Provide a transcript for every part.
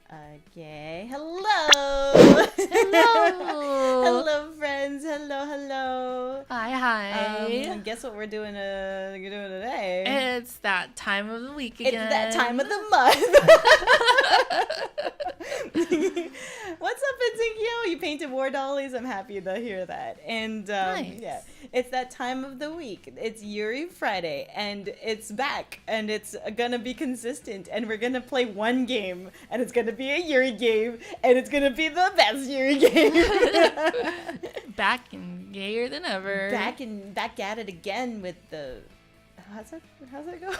Okay. Hello. Hello. Hello, friends. Hello. Hi. Guess what we're doing today? It's that time of the week again. It's that time of the month. What's up, Ezekiel? You painted war dollies. I'm happy to hear that. And Nice. yeah, it's that time of the week. It's Yuri Friday, and it's back, and it's gonna be consistent. And we're gonna play one game, and it's gonna be a Yuri game, and it's gonna be the best Yuri game. Back and gayer than ever. Back at it again with the. How's that go?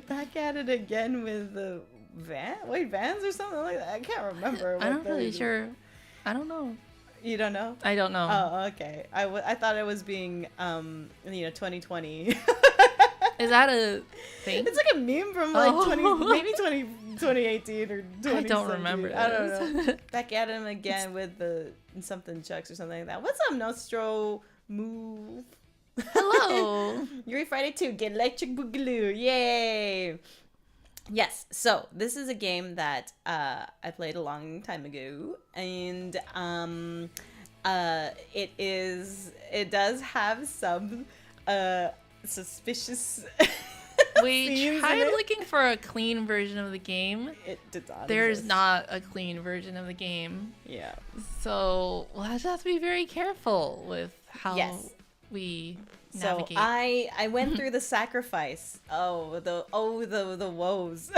Back at it again with the Vans or something like that. I can't remember. I'm not really sure. I don't know. You don't know? I don't know. Oh, okay. I thought it was being 2020. Is that a thing? It's like a meme from like 2018 or 2017. I don't remember I don't this. know. Back at him again with the something chucks or something like that. What's up, Nostro Move? Hello. Yuri Friday 2, get electric boogaloo. Yay! Yes, so this is a game that I played a long time ago, and it does have some suspicious We scenes tried in it. looking for a clean version of the game. It did not. There's exist. not a clean version of the game. Yeah. So we'll just have to be very careful with how Yes. we So navigate. I went through the sacrifice. The woes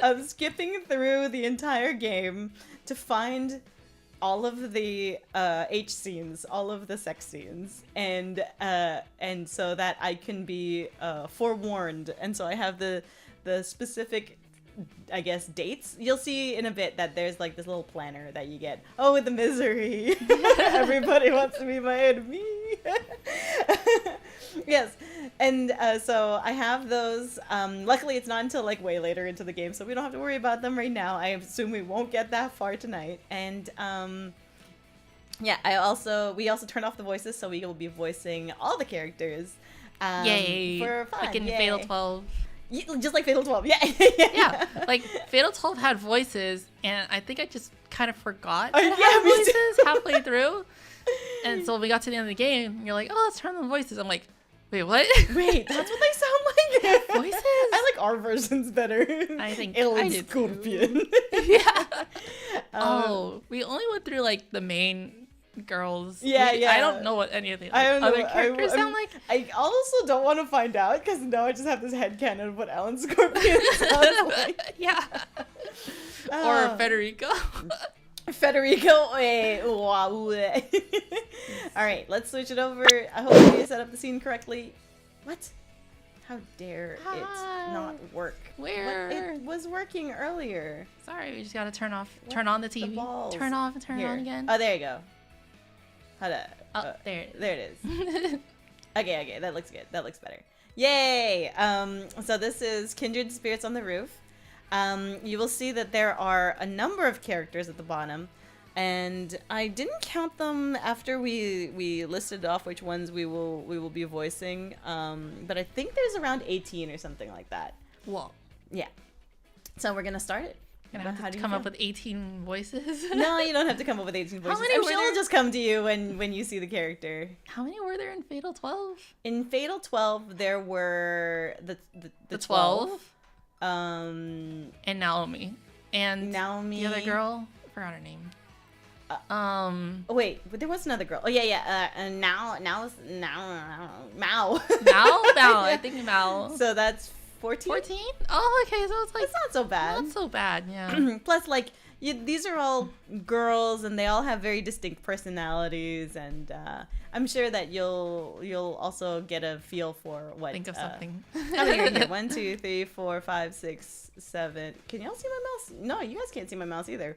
of skipping through the entire game to find all of the H scenes, all of the sex scenes, and so that I can be forewarned. And so I have the specific, I guess, dates. You'll see in a bit that there's like this little planner that you get. Oh, the misery. Everybody wants to be my enemy. Yes. And so I have those. Luckily, it's not until like way later into the game, so we don't have to worry about them right now. I assume we won't get that far tonight. And yeah, we also turned off the voices, so we will be voicing all the characters. Yay. For fun. Like in Yay. Fatal 12. Just like Fatal 12. Yeah. Yeah, like Fatal 12 had voices, and I think I just kind of forgot Oh, that it yeah, had me too. voices halfway through. And so we got to the end of the game, and you're like, oh, let's turn on the voices. I'm like, wait, what? Wait, that's what they sound like? Voices? I like our versions better. I think Alien I did too. Scorpion. Yeah. We only went through like the main girls. Yeah. I don't know what any of the I don't other know. characters sound like. I also don't want to find out because now I just have this headcanon of what Alan Scorpion sounds like. Yeah. Oh. Or Federico. Federico. Wait. Wow. All right, let's switch it over. I hope you set up the scene correctly. What? How dare it Hi. not work? Where? It was working earlier. Sorry, we just gotta turn on the TV. balls? Turn off and turn Here. it on again. Oh, there you go. How to? Oh, there it is. There it is. Okay, that looks good. That looks better. Yay! So this is Kindred Spirits on the Roof. You will see that there are a number of characters at the bottom, and I didn't count them after we listed off which ones we will be voicing. But I think there's around 18 or something like that. Whoa. Yeah. So we're gonna start it. Gonna How have do to you come feel? up with 18 voices. No, you don't have to come up with 18 voices. many I'm were sure there? it'll just come to you when you see the character. How many were there in Fatal 12? In Fatal 12, there were the 12. 12. And Naomi. And Naomi. the other girl? I forgot her name. Oh, wait, but there was another girl. Oh, yeah. And now Mao. Mal? I think Mal. So that's 14? 14? Oh, okay. So it's like, That's not so bad. not so bad, yeah. Plus, like, these are all girls, and they all have very distinct personalities, and I'm sure that you'll also get a feel for what. Think of something. Oh, here. 1, 2, 3, 4, 5, 6, 7. Can y'all see my mouse? No, you guys can't see my mouse either.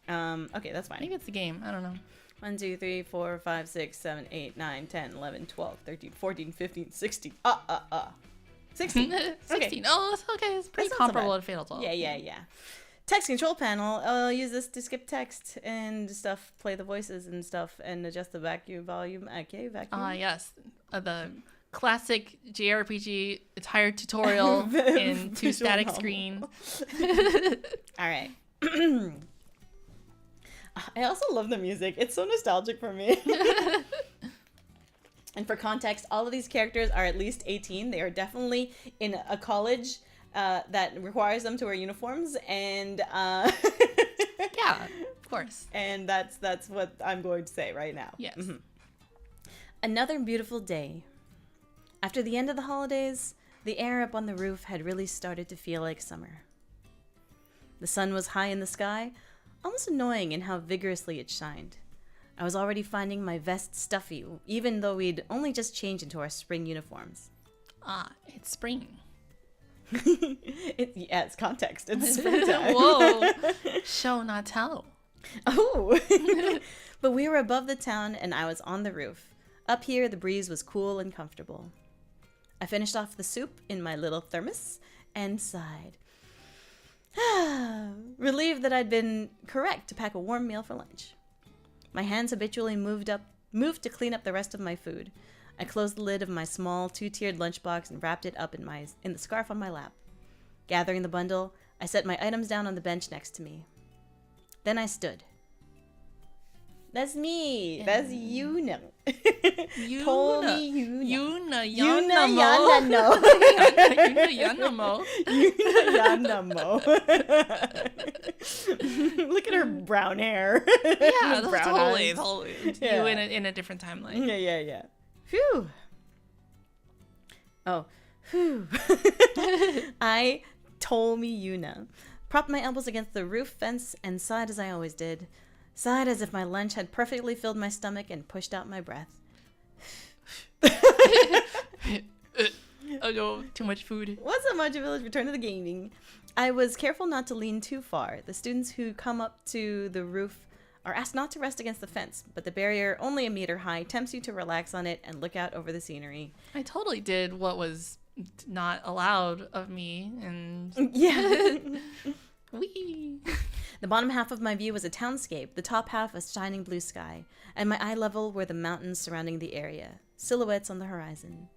Okay, that's fine. Maybe it's the game. I don't know. 1, 2, 3, 4, 5, 6, 7, 8, 9, 10, 11, 12, 13, 14, 15, 16. 16. 16. Oh, it's okay. It's pretty That's not so comparable bad. to Fatal 12. Yeah. Text control panel. I'll use this to skip text and stuff, play the voices and stuff, and adjust the vacuum volume. Okay, vacuum. Yes. The classic JRPG entire tutorial in 2 static screens. All right. I also love the music. It's so nostalgic for me. And for context, all of these characters are at least 18. They are definitely in a college that requires them to wear uniforms, and Yeah, of course. And that's what I'm going to say right now. Yes. Mm-hmm. Another beautiful day. After the end of the holidays, the air up on the roof had really started to feel like summer. The sun was high in the sky, almost annoying in how vigorously it shined. I was already finding my vest stuffy, even though we'd only just changed into our spring uniforms. Ah, it's spring. Yeah, it's context. It's springtime. Whoa. Show, not tell. Oh. But we were above the town and I was on the roof. Up here, the breeze was cool and comfortable. I finished off the soup in my little thermos and sighed. Relieved that I'd been correct to pack a warm meal for lunch. My hands habitually moved to clean up the rest of my food. I closed the lid of my small 2-tiered lunchbox and wrapped it up in the scarf on my lap. Gathering the bundle, I set my items down on the bench next to me. Then I stood. That's me. That's Yuna. Told me Yuna. Yuna Yanamo. Yanamo. Look at her brown hair. Yeah, Brown totally. eyes. Yeah. You in a different timeline. Yeah. Phew. Oh. Phew. I told me Yuna. Propped my elbows against the roof fence and sighed as I always did. Sighed as if my lunch had perfectly filled my stomach and pushed out my breath. Oh no, too much food. What's up, Mojo Village? Return to the gaming. I was careful not to lean too far. The students who come up to the roof are asked not to rest against the fence, but the barrier, only a meter high, tempts you to relax on it and look out over the scenery. I totally did what was not allowed of me, and Yeah. wee. The bottom half of my view was a townscape, the top half a shining blue sky, and my eye level were the mountains surrounding the area, silhouettes on the horizon.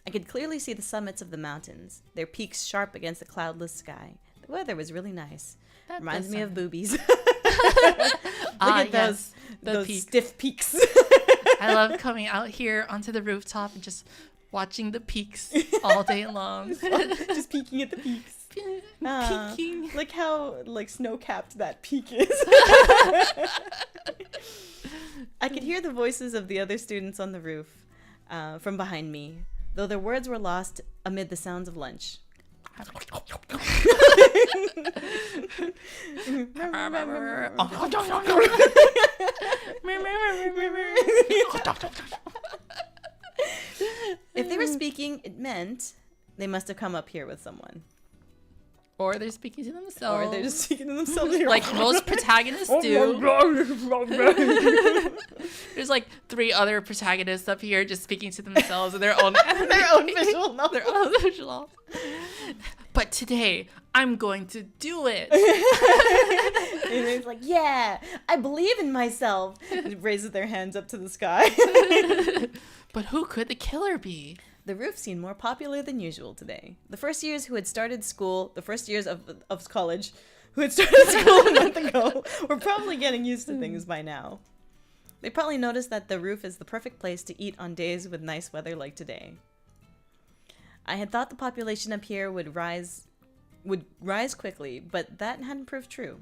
I could clearly see the summits of the mountains, their peaks sharp against the cloudless sky. The weather was really nice. That Reminds does me of sound- boobies. Look at yes, the those peak. stiff peaks. I love coming out here onto the rooftop and just watching the peaks all day long. Just peeking at the peaks. Peeking. Like how snow-capped that peak is. I could hear the voices of the other students on the roof from behind me, though their words were lost amid the sounds of lunch. If they were speaking, it meant they must have come up here with someone. Or they're speaking to themselves. Or they're just speaking to themselves. like most protagonists do. There's like 3 other protagonists up here just speaking to themselves in their own visual novel. Their own visual. But today, I'm going to do it. And it's like, yeah, I believe in myself. And raises their hands up to the sky. But who could the killer be? The roof seemed more popular than usual today. The first years who had started school, the first years of college, who had started school a month ago, were probably getting used to things by now. They probably noticed that the roof is the perfect place to eat on days with nice weather like today. I had thought the population up here would rise quickly, but that hadn't proved true.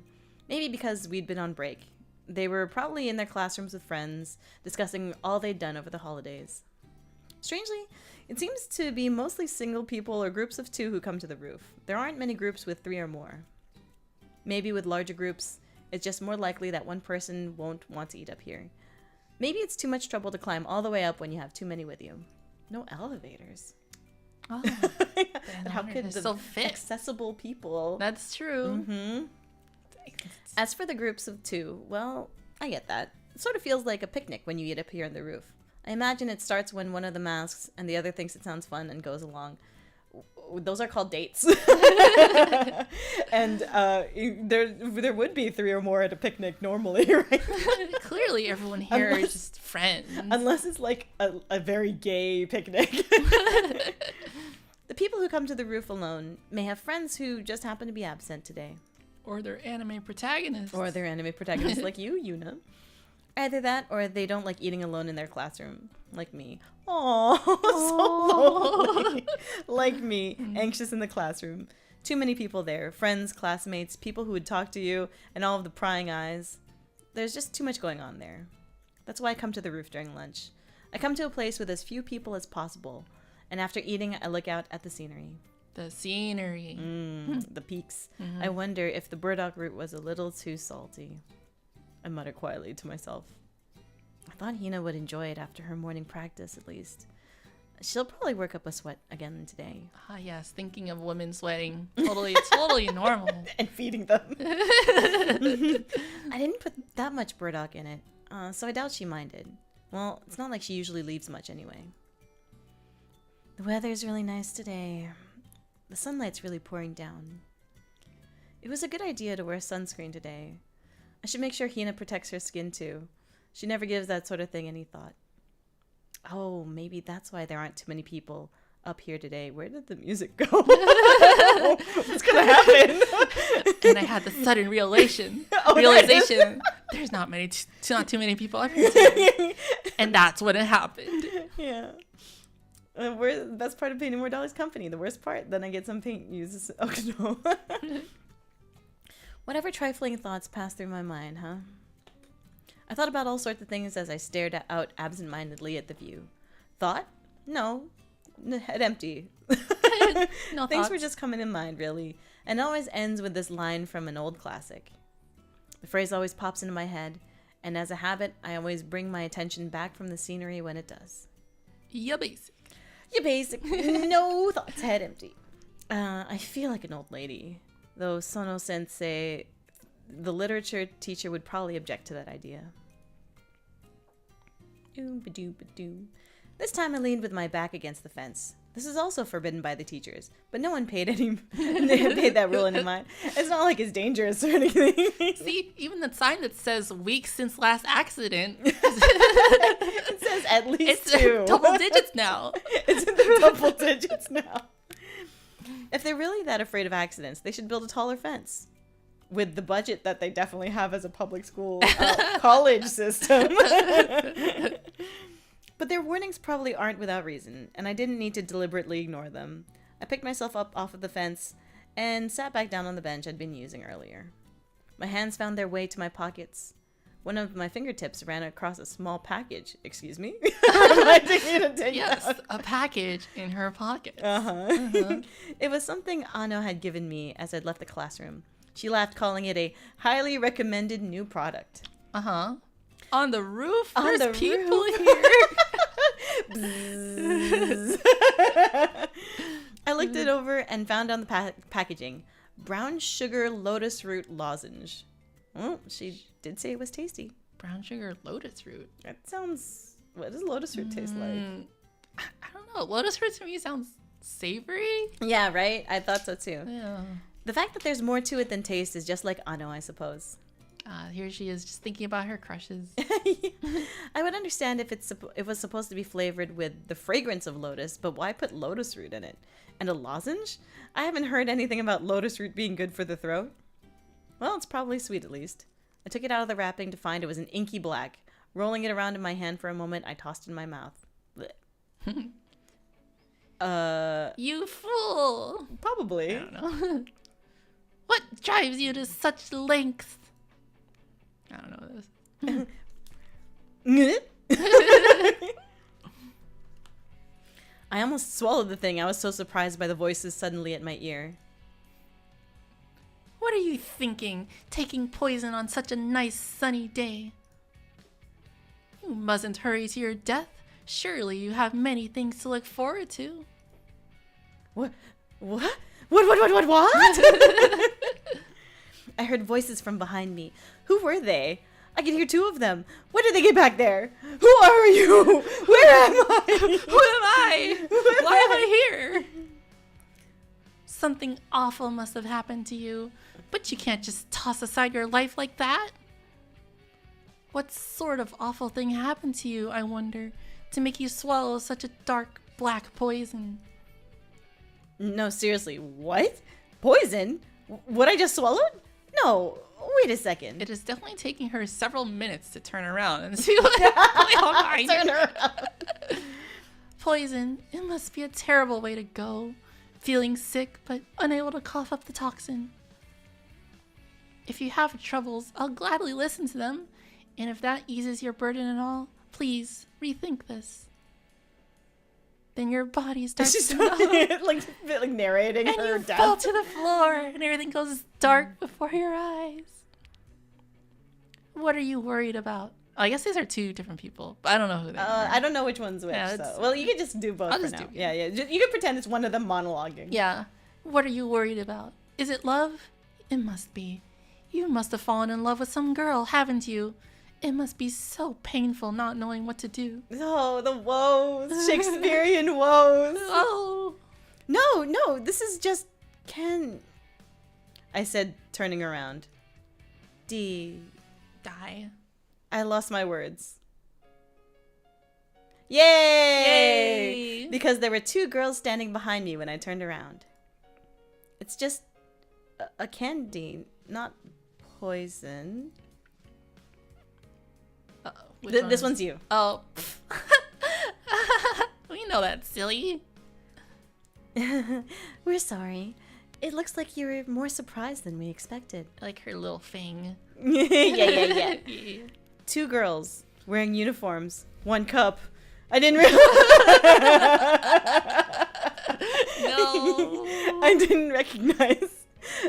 Maybe because we'd been on break. They were probably in their classrooms with friends, discussing all they'd done over the holidays. Strangely, it seems to be mostly single people or groups of 2 who come to the roof. There aren't many groups with 3 or more. Maybe with larger groups, it's just more likely that one person won't want to eat up here. Maybe it's too much trouble to climb all the way up when you have too many with you. No elevators. Oh, But how could the so fit? accessible people... That's true. Mm-hmm. As for the groups of 2, well, I get that. It sort of feels like a picnic when you eat up here on the roof. I imagine it starts when one of them asks and the other thinks it sounds fun and goes along. those are called dates. And there would be 3 or more at a picnic normally, right? Clearly, everyone here is just friends. Unless it's like a very gay picnic. The people who come to the roof alone may have friends who just happen to be absent today. Or they're anime protagonists. Like you, Yuna. Either that, or they don't like eating alone in their classroom, like me. Aww, so lonely. Like me, anxious in the classroom. Too many people there. Friends, classmates, people who would talk to you, and all of the prying eyes. There's just too much going on there. That's why I come to the roof during lunch. I come to a place with as few people as possible. And after eating, I look out at the scenery. The scenery. The peaks. I wonder if the burdock root was a little too salty. I mutter quietly to myself. I thought Hina would enjoy it after her morning practice, at least. She'll probably work up a sweat again today. Ah, yes. Thinking of women sweating. Totally normal. And feeding them. I didn't put that much burdock in it, so I doubt she minded. Well, it's not like she usually leaves much anyway. The weather's really nice today. The sunlight's really pouring down. It was a good idea to wear sunscreen today. I should make sure Hina protects her skin too. She never gives that sort of thing any thought. Oh, maybe that's why there aren't too many people up here today. Where did the music go? What's gonna happen? And I had the sudden realization. There's not too many people up here today. And that's when it happened. Yeah. We're the best part of painting more Dolly's company. The worst part, then I get some paint uses. Oh no. Whatever trifling thoughts passed through my mind, huh? I thought about all sorts of things as I stared out absent-mindedly at the view. Thought? No. Head empty. No Things thoughts. were just coming in mind, really. And it always ends with this line from an old classic. The phrase always pops into my head, and as a habit, I always bring my attention back from the scenery when it does. Yeah, basic. You basic. No thoughts, head empty. I feel like an old lady. Though Sono Sensei, the literature teacher, would probably object to that idea. Doo-ba-doo-ba-doo. This time I leaned with my back against the fence. This is also forbidden by the teachers, but no one paid that rule any mind. It's not like it's dangerous or anything. See, even the sign that says weeks since last accident. It says at least It's 2. double digits now. It's in the double digits now. If they're really that afraid of accidents, they should build a taller fence. With the budget that they definitely have as a public school college system. But their warnings probably aren't without reason, and I didn't need to deliberately ignore them. I picked myself up off of the fence and sat back down on the bench I'd been using earlier. My hands found their way to my pockets. One of my fingertips ran across a small package. Excuse me? Reminding me to take Yes, out. a package in her pocket. It was something Ano had given me as I'd left the classroom. She laughed, calling it a highly recommended new product. On the roof? On There's the people roof. here. I looked it over and found on the packaging, brown sugar lotus root lozenge. Well, she did say it was tasty. Brown sugar lotus root. That sounds... What does lotus root taste like? I don't know. Lotus root to me sounds savory. Yeah, right? I thought so too. Yeah. The fact that there's more to it than taste is just like Ano, I suppose. Here she is just thinking about her crushes. I would understand if it was supposed to be flavored with the fragrance of lotus, but why put lotus root in it? And a lozenge? I haven't heard anything about lotus root being good for the throat. Well, it's probably sweet at least. I took it out of the wrapping to find it was an inky black. Rolling it around in my hand for a moment, I tossed it in my mouth. You fool! Probably. I don't know. What drives you to such lengths? I don't know this. I almost swallowed the thing. I was so surprised by the voices suddenly at my ear. What are you thinking, taking poison on such a nice sunny day? You mustn't hurry to your death. Surely you have many things to look forward to. What? I heard voices from behind me. Who were they? I could hear 2 of them. When did they get back there? Who are you? Where am I? Who am I? Why am I here? Something awful must have happened to you, but you can't just toss aside your life like that. What sort of awful thing happened to you, I wonder, to make you swallow such a dark, black poison? No, seriously, what? Poison? What I just swallowed? No, wait a second. It is definitely taking her several minutes to turn around and see what's going on. Turn around. Poison, it must be a terrible way to go. Feeling sick, but unable to cough up the toxin. If you have troubles, I'll gladly listen to them. And if that eases your burden at all, please rethink this. Then your body starts She's to melt, like narrating and her you death. fall to the floor, and everything goes dark before your eyes. What are you worried about? Oh, I guess these are two different people, but I don't know who they are. I don't know which one's which. Yeah, So. Well, you can just do both I'll for just now. do- Yeah. You can pretend it's one of them monologuing. Yeah. What are you worried about? Is it love? It must be. You must have fallen in love with some girl, haven't you? It must be so painful not knowing what to do. Oh, the woes. Shakespearean woes. Oh. No, this is just Ken. I said, turning around. D. Die. I lost my words. Yay! Yay! Because there were two girls standing behind me when I turned around. It's just a candy, not poison. This one's you. Oh. We know that's silly. We're sorry. It looks like you were more surprised than we expected. Like her little thing. Yeah. Two girls wearing uniforms. One cup. I didn't No. I didn't recognize.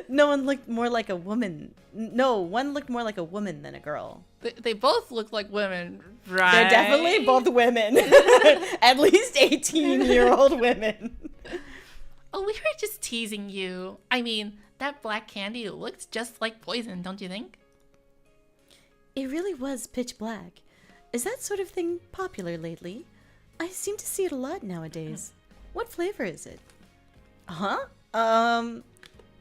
No one looked more like a woman. No, one looked more like a woman than a girl. They both look like women, right? They're definitely both women. At least 18-year-old women. Oh, we were just teasing you. I mean, that black candy looks just like poison, don't you think? It really was pitch black. Is that sort of thing popular lately? I seem to see it a lot nowadays. What flavor is it?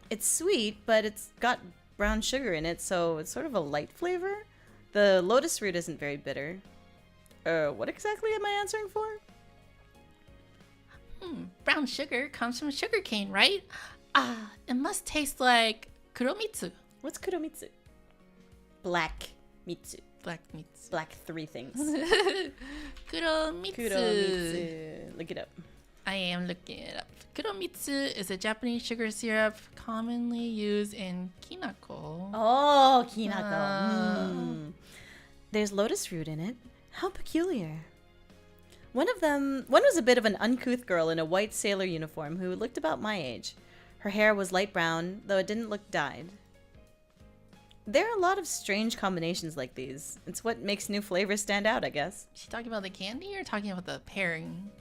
It's sweet, but it's got brown sugar in it, so it's sort of a light flavor. The lotus root isn't very bitter. What exactly am I answering for? Brown sugar comes from sugarcane, right? Ah, it must taste like kuromitsu. What's kuromitsu? Black mitsu. Black mitsu. Black three things. Kuromitsu. Kuromitsu. Look it up. I am looking it up. Kuromitsu is a Japanese sugar syrup commonly used in kinako. Oh, kinako. There's lotus root in it. How peculiar. One was a bit of an uncouth girl in a white sailor uniform who looked about my age. Her hair was light brown, though it didn't look dyed. There are a lot of strange combinations like these. It's what makes new flavors stand out, I guess. Is she talking about the candy or talking about the pairing?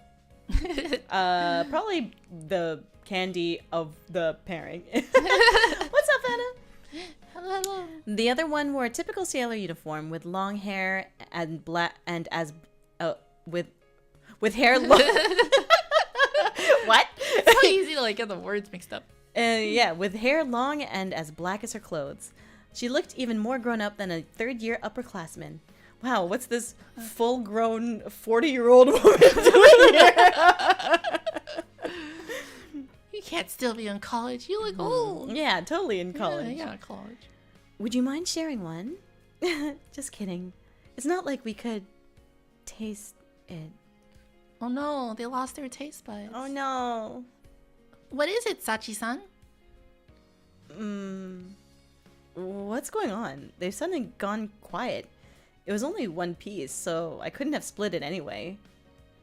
Probably the candy of the pairing. What's up, Anna? Hello. The other one wore a typical sailor uniform with long hair and with hair long. What? It's so easy to get the words mixed up. Yeah, with hair long and as black as her clothes. She looked even more grown up than a third-year upperclassman. Wow, what's this full-grown 40-year-old woman doing here? You can't still be in college. You look old. Yeah, totally in college. Yeah, college. Would you mind sharing one? Just kidding. It's not like we could taste it. Oh no, they lost their taste buds. Oh no. What is it, Sachi-san? What's going on? They've suddenly gone quiet. It was only one piece, so I couldn't have split it anyway.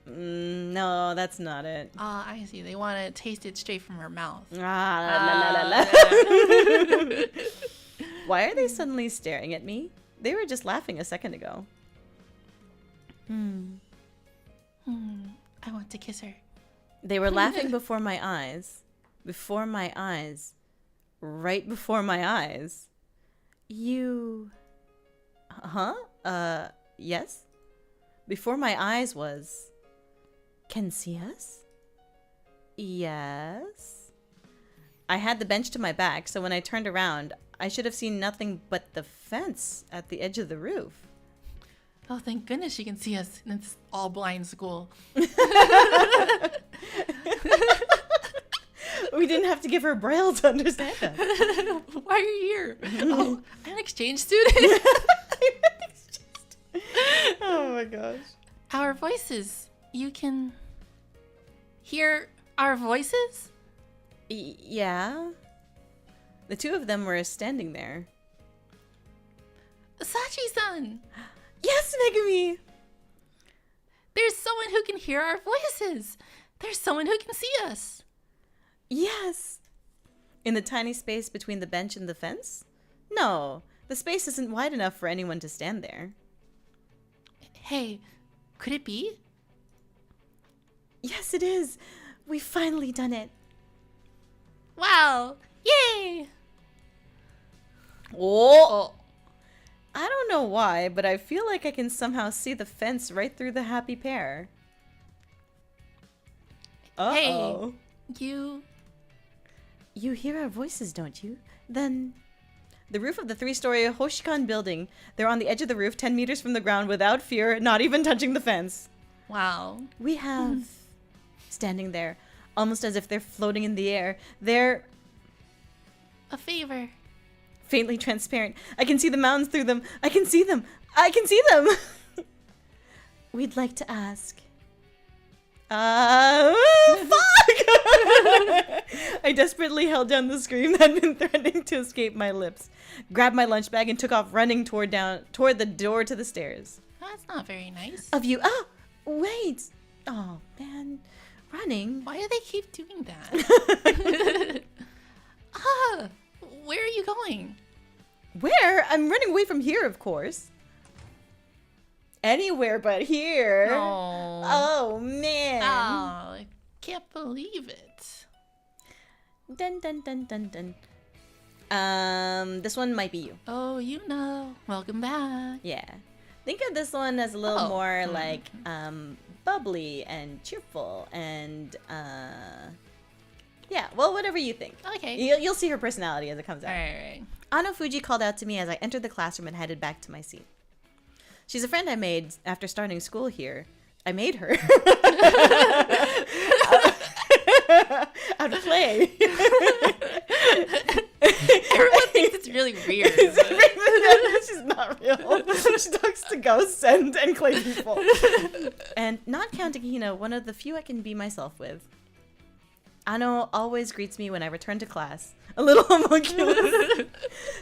No, that's not it. Ah, I see. They want to taste it straight from her mouth. La. Why are they suddenly staring at me? They were just laughing a second ago. I want to kiss her. They were laughing before my eyes. Before my eyes. Right before my eyes. You... Huh? Yes? Before my eyes was... Can see us? Yes? I had the bench to my back, so when I turned around, I should have seen nothing but the fence at the edge of the roof. Oh, thank goodness she can see us in this all blind school. We didn't have to give her braille to understand us. Why are you here? Oh, I'm an exchange student. Oh my gosh. Our voices. You can hear our voices? Yeah. The two of them were standing there. Sachi-san! Yes, Megumi! There's someone who can hear our voices. There's someone who can see us. Yes. In the tiny space between the bench and the fence? No, the space isn't wide enough for anyone to stand there. Hey, could it be? Yes, it is. We've finally done it. Wow! Yay! Oh! I don't know why, but I feel like I can somehow see the fence right through the happy pair. Uh-oh. Hey, You hear our voices, don't you? Then... The roof of the 3-story Hoshikan building. They're on the edge of the roof, 10 meters from the ground, without fear, not even touching the fence. Wow. We have... Standing there, almost as if they're floating in the air. They're... A favor. faintly transparent. I can see the mountains through them. I can see them. I can see them. We'd like to ask. Fuck! I desperately held down the scream that had been threatening to escape my lips, grabbed my lunch bag, and took off running toward the door to the stairs. That's not very nice. Of you. Oh, wait. Oh, man. Running. Why do they keep doing that? Where are you going? Where? I'm running away from here, of course. Anywhere but here. Oh. Oh, man. Oh, I can't believe it. Dun dun dun dun dun. This one might be you. Oh, welcome back. Yeah. Think of this one as a little Oh. more like bubbly and cheerful and yeah, well, whatever you think. Okay. You'll see her personality as it comes out. All right. Ano Fuji called out to me as I entered the classroom and headed back to my seat. She's a friend I made after starting school here. I made her. Out of play. Everyone thinks it's really weird. She's not real. She talks to ghosts and clay people. And not counting Hino, one of the few I can be myself with. Ano always greets me when I return to class. A little homunculus.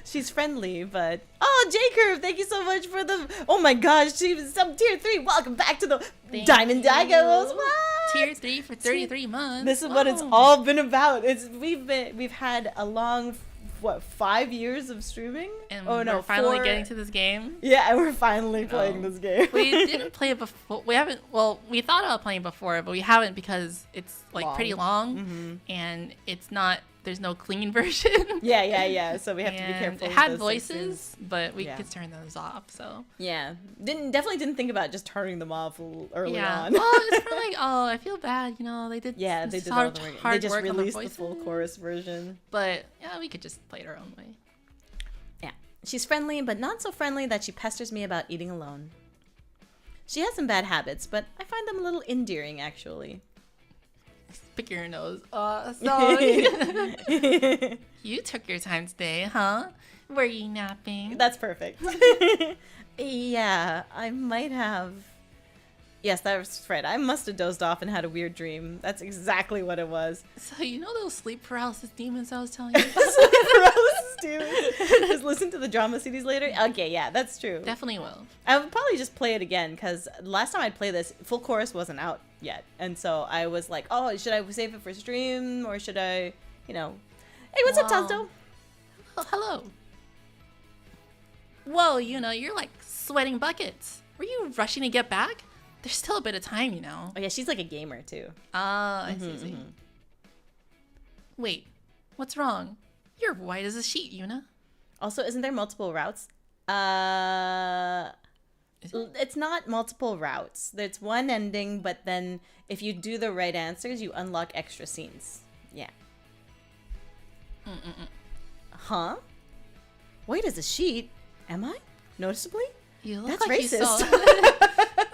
She's friendly, but... Oh, J-Curve, thank you so much for the... Oh my gosh, she was some tier 3. Welcome back to the Diamond Daigos. What? Tier 3 for 33 months. This is what it's all been about. We've had a long... 5 years of streaming? And we're finally 4. getting to this game. Yeah, and we're finally playing this game. We didn't play it before. We haven't. Well, we thought about playing before, but we haven't because it's like pretty long, and it's not. There's no clean version. Yeah. So we have to be careful. It had voices, but we could turn those off. So yeah, definitely didn't think about just turning them off early on. Well, it's for like, oh, I feel bad. They did. Yeah, they did all the work. They just released the full chorus version. But yeah, we could just play it our own way. Yeah, she's friendly, but not so friendly that she pesters me about eating alone. She has some bad habits, but I find them a little endearing, actually. Pick your nose. Sorry. You took your time today, huh? Were you napping? That's perfect. Yeah, I might have. Yes, that was right. I must have dozed off and had a weird dream. That's exactly what it was. So you know those sleep paralysis demons I was telling you about? Sleep paralysis demons. Just listen to the drama CDs later. Okay, yeah, that's true. Definitely will. I would probably just play it again because last time I'd play this, full chorus wasn't out yet, and so I was like, oh, should I save it for stream or should I, hey, what's up, Tazdo? Oh, hello. Whoa, you're like sweating buckets. Were you rushing to get back? There's still a bit of time, Oh yeah, she's like a gamer too. I see. Wait, what's wrong? You're white as a sheet, Yuna. Also, isn't there multiple routes? It's not multiple routes. There's one ending, but then if you do the right answers, you unlock extra scenes. Yeah. Huh? White as a sheet? Am I? Noticeably? You look That's like racist. you saw.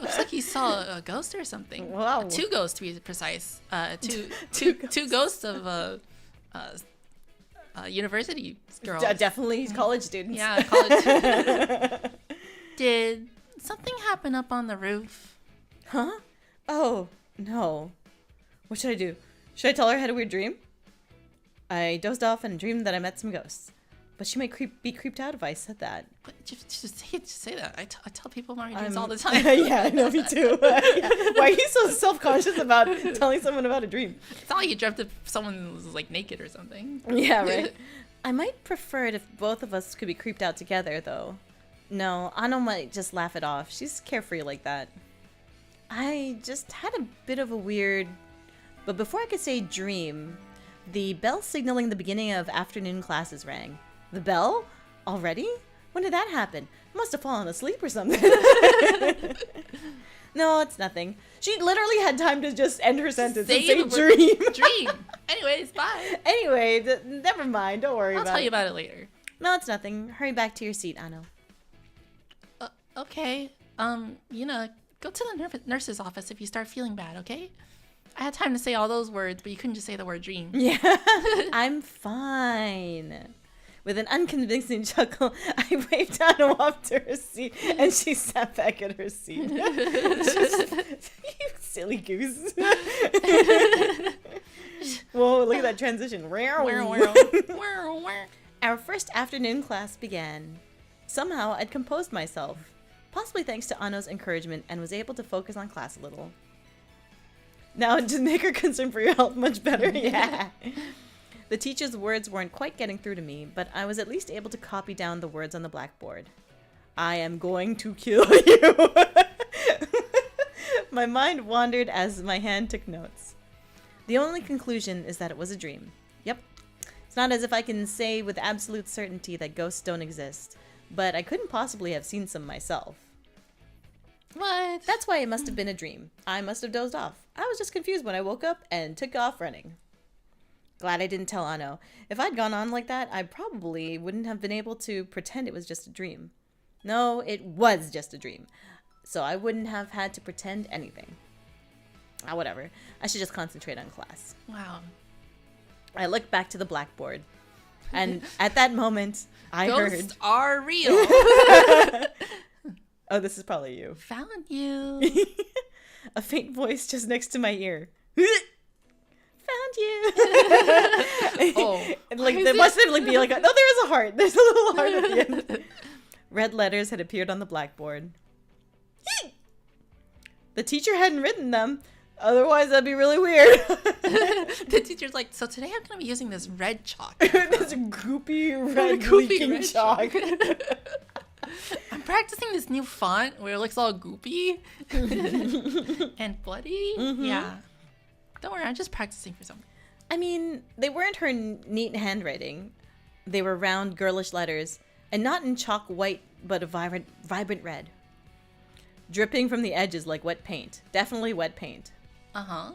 Looks like you saw a ghost or something. Wow. 2 ghosts to be precise. Two Two ghosts of university girls. Definitely college students. Yeah, college. Did something happen up on the roof? Huh? Oh, no. What should I do? Should I tell her I had a weird dream? I dozed off and dreamed that I met some ghosts. But she might be creeped out if I said that. But just say that. I tell people my dreams all the time. Yeah, I know, me too. Yeah. Why are you so self-conscious about telling someone about a dream? It's not like you dreamt if someone was like naked or something. Yeah, right. I might prefer it if both of us could be creeped out together, though. No, Anno might just laugh it off. She's carefree like that. I just had a bit of a weird... But before I could say dream, the bell signaling the beginning of afternoon classes rang. The bell? Already? When did that happen? I must have fallen asleep or something. No, it's nothing. She literally had time to just end her sentence and say dream. Dream. Anyways, bye. Anyway, never mind. Don't worry I'll about it. tell you about it later. No, it's nothing. Hurry back to your seat, Anno. Okay. Go to the nurse's office if you start feeling bad, okay? I had time to say all those words, but you couldn't just say the word dream. Yeah, I'm fine. With an unconvincing chuckle, I waved Anna off to her seat, and she sat back at her seat. You silly goose. Whoa, look at that transition. Our first afternoon class began. Somehow, I'd composed myself, possibly thanks to Anno's encouragement, and was able to focus on class a little. Now, to make her concern for your health much better, yeah. The teacher's words weren't quite getting through to me, but I was at least able to copy down the words on the blackboard. I am going to kill you. My mind wandered as my hand took notes. The only conclusion is that it was a dream. Yep. It's not as if I can say with absolute certainty that ghosts don't exist, but I couldn't possibly have seen some myself. What? That's why it must have been a dream. I must have dozed off. I was just confused when I woke up and took off running. Glad I didn't tell Anno. If I'd gone on like that, I probably wouldn't have been able to pretend it was just a dream. No, it was just a dream. So I wouldn't have had to pretend anything. Whatever. I should just concentrate on class. Wow. I looked back to the blackboard. And at that moment, I Ghosts heard... are real. Oh, this is probably you. Found you. A faint voice just next to my ear. Found you. And like there must have like be like no, there is a heart. There's a little heart at the end. Red letters had appeared on the blackboard. The teacher hadn't written them. Otherwise, that'd be really weird. The teacher's like, so today I'm gonna be using this red chalk. This goopy red leaking red chalk. I'm practicing this new font where it looks all goopy and bloody. Mm-hmm. Yeah. Don't worry, I'm just practicing for something. I mean, they weren't her neat handwriting. They were round, girlish letters, and not in chalk white, but a vibrant red. Dripping from the edges like wet paint. Definitely wet paint. Uh-huh.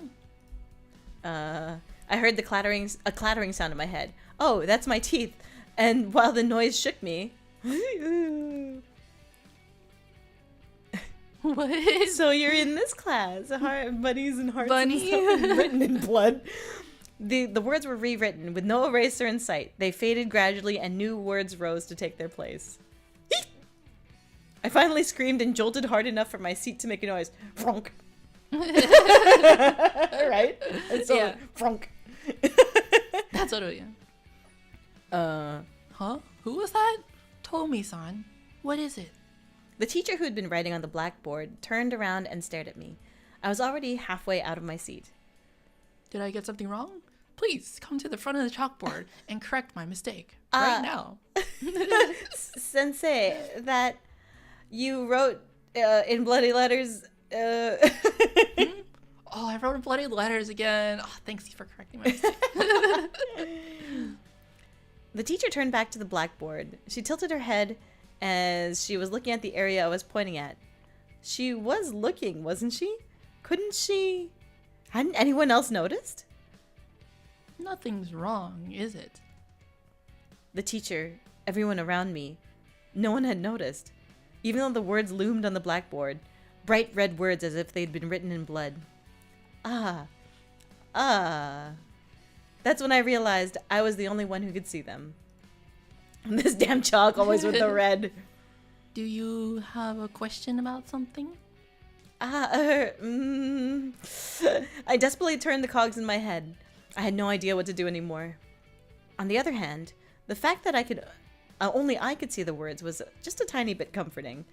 I heard a clattering sound in my head. Oh, that's my teeth. And while the noise shook me... What? So you're in this class. Bunnies and hearts Bunny. and stuff written in blood. The words were rewritten with no eraser in sight. They faded gradually and new words rose to take their place. I finally screamed and jolted hard enough for my seat to make a noise. Fronk. Right? And so, yeah. Fronk. That's what it is. Huh? Who was that? Tomi-san. What is it? The teacher who'd been writing on the blackboard turned around and stared at me. I was already halfway out of my seat. Did I get something wrong? Please come to the front of the chalkboard and correct my mistake right now. Sensei, that you wrote in bloody letters. Oh, I wrote in bloody letters again. Oh, thanks for correcting my mistake. The teacher turned back to the blackboard. She tilted her head as she was looking at the area I was pointing at. She was looking, wasn't she? Couldn't she? Hadn't anyone else noticed? Nothing's wrong, is it? the teacher, everyone around me. No one had noticed, even though the words loomed on the blackboard, bright red words as if they'd been written in blood. Ah. That's when I realized I was the only one who could see them. This damn chalk, always with the red. Do you have a question about something? I desperately turned the cogs in my head. I had no idea what to do anymore. On the other hand, the fact that only I could see the words was just a tiny bit comforting.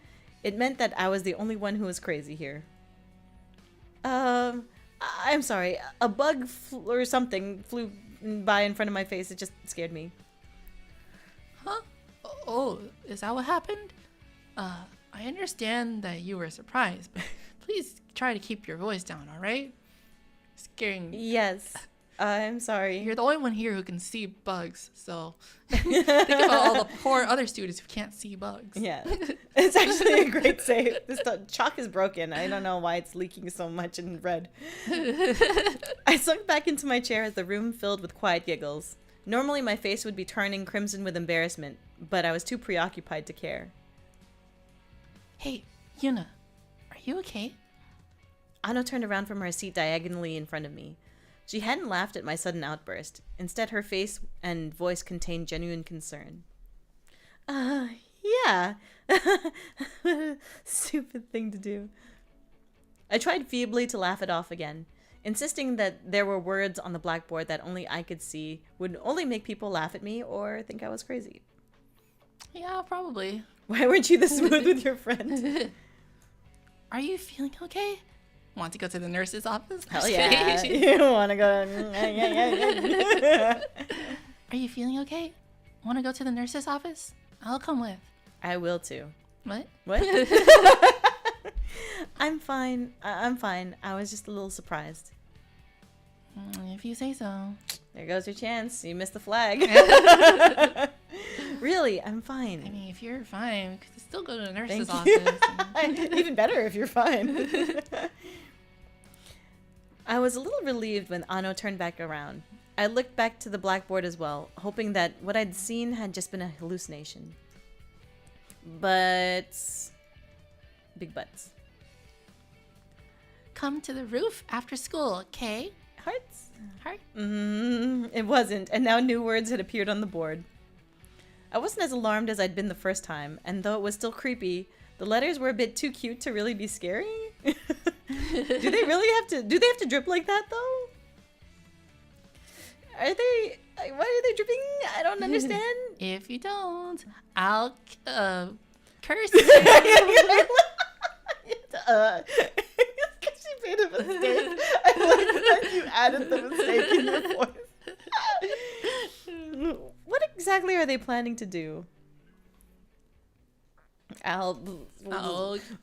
It meant that I was the only one who was crazy here. I'm sorry. A bug or something flew by in front of my face. It just scared me. Huh? Oh, is that what happened? I understand that you were surprised, but please try to keep your voice down, all right? Scaring. Yes. I'm sorry. You're the only one here who can see bugs, so think about all the poor other students who can't see bugs. Yeah. It's actually a great save. This chalk is broken. I don't know why it's leaking so much in red. I sunk back into my chair as the room filled with quiet giggles. Normally my face would be turning crimson with embarrassment, but I was too preoccupied to care. Hey, Yuna, are you okay? Ano turned around from her seat diagonally in front of me. She hadn't laughed at my sudden outburst. Instead, her face and voice contained genuine concern. Yeah. Stupid thing to do. I tried feebly to laugh it off again, insisting that there were words on the blackboard that only I could see would only make people laugh at me or think I was crazy. Yeah, probably. Why weren't you this smooth with your friend? Are you feeling okay? Want to go to the nurse's office? Hell yeah. You want to go? Are you feeling okay? Want to go to the nurse's office? I'll come with. I will too. What? What? I'm fine. I'm fine. I was just a little surprised. If you say so. There goes your chance. You missed the flag. Really, I'm fine. I mean, if you're fine, we could still go to the nurse's Thank you. office. Even better if you're fine. I was a little relieved when Ano turned back around. I looked back to the blackboard as well, hoping that what I'd seen had just been a hallucination. But... big butts. Come to the roof after school, okay? Hearts? Heart? It wasn't, and now new words had appeared on the board. I wasn't as alarmed as I'd been the first time, and though it was still creepy, the letters were a bit too cute to really be scary. Do they have to drip like that though? Why are they dripping? I don't understand. If you don't, I'll curse you. She made a mistake. I like that you added the mistake in your voice. What exactly are they planning to do? I'll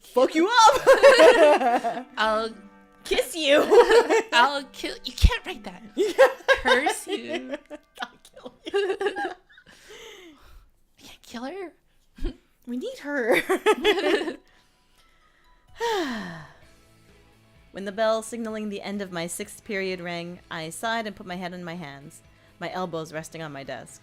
fuck you up. I'll kiss you. I'll kill. You can't write that. Curse you. I'll kill you. I can't kill her. We need her. When the bell signaling the end of my 6th period rang, I sighed and put my head in my hands, my elbows resting on my desk.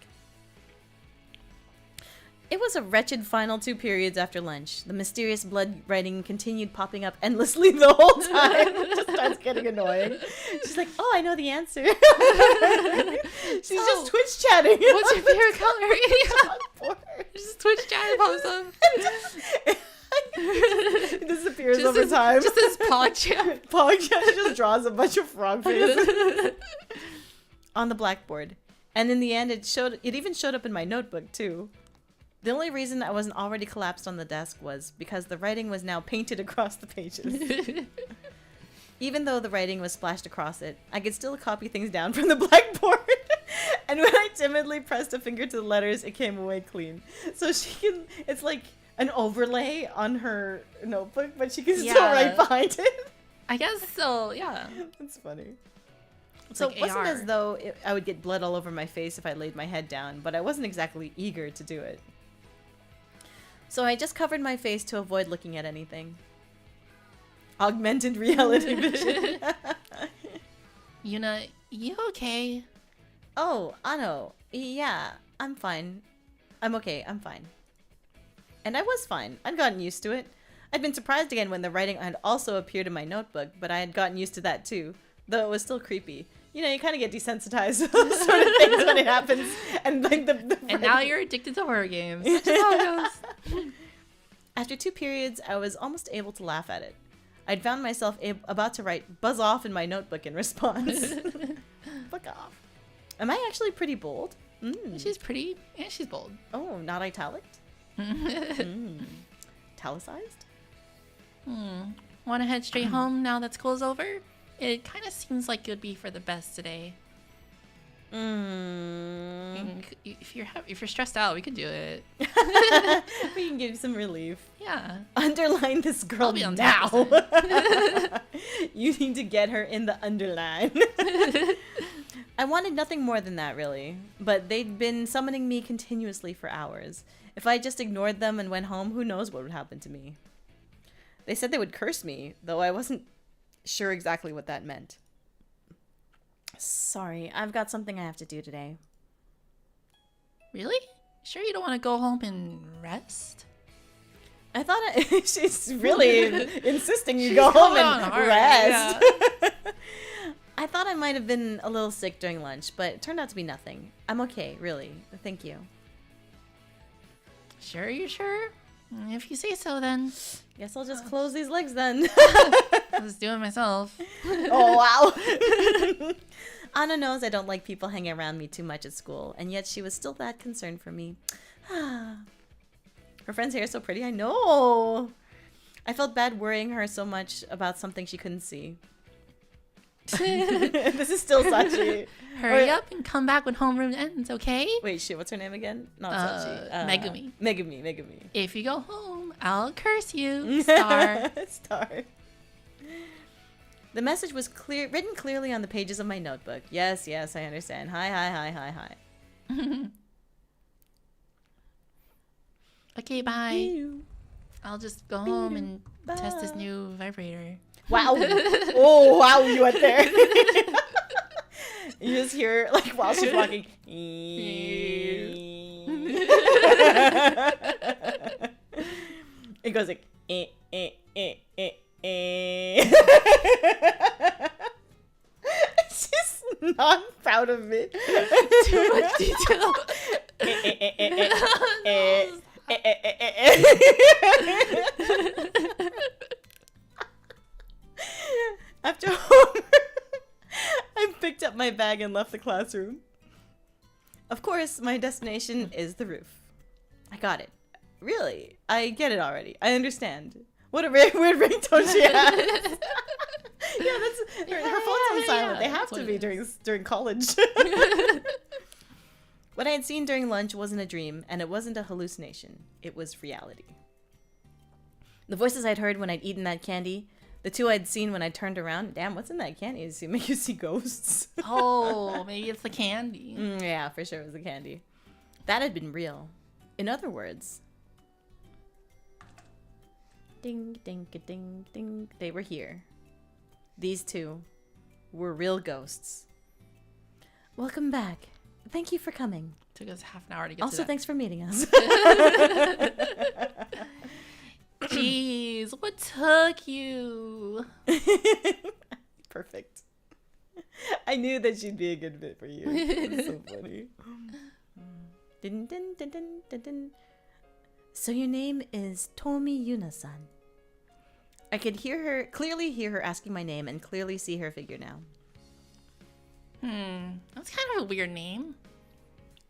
It was a wretched final 2 periods after lunch. The mysterious blood writing continued popping up endlessly the whole time. It just starts getting annoying. She's like, oh, I know the answer. She's just Twitch chatting. What's your favorite color? Just Twitch chatting pops up. It disappears over time. Just this PogChat. PogChat just draws a bunch of frog faces on the blackboard. And in the end, it even showed up in my notebook, too. The only reason I wasn't already collapsed on the desk was because the writing was now painted across the pages. Even though the writing was splashed across it, I could still copy things down from the blackboard. And when I timidly pressed a finger to the letters, it came away clean. So it's like an overlay on her notebook, but she can still write behind it. I guess so, yeah. That's funny. It's So like it wasn't AR. as though I would get blood all over my face if I laid my head down, but I wasn't exactly eager to do it. So I just covered my face to avoid looking at anything. Augmented reality vision. Yuna, you okay? Oh, Ano. Yeah, I'm fine. I'm okay. I'm fine. And I was fine. I'd gotten used to it. I'd been surprised again when the writing had also appeared in my notebook, but I had gotten used to that too, though it was still creepy. You know, you kind of get desensitized to those sort of things when it happens. And like and now you're addicted to horror games. That's just how it goes. After 2 periods, I was almost able to laugh at it. I'd found myself about to write "buzz off" in my notebook in response. Fuck off. Am I actually pretty bold? She's pretty and she's bold. Oh, not italic? Italicized? Want to head straight home now that school's over? It kind of seems like it would be for the best today. If you're stressed out, we could do it. We can give you some relief. Yeah. Underline this girl I'll be on now. top. You need to get her in the underline. I wanted nothing more than that, really. But they'd been summoning me continuously for hours. If I just ignored them and went home, who knows what would happen to me. They said they would curse me, though I wasn't sure exactly what that meant. Sorry, I've got something I have to do today. Really? Sure you don't want to go home and rest? I thought she's really insisting you go home and rest. Yeah. I thought I might have been a little sick during lunch, but it turned out to be nothing. I'm okay, really. Thank you. Sure, you sure? If you say so, then. Guess I'll just close these legs then. I was doing it myself. Oh, wow. Anna knows I don't like people hanging around me too much at school, and yet she was still that concerned for me. Her friend's hair is so pretty, I know. I felt bad worrying her so much about something she couldn't see. This is still Sachi. Hurry up and come back when homeroom ends, okay? Wait, shit, what's her name again? Not Sachi. Megumi. Megumi. If you go home, I'll curse you. Star. Star. The message was written clearly on the pages of my notebook. Yes, I understand. Hi. Okay, bye. I'll just go home and test this new vibrator. Wow. Oh, wow, you went there. You just hear, like, while she's walking. It goes like, She's not proud of me. Too much detail. After homework, I picked up my bag and left the classroom. Of course, my destination is the roof. I got it. Really? I get it already. I understand. What a weird ringtone she has. Yeah, that's her phone's on silent. They have to be during college. What I had seen during lunch wasn't a dream, and it wasn't a hallucination. It was reality. The voices I'd heard when I'd eaten that candy, the 2 I'd seen when I turned around. Damn, what's in that candy? Does it make you see ghosts? Oh, maybe it's the candy. Yeah, for sure it was the candy. That had been real. In other words, ding, ding, ding, ding. They were here. These 2 were real ghosts. Welcome back. Thank you for coming. Took us half an hour to get also, to that. thanks for meeting us. Jeez, what took you? Perfect. I knew that she'd be a good fit for you. It's so funny. Dun, dun, dun, dun, dun, dun. So your name is Tomi Yuna-san. I could clearly hear her asking my name and clearly see her figure now. That's kind of a weird name.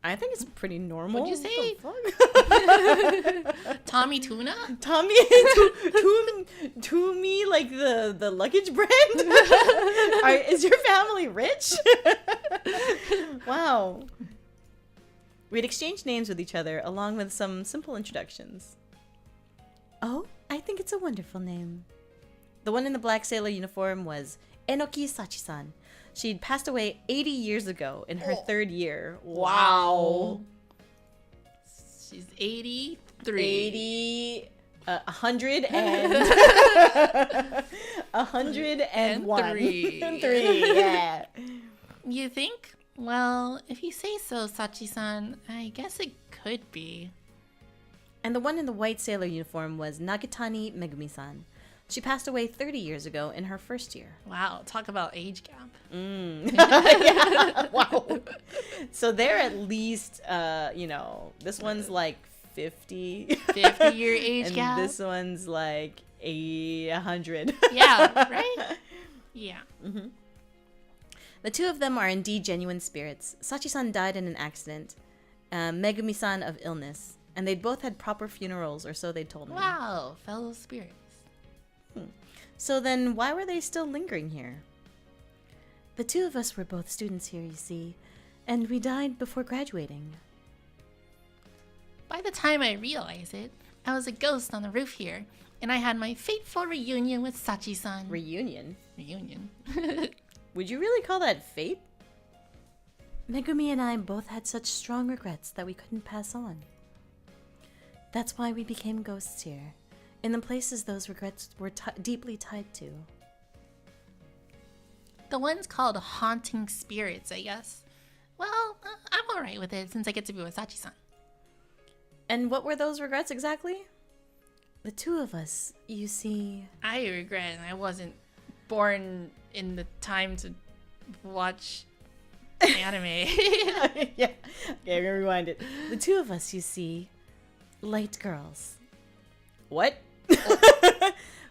I think it's pretty normal. What'd you say? Tommy Tuna? Tommy Toomey, like the luggage brand? Is your family rich? Wow. We'd exchanged names with each other along with some simple introductions. Oh, I think it's a wonderful name. The one in the black sailor uniform was Enoki Sachi-san. She'd passed away 80 years ago in her 3rd year. Wow. She's 83. 100 and 101. 3. 3, yeah. You think? Well, if you say so, Sachi-san, I guess it could be. And the one in the white sailor uniform was Nagatani Megumi-san. She passed away 30 years ago in her first year. Wow, talk about age gap. Yeah, wow. So they're at least, this one's like 50. 50-year age gap. And this one's like 100. Yeah, right? Yeah. Mm-hmm. The two of them are indeed genuine spirits. Sachi-san died in an accident, Megumi-san of illness, and they'd both had proper funerals, or so they told me. Wow, fellow spirits. So then, why were they still lingering here? The two of us were both students here, you see, and we died before graduating. By the time I realized it, I was a ghost on the roof here, and I had my fateful reunion with Sachi-san. Reunion? Reunion. Would you really call that fate? Megumi and I both had such strong regrets that we couldn't pass on. That's why we became ghosts here, in the places those regrets were deeply tied to. The one's called haunting spirits, I guess. Well, I'm alright with it since I get to be with Sachi-san. And what were those regrets exactly? The two of us, you see... I regret I wasn't born in the time to watch anime. Yeah. Okay, rewind it. The two of us, you see, liked girls. What?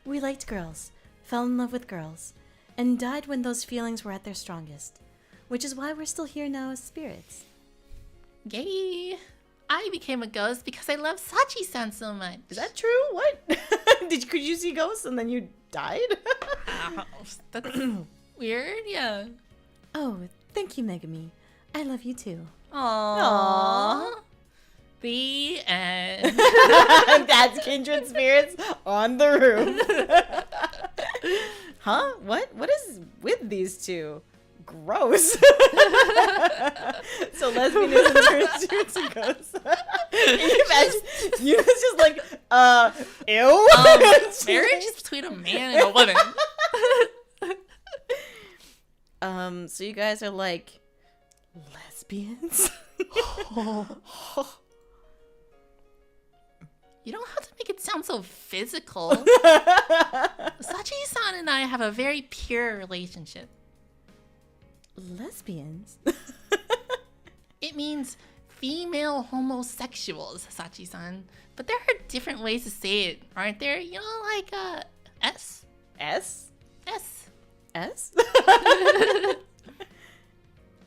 We liked girls, fell in love with girls, and died when those feelings were at their strongest. Which is why we're still here now as spirits. Yay! I became a ghost because I love Sachi-san so much. Is that true? What? Could you see ghosts and then you died? That's weird, yeah. Oh, thank you, Megumi. I love you too. Aww. The end. That's Kindred Spirits on the roof. Huh? What is with these two? Gross. So lesbianism turns you into ghosts. Can you imagine? You was just like, ew. Marriage is between a man and a woman. So you guys are like lesbians? You don't have to make it sound so physical. Sachi-san and I have a very pure relationship. Lesbians? It means female homosexuals, Sachi-san. But there are different ways to say it, aren't there? You know, like, S? S? S. S?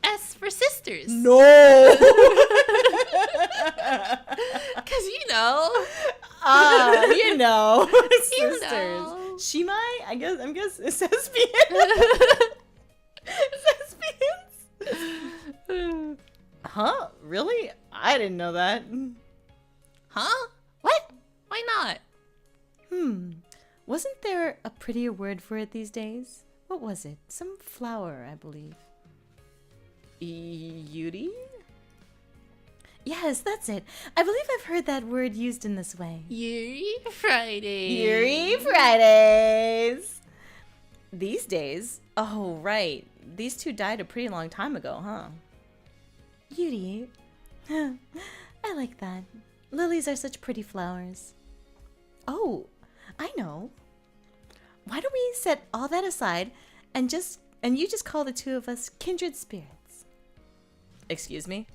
S for sisters. No! Because, you know. You know. You Sisters. know. Shimai? I'm guess it's lesbian. Lesbians? Huh? Really? I didn't know that. Huh? What? Why not? Wasn't there a prettier word for it these days? What was it? Some flower, I believe. Yuri? Yes, that's it. I believe I've heard that word used in this way. Yuri Friday. Yuri Fridays. These days? Oh, right. These two died a pretty long time ago, huh? Yuri. I like that. Lilies are such pretty flowers. Oh, I know. Why don't we set all that aside and you just call the two of us kindred spirits? Excuse me?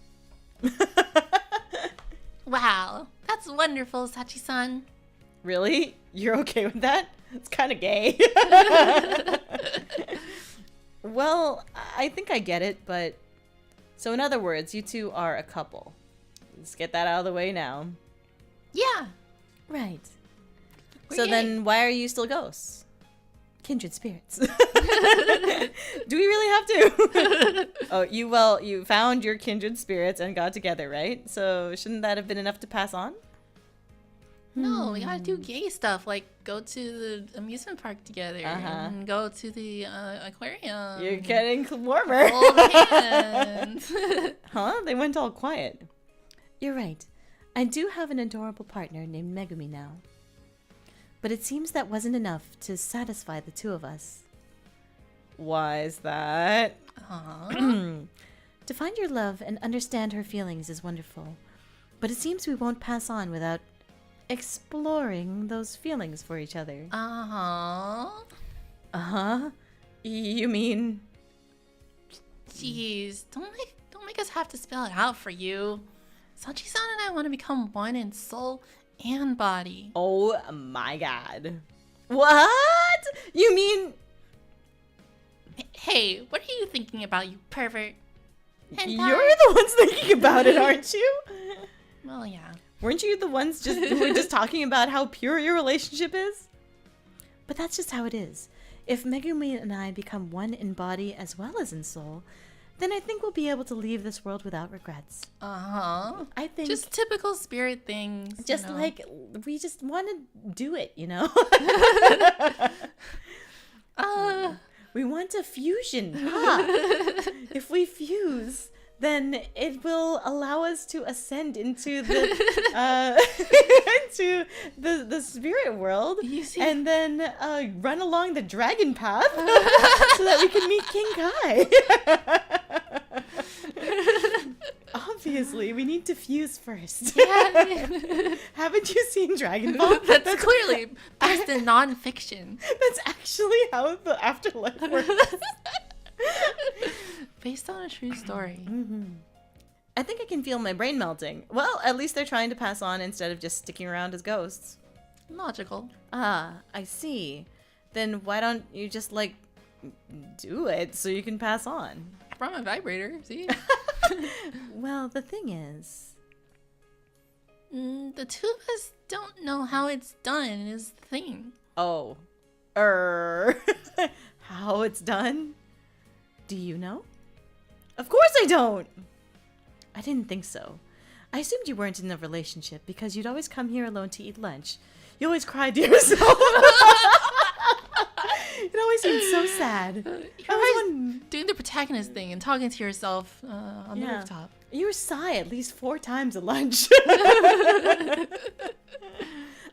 Wow, that's wonderful, Sachi-san. Really? You're okay with that? It's kind of gay. Well, I think I get it, but... So in other words, you two are a couple. Let's get that out of the way now. Yeah. Right. We're So gay. then why are you still ghosts? Kindred spirits. Do we really have to? Oh, you found your kindred spirits and got together, right? So shouldn't that have been enough to pass on? No, we gotta do gay stuff, like go to the amusement park together and go to the aquarium. You're getting warmer. Hold hands. Huh? They went all quiet. You're right. I do have an adorable partner named Megumi now. But it seems that wasn't enough to satisfy the two of us. Why is that? To find your love and understand her feelings is wonderful, but it seems we won't pass on without exploring those feelings for each other. Uh-huh. Uh-huh? You mean... Jeez, don't make us have to spell it out for you. Sachi-san and I want to become one in soul and body. Oh my god. What? You mean... Hey, what are you thinking about, you pervert? Hentai? You're the ones thinking about it, aren't you? Well, yeah. Weren't you the ones who were just talking about how pure your relationship is? But that's just how it is. If Megumi and I become one in body as well as in soul, then I think we'll be able to leave this world without regrets. Uh-huh. I think... Just typical spirit things. Just like, we just want to do it, you know? We want a fusion. If we fuse, then it will allow us to ascend into the into the spirit world, and then run along the dragon path so that we can meet King Kai. Obviously, we need to fuse first. Yeah. Haven't you seen Dragon Ball? That's clearly based in non-fiction. That's actually how the afterlife works. Based on a true story. Mm-hmm. I think I can feel my brain melting. Well, at least they're trying to pass on instead of just sticking around as ghosts. Logical. Ah, I see. Then why don't you just, like, do it so you can pass on? I brought my vibrator, see? Well, the thing is... The two of us don't know how it's done is the thing. Oh. How it's done? Do you know? Of course I don't! I didn't think so. I assumed you weren't in a relationship because you'd always come here alone to eat lunch. You always cried to yourself. It always seemed so sad. You're always doing the protagonist thing and talking to yourself on the rooftop. You sigh at least 4 times at lunch.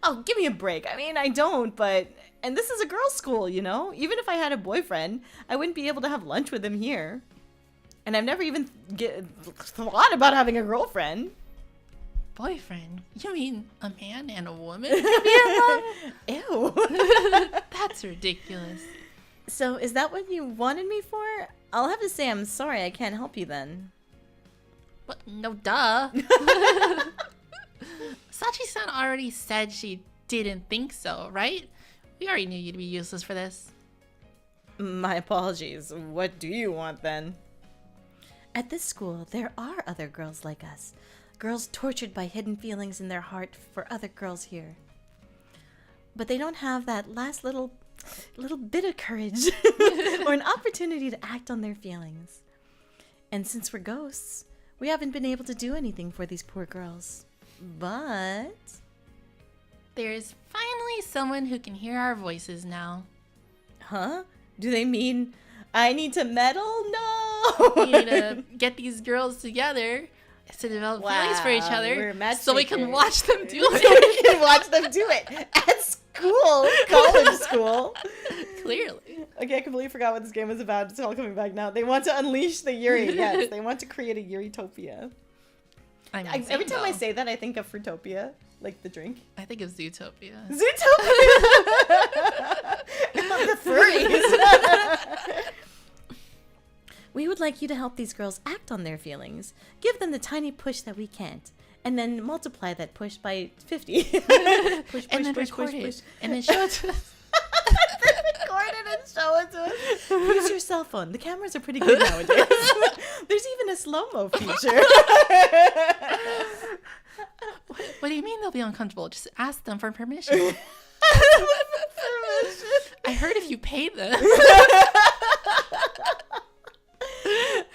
Oh, give me a break. I mean, I don't, but... And this is a girls' school, you know? Even if I had a boyfriend, I wouldn't be able to have lunch with him here. And I've never even thought about having a girlfriend. Boyfriend? You mean a man and a woman can be in love? Ew. That's ridiculous. So, is that what you wanted me for? I'll have to say I'm sorry I can't help you then. But no, duh. Sachi-san already said she didn't think so, right? We already knew you'd be useless for this. My apologies. What do you want then? At this school, there are other girls like us. Girls tortured by hidden feelings in their heart for other girls here. But they don't have that last little bit of courage or an opportunity to act on their feelings. And since we're ghosts, we haven't been able to do anything for these poor girls. But... there's finally someone who can hear our voices now. Huh? Do they mean I need to meddle? No! We need to get these girls together to develop feelings for each other so we can watch them do it. So we can watch them do it at school, college school. Clearly. Okay, I completely forgot what this game was about. It's all coming back now. They want to unleash the Yuri. Yes, they want to create a Yuritopia. Every time I say that, I think of Fruitopia, like the drink. I think of Zootopia. Zootopia! The furries. We would like you to help these girls act on their feelings. Give them the tiny push that we can't. And then multiply that push by 50. Push, and then record it. And then show it to us. Then record it and show it to us. Use your cell phone. The cameras are pretty good nowadays. There's even a slow-mo feature. What do you mean they'll be uncomfortable? Just ask them for permission. I heard if you pay them.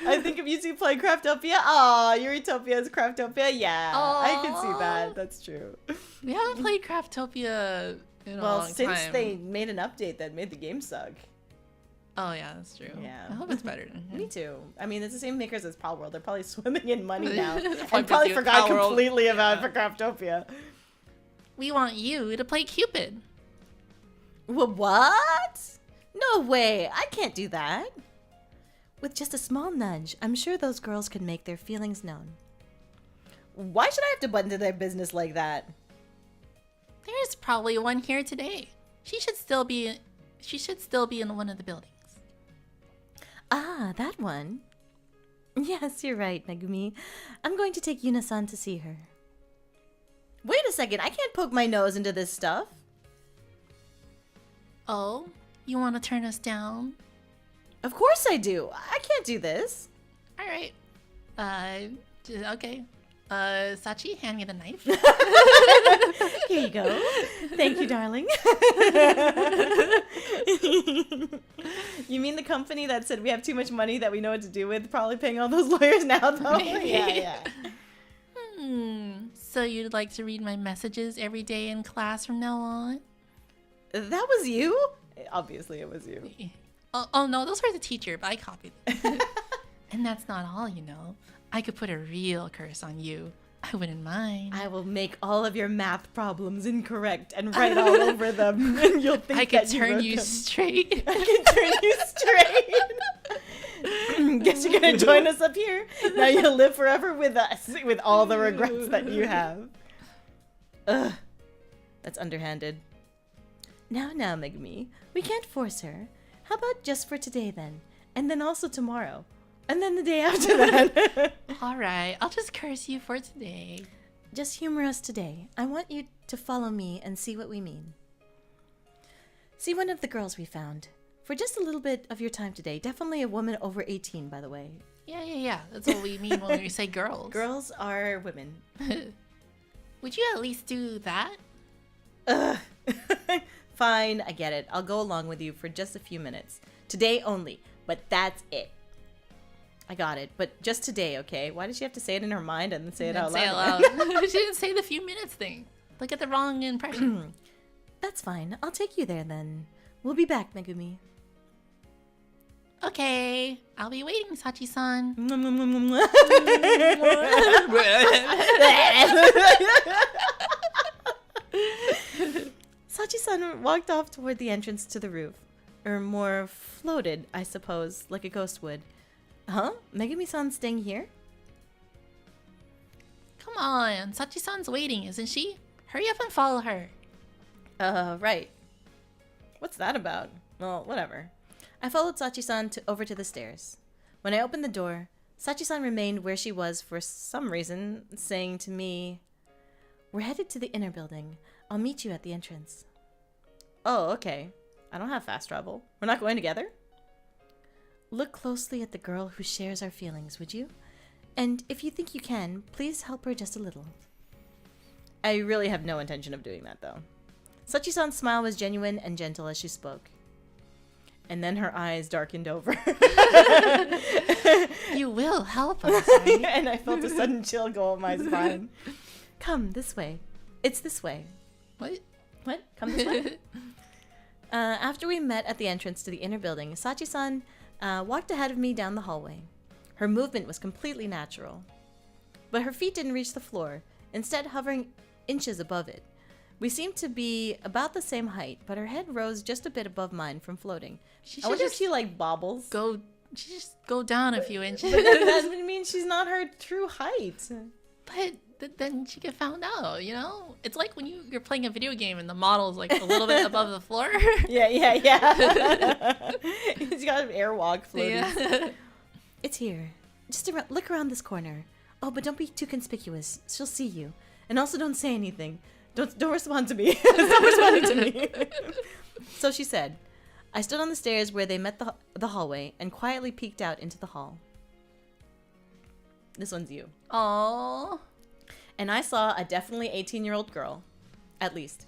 I think if you two play Craftopia, Yuritopia is Craftopia. Yeah, I can see that. That's true. We haven't played Craftopia in a long time. Well, since they made an update that made the game suck. Oh, yeah, that's true. Yeah. I hope it's better. Me too. I mean, it's the same makers as Pal World. They're probably swimming in money now. Probably And probably forgot Pal World. completely about for Craftopia. We want you to play Cupid. What? No way. I can't do that. With just a small nudge, I'm sure those girls could make their feelings known. Why should I have to butt into their business like that? There's probably one here today. She should still be in one of the buildings. Ah, that one. Yes, you're right, Megumi. I'm going to take Yuna-san to see her. Wait a second, I can't poke my nose into this stuff. Oh, you want to turn us down? Of course I do. I can't do this. All right. Okay. Sachi, hand me the knife. Here you go. Thank you, darling. You mean the company that said we have too much money that we know what to do with? Probably paying all those lawyers now, though. Yeah. So you'd like to read my messages every day in class from now on? That was you? Obviously, it was you. Oh no, those were the teacher, but I copied them. And that's not all, you know. I could put a real curse on you. I wouldn't mind. I will make all of your math problems incorrect and write all over them, and you'll think I could that turn you straight. I can turn you straight. Guess you're gonna join us up here. Now you'll live forever with us, with all the regrets that you have. Ugh, that's underhanded. Now, Megumi, we can't force her. How about just for today then, and then also tomorrow, and then the day after that? All right, I'll just curse you for today. Just humor us today. I want you to follow me and see what we mean. See one of the girls we found. For just a little bit of your time today. Definitely a woman over 18, by the way. Yeah. That's what we mean when we say girls. Girls are women. Would you at least do that? Ugh. Fine, I get it. I'll go along with you for just a few minutes. Today only, but that's it. I got it, but just today, okay? Why did she have to say it in her mind and then say it out loud? She didn't say the few minutes thing. Like, get the wrong impression. That's fine. I'll take you there then. We'll be back, Megumi. Okay, I'll be waiting, Sachi-san. Sachi-san walked off toward the entrance to the roof. Or more floated, I suppose, like a ghost would. Huh? Megumi-san's staying here? Come on, Sachi-san's waiting, isn't she? Hurry up and follow her. Right. What's that about? Well, whatever. I followed Sachi-san over to the stairs. When I opened the door, Sachi-san remained where she was for some reason, saying to me, "We're headed to the inner building. I'll meet you at the entrance." Oh, okay. I don't have fast travel. We're not going together? Look closely at the girl who shares our feelings, would you? And if you think you can, please help her just a little. I really have no intention of doing that, though. Sachi-san's smile was genuine and gentle as she spoke. And then her eyes darkened over. You will help us, right? And I felt a sudden chill go up my spine. Come this way. It's this way. What? Come this way? After we met at the entrance to the inner building, Sachi-san walked ahead of me down the hallway. Her movement was completely natural. But her feet didn't reach the floor, instead hovering inches above it. We seemed to be about the same height, but her head rose just a bit above mine from floating. I wonder if she, like, bobbles. She just go down a few inches. But that means she's not her true height. But then she get found out, you know? It's like when you're playing a video game and the model's like a little bit above the floor. Yeah. She's got an airwalk floating. Yeah. It's here. Just look around this corner. Oh, but don't be too conspicuous. She'll see you. And also don't say anything. Don't respond to me. Stop responding to me. So she said. I stood on the stairs where they met the hallway and quietly peeked out into the hall. This one's you. Aww. And I saw a definitely 18-year-old girl. At least.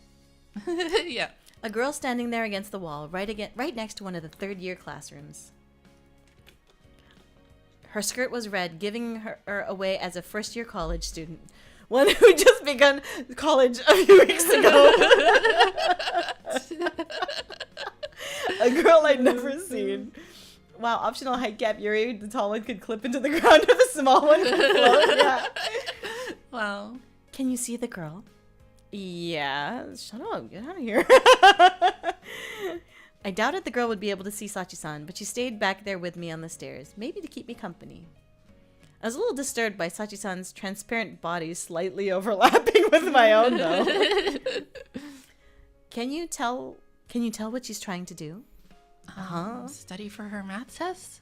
Yeah. A girl standing there against the wall, right next to one of the third-year classrooms. Her skirt was red, giving her away as a first-year college student. One who just begun college a few weeks ago. A girl I'd never seen. Wow, optional height gap. Yuri, the tall one could clip into the ground, or the small one could float. Yeah. Wow. Can you see the girl? Yeah. Shut up. Get out of here. I doubted the girl would be able to see Sachi-san, but she stayed back there with me on the stairs, maybe to keep me company. I was a little disturbed by Sachi-san's transparent body slightly overlapping with my own, though. Can you tell what she's trying to do? Study for her math test?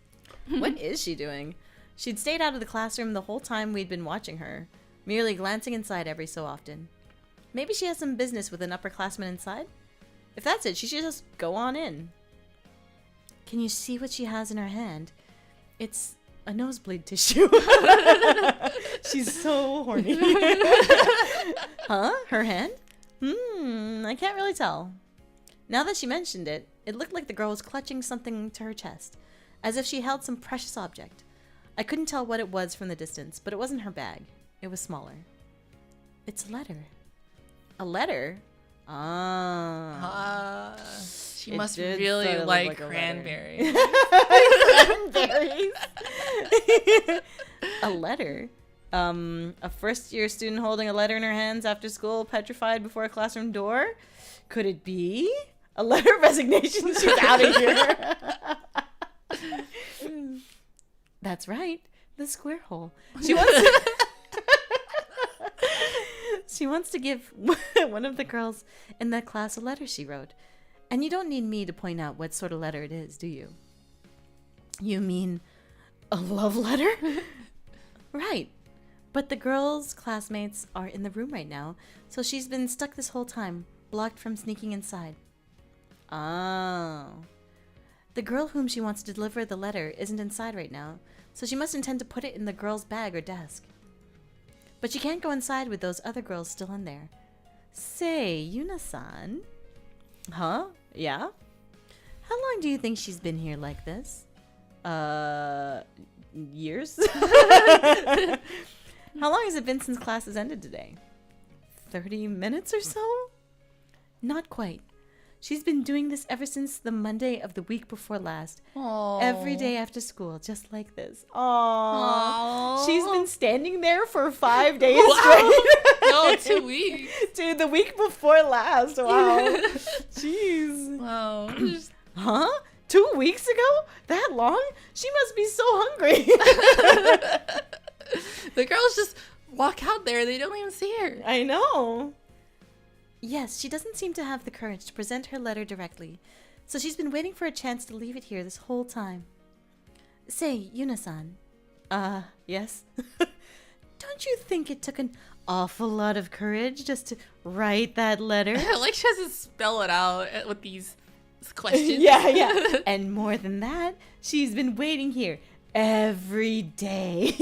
What is she doing? She'd stayed out of the classroom the whole time we'd been watching her, merely glancing inside every so often. Maybe she has some business with an upperclassman inside? If that's it, she should just go on in. Can you see what she has in her hand? It's a nosebleed tissue. She's so horny. Huh? Her hand? I can't really tell. Now that she mentioned it, it looked like the girl was clutching something to her chest, as if she held some precious object. I couldn't tell what it was from the distance, but it wasn't her bag. It was smaller. It's a letter. A letter? She It must did really sorta look like like a letter. cranberries. Cranberries. A letter? A first-year student holding a letter in her hands after school, petrified before a classroom door? Could it be? A letter of resignation? She's out of here. That's right. The square hole. She wants to give one of the girls in that class a letter she wrote. And you don't need me to point out what sort of letter it is, do you? You mean a love letter? Right. But the girls' classmates are in the room right now, so she's been stuck this whole time, blocked from sneaking inside. Oh. The girl whom she wants to deliver the letter isn't inside right now, so she must intend to put it in the girl's bag or desk. But she can't go inside with those other girls still in there. Say, Yuna-san? Huh? Yeah? How long do you think she's been here like this? Years? How long has it been since class has ended today? 30 minutes or so? Not quite. She's been doing this ever since the Monday of the week before last. Aww. Every day after school, just like this. Aww. Aww. She's been standing there for 5 days Wow. straight. No, 2 weeks. Dude, the week before last. Wow. Jeez. Wow. Huh? 2 weeks ago? That long? She must be so hungry. The girls just walk out there. They don't even see her. I know. Yes, she doesn't seem to have the courage to present her letter directly, so she's been waiting for a chance to leave it here this whole time. Say, Yuna-san. Yes? Don't you think it took an awful lot of courage just to write that letter? Like she has to spell it out with these questions. Yeah. And more than that, she's been waiting here every day.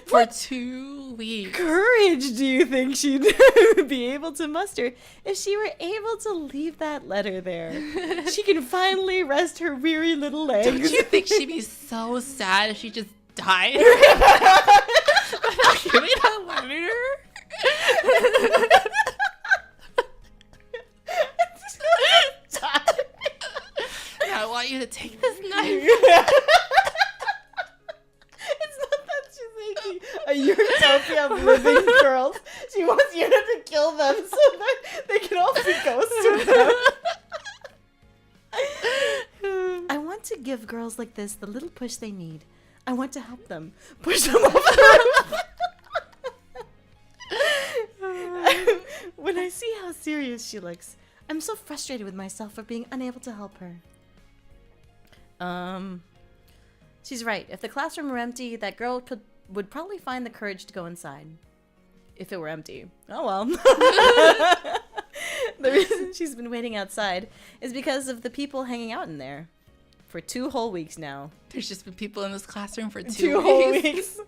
For 2 weeks. Courage do you think she'd be able to muster if she were able to leave that letter there? She can finally rest her weary little legs. Don't you think she'd be so sad if she just died? Give me that letter. I want you to take this knife. A Yuritopia of living girls. She wants Yuna to kill them so that they can all be ghosts with them. I want to give girls like this the little push they need. I want to help them. Push them over the roof. When I see how serious she looks, I'm so frustrated with myself for being unable to help her. She's right. If the classroom were empty, that girl would probably find the courage to go inside. If it were empty. Oh well. The reason she's been waiting outside is because of the people hanging out in there. For 2 whole weeks now. There's just been people in this classroom for 2 weeks. 2 whole weeks.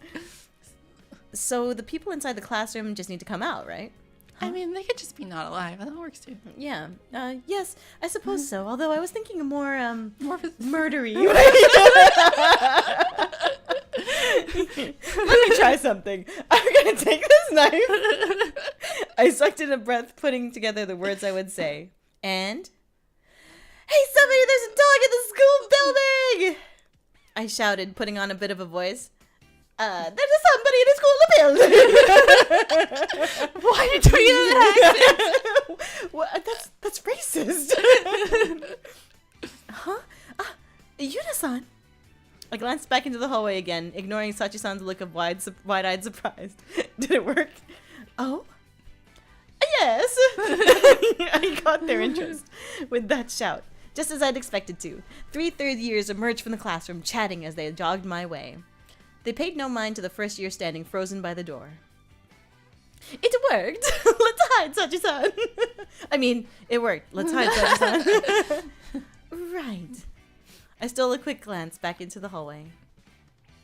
So the people inside the classroom just need to come out, right? I mean, they could just be not alive. That works too. Yeah. Yes, I suppose so. Although I was thinking a more murdery. Let me try something. I'm gonna take this knife. I sucked in a breath, putting together the words I would say. And, hey, somebody! There's a dog in the school building! I shouted, putting on a bit of a voice. There's somebody in the school building. Why are you doing that accent? What? That's racist. Huh? Yuna-san. I glanced back into the hallway again, ignoring Sachi-san's look of wide-eyed surprise. Did it work? Oh? Yes! I caught their interest with that shout, just as I'd expected to. 3 third years emerged from the classroom, chatting as they jogged my way. They paid no mind to the first year standing frozen by the door. It worked! Let's hide, Sachi-san! I mean, it worked. Let's hide, Sachi-san. Right. I stole a quick glance back into the hallway.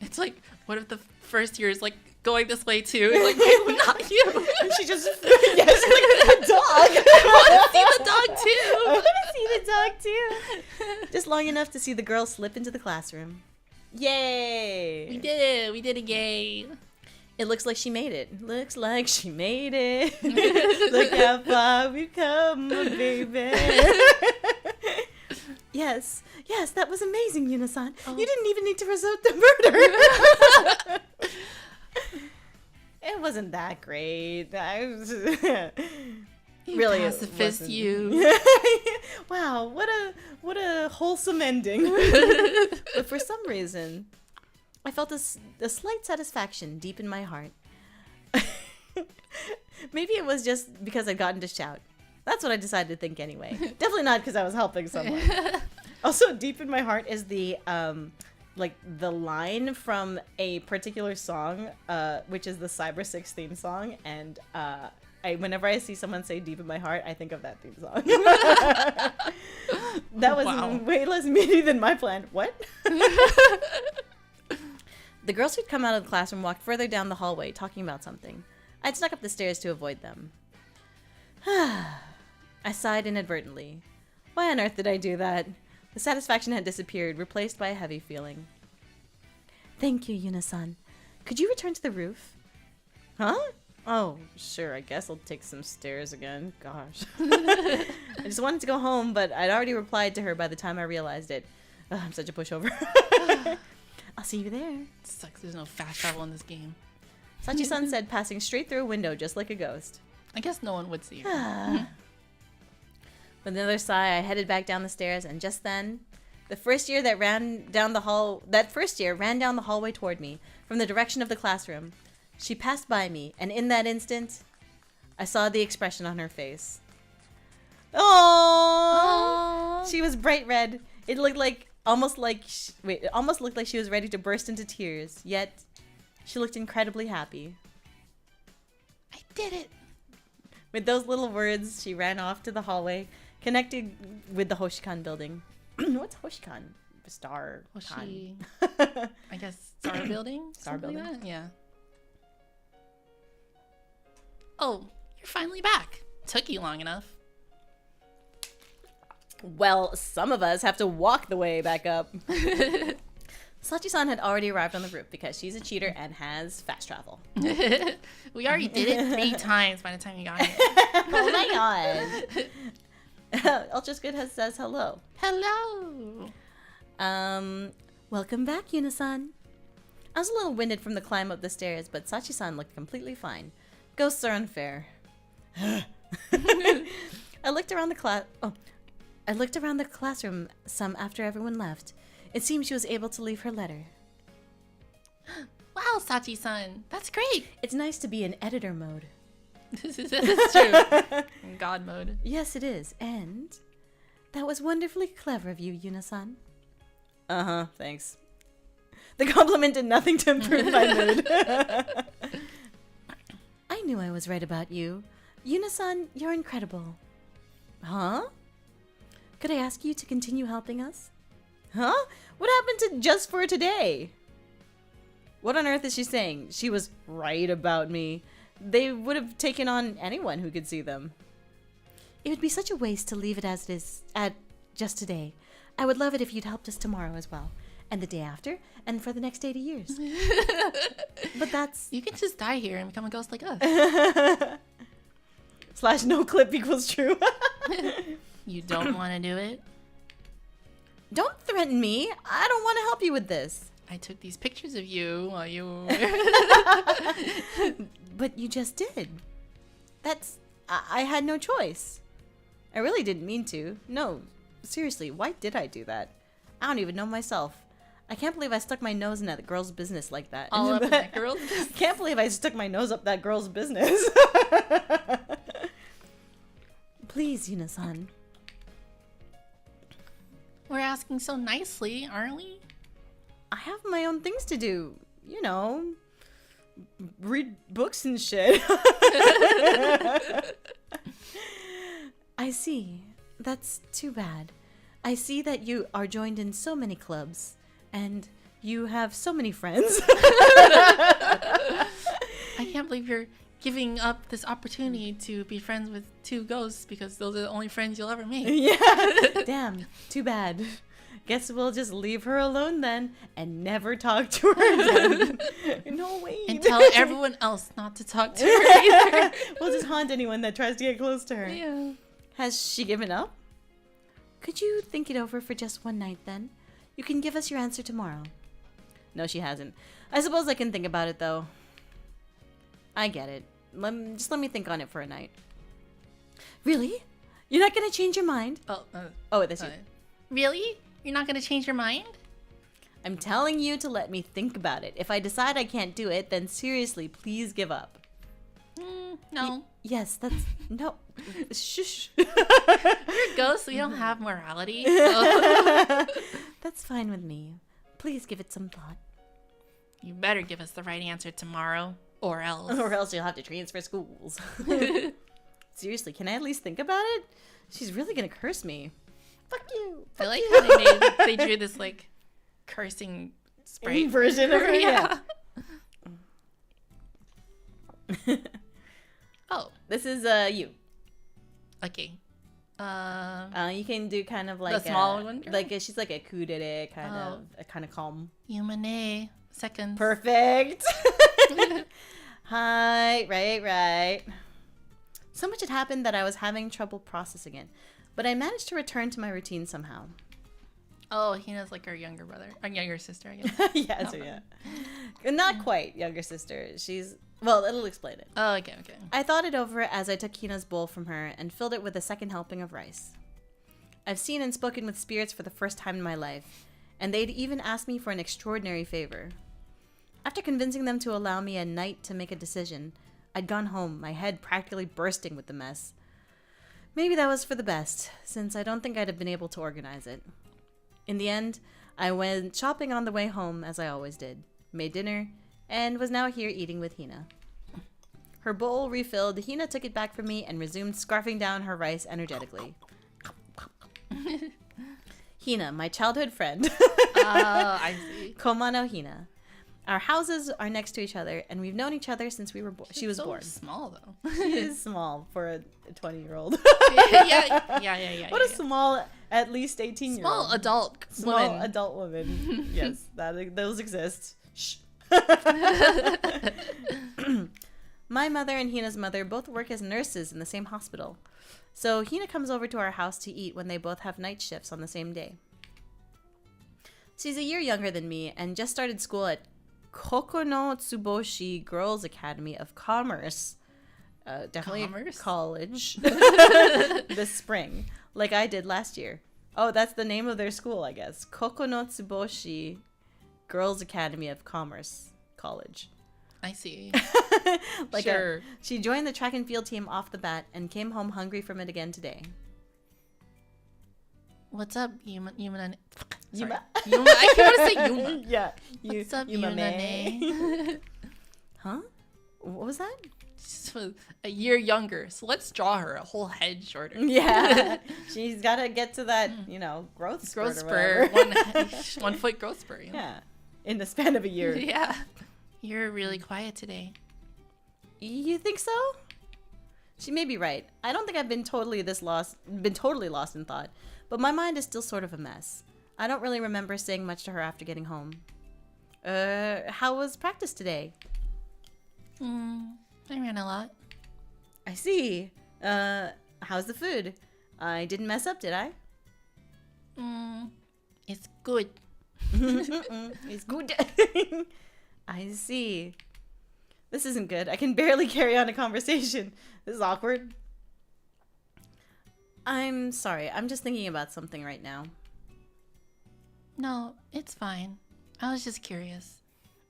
It's like, what if the first year is like going this way too? It's like, wait, not you. And she just, yes, like the dog. I want to see the dog too. I want to see the dog too. Just long enough to see the girl slip into the classroom. Yay! We did it. We did it. Yay. It looks like she made it. Looks like she made it. Look how far we've come, baby. Yes, that was amazing, Yuna-san. Oh. You didn't even need to resort to murder. It wasn't that great. I was really pacifist you. Wow, what a wholesome ending. But for some reason, I felt a slight satisfaction deep in my heart. Maybe it was just because I'd gotten to shout. That's what I decided to think anyway. Definitely not because I was helping someone. Also, deep in my heart is the the line from a particular song, which is the Cyber 6 theme song, and whenever I see someone say "deep in my heart," I think of that theme song. That was way less meaty than my plan. What? The girls who'd come out of the classroom walked further down the hallway, talking about something. I'd snuck up the stairs to avoid them. I sighed inadvertently. Why on earth did I do that? The satisfaction had disappeared, replaced by a heavy feeling. Thank you, Yuna-san. Could you return to the roof? Huh? Oh, sure, I guess I'll take some stairs again. Gosh. I just wanted to go home, but I'd already replied to her by the time I realized it. Ugh, I'm such a pushover. I'll see you there. Sucks there's no fast travel in this game. Sachi-san said, passing straight through a window just like a ghost. I guess no one would see her. With another sigh, I headed back down the stairs, and just then, that first year ran down the hallway toward me, from the direction of the classroom. She passed by me, and in that instant, I saw the expression on her face. Aww! She was bright red. It looked like almost looked like she was ready to burst into tears. Yet, she looked incredibly happy. I did it. With those little words, she ran off to the hallway, connected with the Hoshikan building. What's Hoshikan? Star. Hoshi. I guess Star building? Star building? Like that? Yeah. Oh, you're finally back. Took you long enough. Well, some of us have to walk the way back up. Sachi-san had already arrived on the roof because she's a cheater and has fast travel. We already did it 3 times by the time you got here. Oh my god. Ultra's Good says hello. Hello. Welcome back, Yuna-san. I was a little winded from the climb up the stairs, but Sachi-san looked completely fine. Ghosts are unfair. I looked around the classroom some after everyone left. It seemed she was able to leave her letter. Wow, Sachi-san. That's great. It's nice to be in editor mode. This is true. In God mode. Yes, it is. And that was wonderfully clever of you, Yuna-san. Uh-huh, thanks. The compliment did nothing to improve my mood. I knew I was right about you. Yuna-san, you're incredible. Huh? Could I ask you to continue helping us? Huh? What happened to just for today? What on earth is she saying? She was right about me. They would have taken on anyone who could see them. It would be such a waste to leave it as it is at just today. I would love it if you'd helped us tomorrow as well. And the day after, and for the next 80 years. But that's... You can just die here and become a ghost like us. / no clip equals true. You don't want to do it? Don't threaten me. I don't want to help you with this. I took these pictures of you while you But you just did. That's I had no choice. I really didn't mean to. No, seriously, why did I do that? I don't even know myself. I can't believe I stuck my nose in that girl's business like that. All up in that girl's business. Can't believe I stuck my nose up that girl's business. Please, Yuna-san. We're asking so nicely, aren't we? I have my own things to do. You know, read books and shit. I see. That's too bad. I see that you are joined in so many clubs, and you have so many friends. I can't believe you're giving up this opportunity to be friends with two ghosts because those are the only friends you'll ever make. Yeah. Damn. Too bad. Guess we'll just leave her alone then and never talk to her again. No, wait. And tell everyone else not to talk to her either. We'll just haunt anyone that tries to get close to her. Yeah. Has she given up? Could you think it over for just one night then? You can give us your answer tomorrow. No, she hasn't. I suppose I can think about it though. I get it. Just let me think on it for a night. Really? You're not gonna change your mind? Oh, that's you. Really? You're not gonna change your mind? I'm telling you to let me think about it. If I decide I can't do it, then seriously, please give up. No. Yes, that's... No. Shush. You're a ghost, so you don't have morality. So. That's fine with me. Please give it some thought. You better give us the right answer tomorrow, or else. Or else you'll have to transfer schools. Seriously, can I at least think about it? She's really gonna curse me. Fuck you. I like how they drew this like cursing sprite version of her. Yeah. Oh, this is you. Okay. You can do kind of like the small one. Like she's like a kudere kind of calm. Yumane. Seconds. Perfect. Hi. Right. So much had happened that I was having trouble processing it, but I managed to return to my routine somehow. Oh, Hina's like our younger brother, our younger sister, I guess. Yeah, so yeah. Not quite younger sister. Well, it'll explain it. Oh, okay. I thought it over as I took Hina's bowl from her and filled it with a second helping of rice. I've seen and spoken with spirits for the first time in my life, and they'd even asked me for an extraordinary favor. After convincing them to allow me a night to make a decision, I'd gone home, my head practically bursting with the mess. Maybe that was for the best, since I don't think I'd have been able to organize it. In the end, I went shopping on the way home, as I always did, made dinner, and was now here eating with Hina. Her bowl refilled, Hina took it back from me and resumed scarfing down her rice energetically. Hina, my childhood friend. I see. Komano Hina. Our houses are next to each other, and we've known each other since we were born. She was born. Small though. She is small for a 20-year-old. Yeah. What a small, at least 18-year-old. Small adult Small woman. adult woman. Yes, those exist. Shh. My mother and Hina's mother both work as nurses in the same hospital. So Hina comes over to our house to eat when they both have night shifts on the same day. She's a year younger than me and just started school at Kokono Tsuboshi Girls Academy of Commerce. Definitely Commerce? College. This spring, like I did last year. Oh, that's the name of their school, I guess. Kokono Tsuboshi Girls Academy of Commerce College. I see. Sure. She joined the track and field team off the bat and came home hungry from it again today. What's up, Yuma? Yuma. I can't want to say Yuma. Yeah. What's up, Yuma? Yuna? Huh? What was that? She's a year younger, so let's draw her a whole head shorter. Yeah. She's got to get to that, growth spurt. Growth spur. 1 foot growth spur. Yeah. In the span of a year. Yeah. You're really quiet today. You think so? She may be right. I don't think I've been totally lost in thought, but my mind is still sort of a mess. I don't really remember saying much to her after getting home. How was practice today? I ran a lot. I see. How's the food? I didn't mess up, did I? It's good. It's good. I see. This isn't good. I can barely carry on a conversation. This is awkward. I'm sorry. I'm just thinking about something right now. No, it's fine. I was just curious.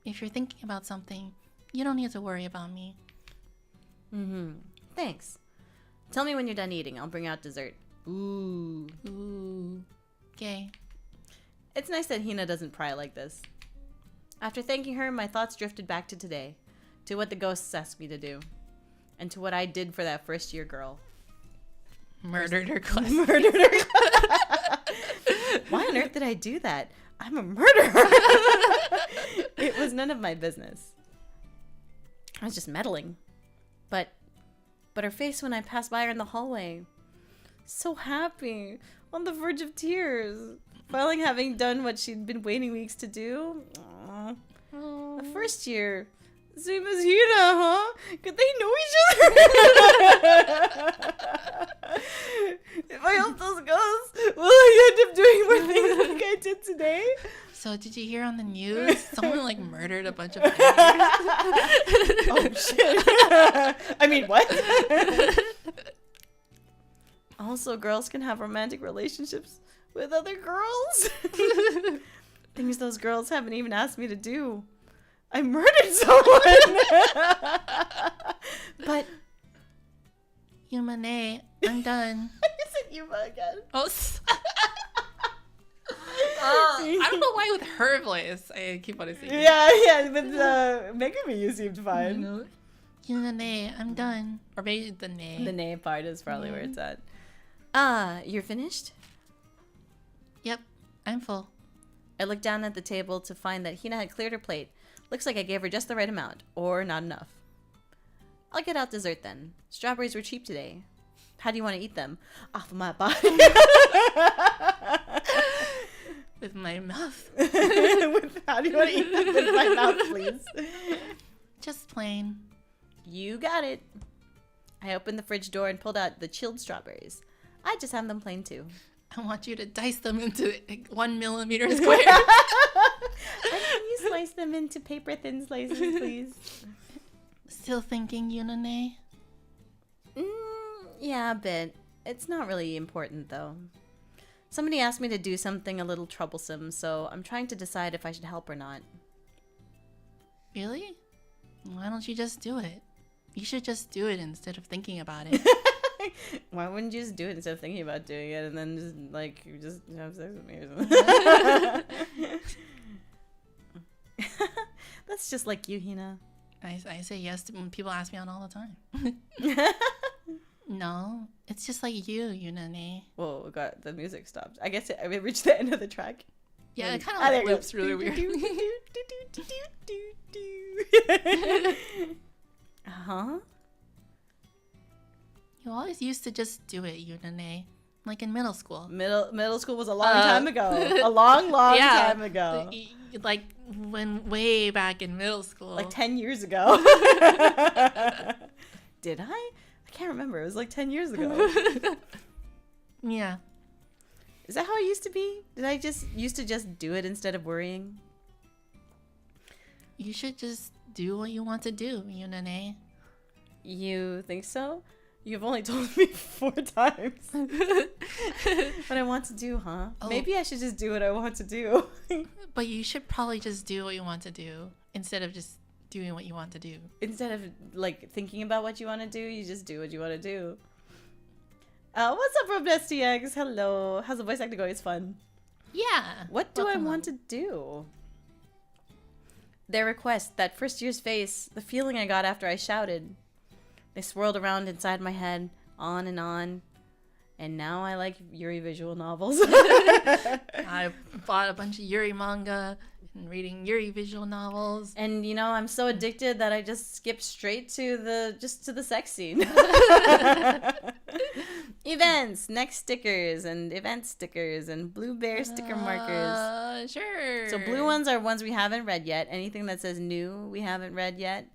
If you're thinking about something, you don't need to worry about me. Thanks. Tell me when you're done eating. I'll bring out dessert. Ooh. Ooh. Okay. It's nice that Hina doesn't pry like this. After thanking her, my thoughts drifted back to today. To what the ghosts asked me to do. And to what I did for that first-year girl. Murdered her class. Murdered her. Why on earth did I do that? I'm a murderer. It was none of my business. I was just meddling. But her face when I passed by her in the hallway. So happy. On the verge of tears. Finally having done what she'd been waiting weeks to do. Aww. The first year. Same as Hina, huh? Could they know each other? If I help those ghosts, will I end up doing more things like I did today? So did you hear on the news? Someone like murdered a bunch of babies. Oh shit. I mean, what? Also, girls can have romantic relationships with other girls. Things those girls haven't even asked me to do. I murdered someone. But Yumane, I'm done. I said Yuma again. Oh, I don't know why with her voice I keep on saying. Yeah, but making me you seemed fine. Yumane, I'm done. Or maybe the nay. The nay part is probably where it's at. You're finished? Yep, I'm full. I looked down at the table to find that Hina had cleared her plate. Looks like I gave her just the right amount, or not enough. I'll get out dessert then. Strawberries were cheap today. How do you want to eat them? Off of my body. With my mouth. How do you want to eat them with my mouth, please? Just plain. You got it. I opened the fridge door and pulled out the chilled strawberries. I just have them plain too. I want you to dice them into 1 millimeter squares. Can you slice them into paper thin slices, please? Still thinking, Yunane? Yeah, a bit. It's not really important, though. Somebody asked me to do something a little troublesome, so I'm trying to decide if I should help or not. Really? Why don't you just do it? You should just do it instead of thinking about it. Why wouldn't you just do it instead of thinking about doing it and then just, like, you just have sex with me or something? That's just like you, Hina. I say yes to when people ask me out all the time. No, it's just like you, Yunane. Whoa, God, the music stopped. I guess we reached the end of the track. Yeah, it kind of like loops really weird. Huh? You always used to just do it, Yunane. Like in middle school. Middle school was a long time ago. A long time ago. Like when way back in middle school. Like 10 years ago. Did I? I can't remember. It was like 10 years ago. Yeah. Is that how it used to be? Did I just used to just do it instead of worrying? You should just do what you want to do, Yunane. You think so? You've only told me 4 times. What I want to do, huh? Oh. Maybe I should just do what I want to do. But you should probably just do what you want to do instead of just doing what you want to do. Instead of like thinking about what you want to do, you just do what you want to do. What's up, Rob STX? Hello. How's the voice acting going? It's fun. Yeah. What do I want to do? Their request, that first year's face, the feeling I got after I shouted. They swirled around inside my head, on, and now I like Yuri visual novels. I bought a bunch of Yuri manga and reading Yuri visual novels. And you know, I'm so addicted that I just skip straight to the sex scene. Events, next stickers, and event stickers, and blue bear sticker markers. Sure. So blue ones are ones we haven't read yet. Anything that says new, we haven't read yet.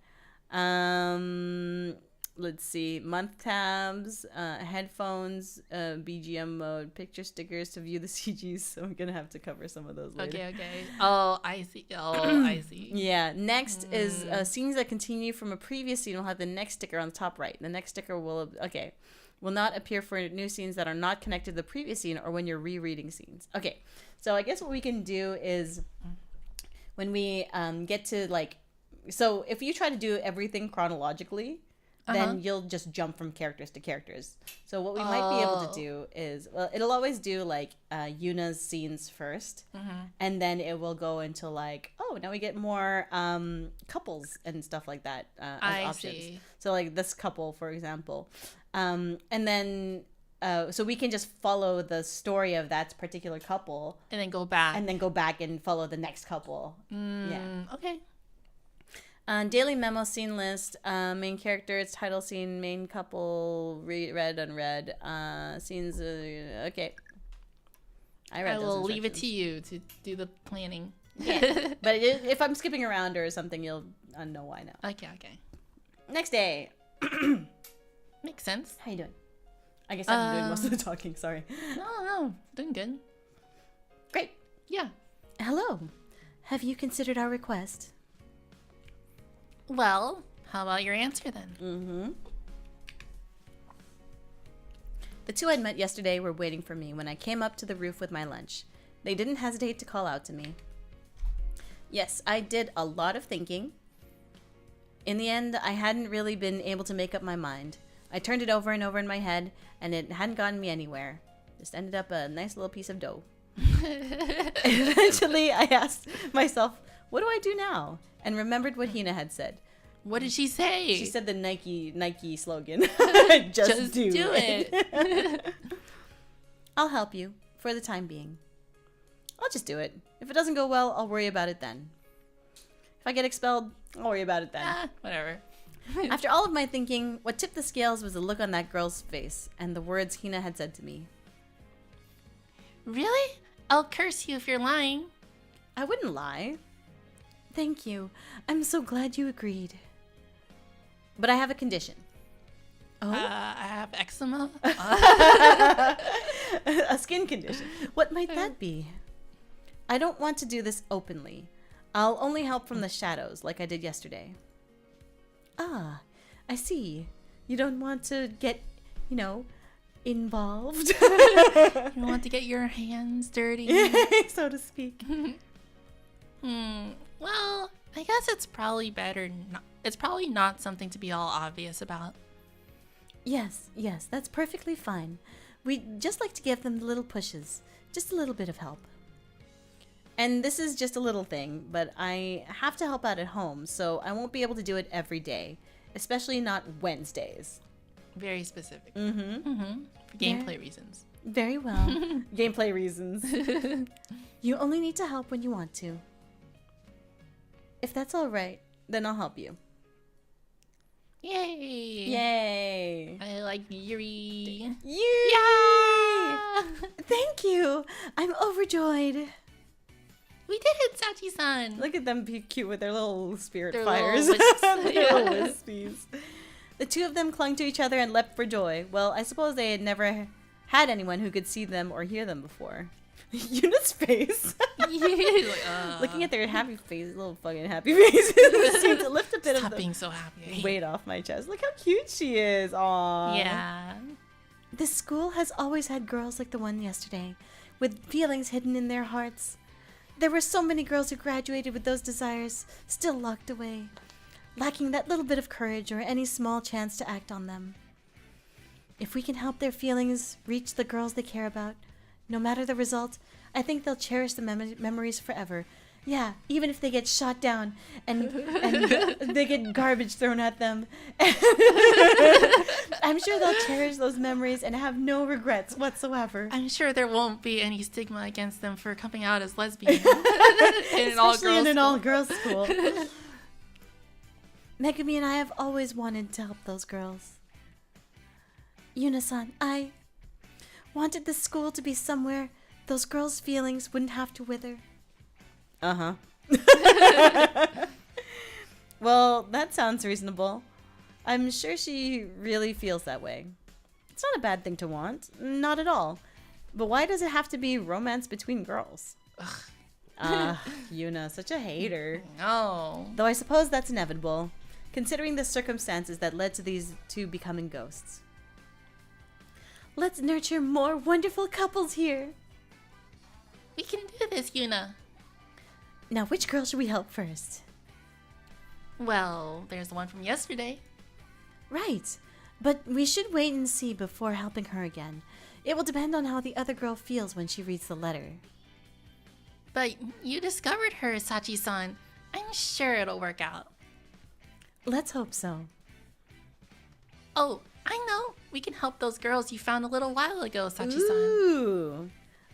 Let's see, month tabs, headphones, BGM mode, picture stickers to view the CGs. So I'm gonna have to cover some of those later. Okay. Oh, I see. I see. Yeah. Next is scenes that continue from a previous scene. Will have the next sticker on the top right. The next sticker will. Okay. will not appear for new scenes that are not connected to the previous scene or when you're rereading scenes. Okay, so I guess what we can do is when we get to like, so if you try to do everything chronologically, then you'll just jump from characters to characters. So what we might be able to do is, well, it'll always do like Yuna's scenes first, and then it will go into like, oh, now we get more couples and stuff like that as options. See. So like this couple, for example, and then so we can just follow the story of that particular couple, and then go back, and follow the next couple. Okay. Daily memo scene list, main characters, title scene, main couple, read, unread, scenes, okay. I will leave it to you to do the planning. Yeah. But if I'm skipping around or something, you'll know why now. Okay. Next day. Makes sense. How you doing? I guess I'm doing most of the talking, sorry. No, doing good. Great. Yeah. Hello. Have you considered our request? Well, how about your answer then? The two I'd met yesterday were waiting for me when I came up to the roof with my lunch. They didn't hesitate to call out to me. Yes, I did a lot of thinking. In the end, I hadn't really been able to make up my mind. I turned it over and over in my head, and it hadn't gotten me anywhere. Just ended up a nice little piece of dough. Eventually, I asked myself, what do I do now? And remembered what Hina had said. What did she say? She said the Nike slogan. Just do it. I'll help you for the time being. I'll just do it. If it doesn't go well, I'll worry about it then. If I get expelled, I'll worry about it then. Whatever. After all of my thinking, what tipped the scales was the look on that girl's face and the words Hina had said to me. Really? I'll curse you if you're lying. I wouldn't lie. Thank you. I'm so glad you agreed. But I have a condition. Oh? I have eczema. A skin condition. What might that be? I don't want to do this openly. I'll only help from the shadows, like I did yesterday. Ah, I see. You don't want to get, involved. You don't want to get your hands dirty. So to speak. Well, I guess it's probably better not. It's probably not something to be all obvious about. Yes, that's perfectly fine. We'd just like to give them the little pushes. Just a little bit of help. And this is just a little thing, but I have to help out at home, so I won't be able to do it every day. Especially not Wednesdays. Very specific. For gameplay reasons. Very well. Gameplay reasons. You only need to help when you want to. If that's all right, then I'll help you. Yay! I like Yuri. Yuri! Yeah! Thank you! I'm overjoyed. We did it, Sachi-san! Look at them be cute with their little spirit their fires. Little wisps. Little wispies. The two of them clung to each other and leapt for joy. Well, I suppose they had never had anyone who could see them or hear them before. Yuna's face. Looking at their happy faces, little fucking happy faces, seemed to lift a bit Stop of being so happy. weight off my chest. Look how cute she is. Aww. Yeah. This school has always had girls like the one yesterday, with feelings hidden in their hearts. There were so many girls who graduated with those desires still locked away, lacking that little bit of courage or any small chance to act on them. If we can help their feelings reach the girls they care about, no matter the result, I think they'll cherish the memories forever. Yeah, even if they get shot down and they get garbage thrown at them. I'm sure they'll cherish those memories and have no regrets whatsoever. I'm sure there won't be any stigma against them for coming out as lesbian. Especially in an all-girls school. Megumi and I have always wanted to help those girls. Yuna-san, I wanted the school to be somewhere those girls' feelings wouldn't have to wither. Uh-huh. Well, that sounds reasonable. I'm sure she really feels that way. It's not a bad thing to want. Not at all. But why does it have to be romance between girls? Yuna, such a hater. No. Though I suppose that's inevitable, considering the circumstances that led to these two becoming ghosts. Let's nurture more wonderful couples here. We can do this, Yuna. Now, which girl should we help first? Well, there's the one from yesterday. Right. But we should wait and see before helping her again. It will depend on how the other girl feels when she reads the letter. But you discovered her, Sachi-san. I'm sure it'll work out. Let's hope so. Oh, I know. We can help those girls you found a little while ago, Sachi-san. Ooh.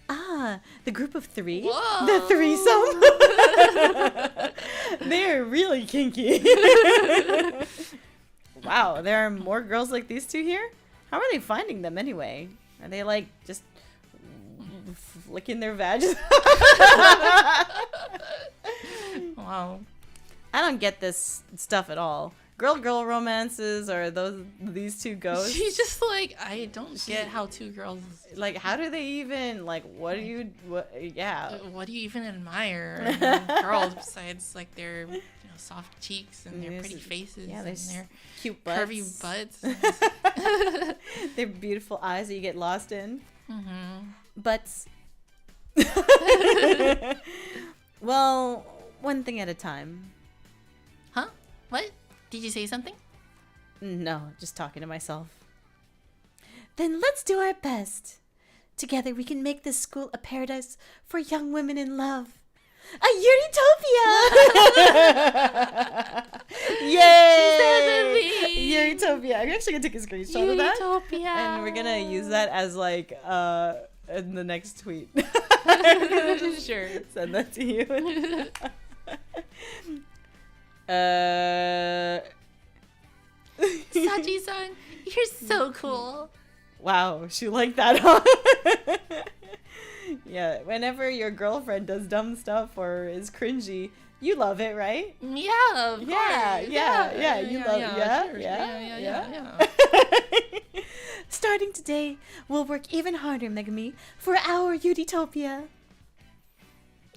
Ah, the group of 3? Whoa. The threesome? They're really kinky. Wow, there are more girls like these two here? How are they finding them anyway? Are they like just flicking their vaginas? Wow. I don't get this stuff at all. Girl romances or these two ghosts? She's just like, I don't get how two girls... Like, how do they even, like, what do you you even admire in girls besides, like, their soft cheeks and their pretty faces and their cute butts. curvy butts. Their beautiful eyes that you get lost in. Mm-hmm. Butts. Well, one thing at a time. Huh? What? Did you say something? No, just talking to myself. Then let's do our best. Together we can make this school a paradise for young women in love. A YURITOPIA! Yay! YURITOPIA. I'm actually gonna take a screenshot of that. YURITOPIA. And we're gonna use that as like in the next tweet. Sure. Send that to you. Sachi-san, you're so cool. Wow, she liked that, huh? Yeah, whenever your girlfriend does dumb stuff or is cringy, you love it, right? Yeah, of course. Yeah, you love it. Sure. Yeah. Starting today, we'll work even harder, Megami, for our YURITOPIA.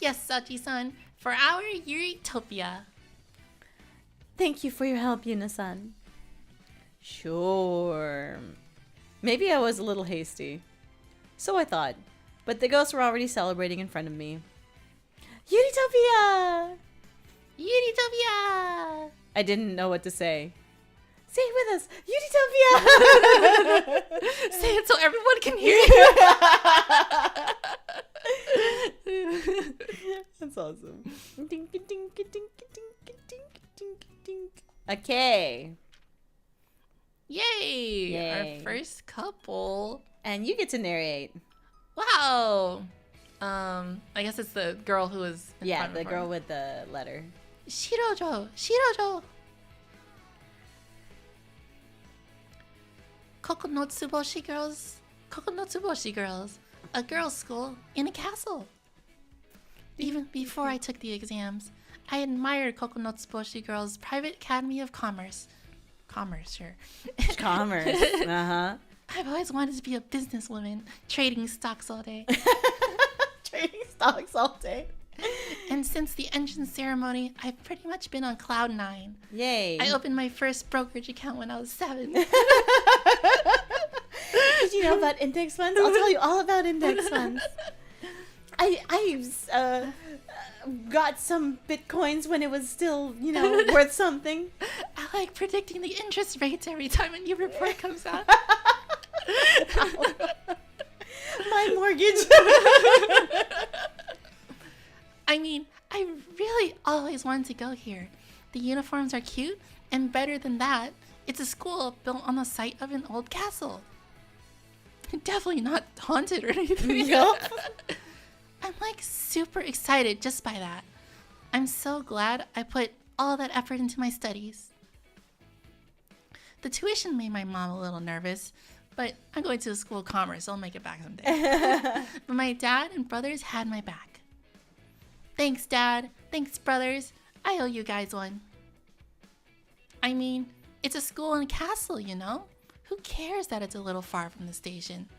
Yes, Sachi-san, for our YURITOPIA. Thank you for your help, Yuna-san. Sure. Maybe I was a little hasty. So I thought. But the ghosts were already celebrating in front of me. YURITOPIA! YURITOPIA! I didn't know what to say. Say it with us! YURITOPIA! Say it so everyone can hear you. That's awesome. Okay. Yay! Yay. Our first couple. And you get to narrate. Wow. I guess it's the girl who was in front of the her. girl with the letter. Shirojo. Kokonotsuboshi girls. A girls' school in a castle. Even before I took the exams, I admired Kokonotsuboshi girls' private academy of commerce. Commerce, sure. Commerce. Uh-huh. I've always wanted to be a businesswoman, trading stocks all day. Trading stocks all day. And since the entrance ceremony, I've pretty much been on cloud 9. Yay. I opened my first brokerage account when I was 7. Did you know about index funds? I'll tell you all about index funds. I got some bitcoins when it was still, worth something. I like predicting the interest rates every time a new report comes out. My mortgage. I mean, I really always wanted to go here. The uniforms are cute, and better than that, it's a school built on the site of an old castle. Definitely not haunted or anything. Yup. I'm like super excited just by that. I'm so glad I put all that effort into my studies. The tuition made my mom a little nervous, but I'm going to a school of commerce. I'll make it back someday. But my dad and brothers had my back. Thanks, Dad. Thanks, brothers. I owe you guys one. I mean, it's a school and a castle, Who cares that it's a little far from the station?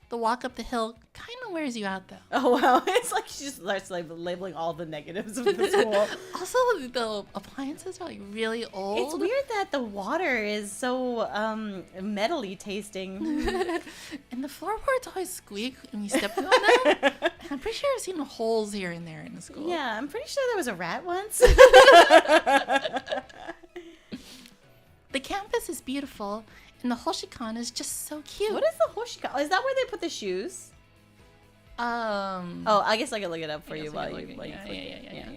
The walk up the hill kind of wears you out, though. Oh, wow. It's like she just starts like labeling all the negatives of the school. Also, the appliances are like really old. It's weird that the water is so metally tasting. And the floorboards always squeak when you step on them. And I'm pretty sure I've seen holes here and there in the school. Yeah, I'm pretty sure there was a rat once. The campus is beautiful, and the Hoshikan is just so cute. What is the Hoshikan? Is that where they put the shoes? Oh, I guess I can look it up for you while you click it. Yeah.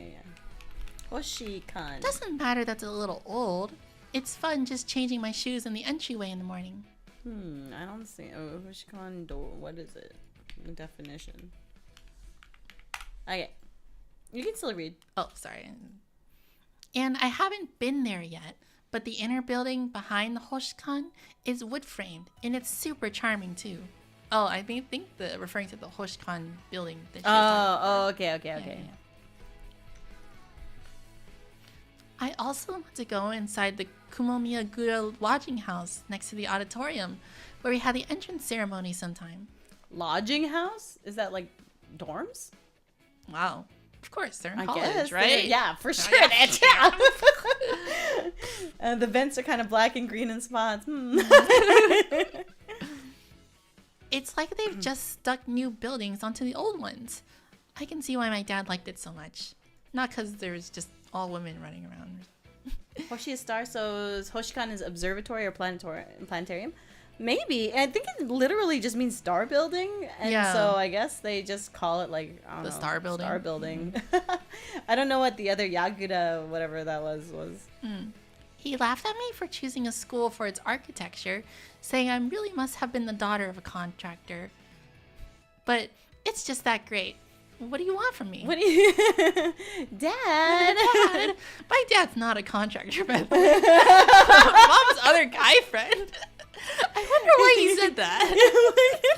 Hoshikan. Doesn't matter that's a little old. It's fun just changing my shoes in the entryway in the morning. I don't see. Oh, Hoshikan door. What is it? The definition. Okay. You can still read. Oh, sorry. And I haven't been there yet, but the inner building behind the Hoshikan is wood framed, and it's super charming too. Oh, I think the referring to the Hoshikan building. That Okay. Yeah. I also want to go inside the Kumomiyagura lodging house next to the auditorium, where we had the entrance ceremony sometime. Lodging house? Is that like dorms? Wow. Of course, they're in I college, guess, right? Yeah, for sure. Yeah. The vents are kind of black and green in spots. It's like they've just stuck new buildings onto the old ones. I can see why my dad liked it so much. Not because there's just all women running around. Hoshi is star, so Hoshikan is observatory or planetarium. Maybe. I think it literally just means star building. And so I guess they just call it like, I don't know. Star building? Star building. I don't know what the other Yagura, whatever that was. He laughed at me for choosing a school for its architecture, saying I really must have been the daughter of a contractor. But it's just that great. What do you want from me? What do you... Dad! My dad's not a contractor, by the way. Mom's other guy friend. I wonder why he said that.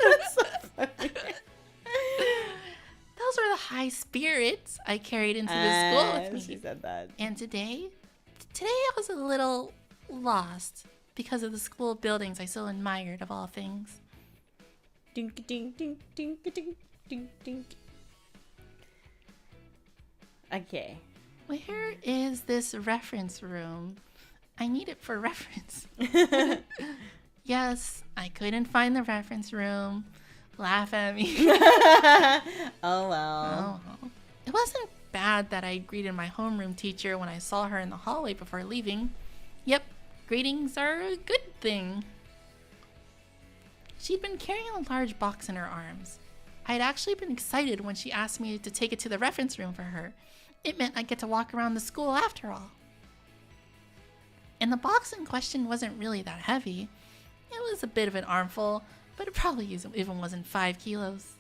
That's so funny. Those were the high spirits I carried into the school with me. She said that. And today I was a little lost because of the school buildings I so admired of all things. Dink, dink, dink, dink, dink, dink, dink. Okay. Where is this reference room? I need it for reference. Yes, I couldn't find the reference room. Laugh at me. Oh, well. Oh. It wasn't bad that I greeted my homeroom teacher when I saw her in the hallway before leaving. Yep, greetings are a good thing. She'd been carrying a large box in her arms. I'd actually been excited when she asked me to take it to the reference room for her. It meant I'd get to walk around the school after all. And the box in question wasn't really that heavy. It was a bit of an armful, but it probably even wasn't 5 kilos.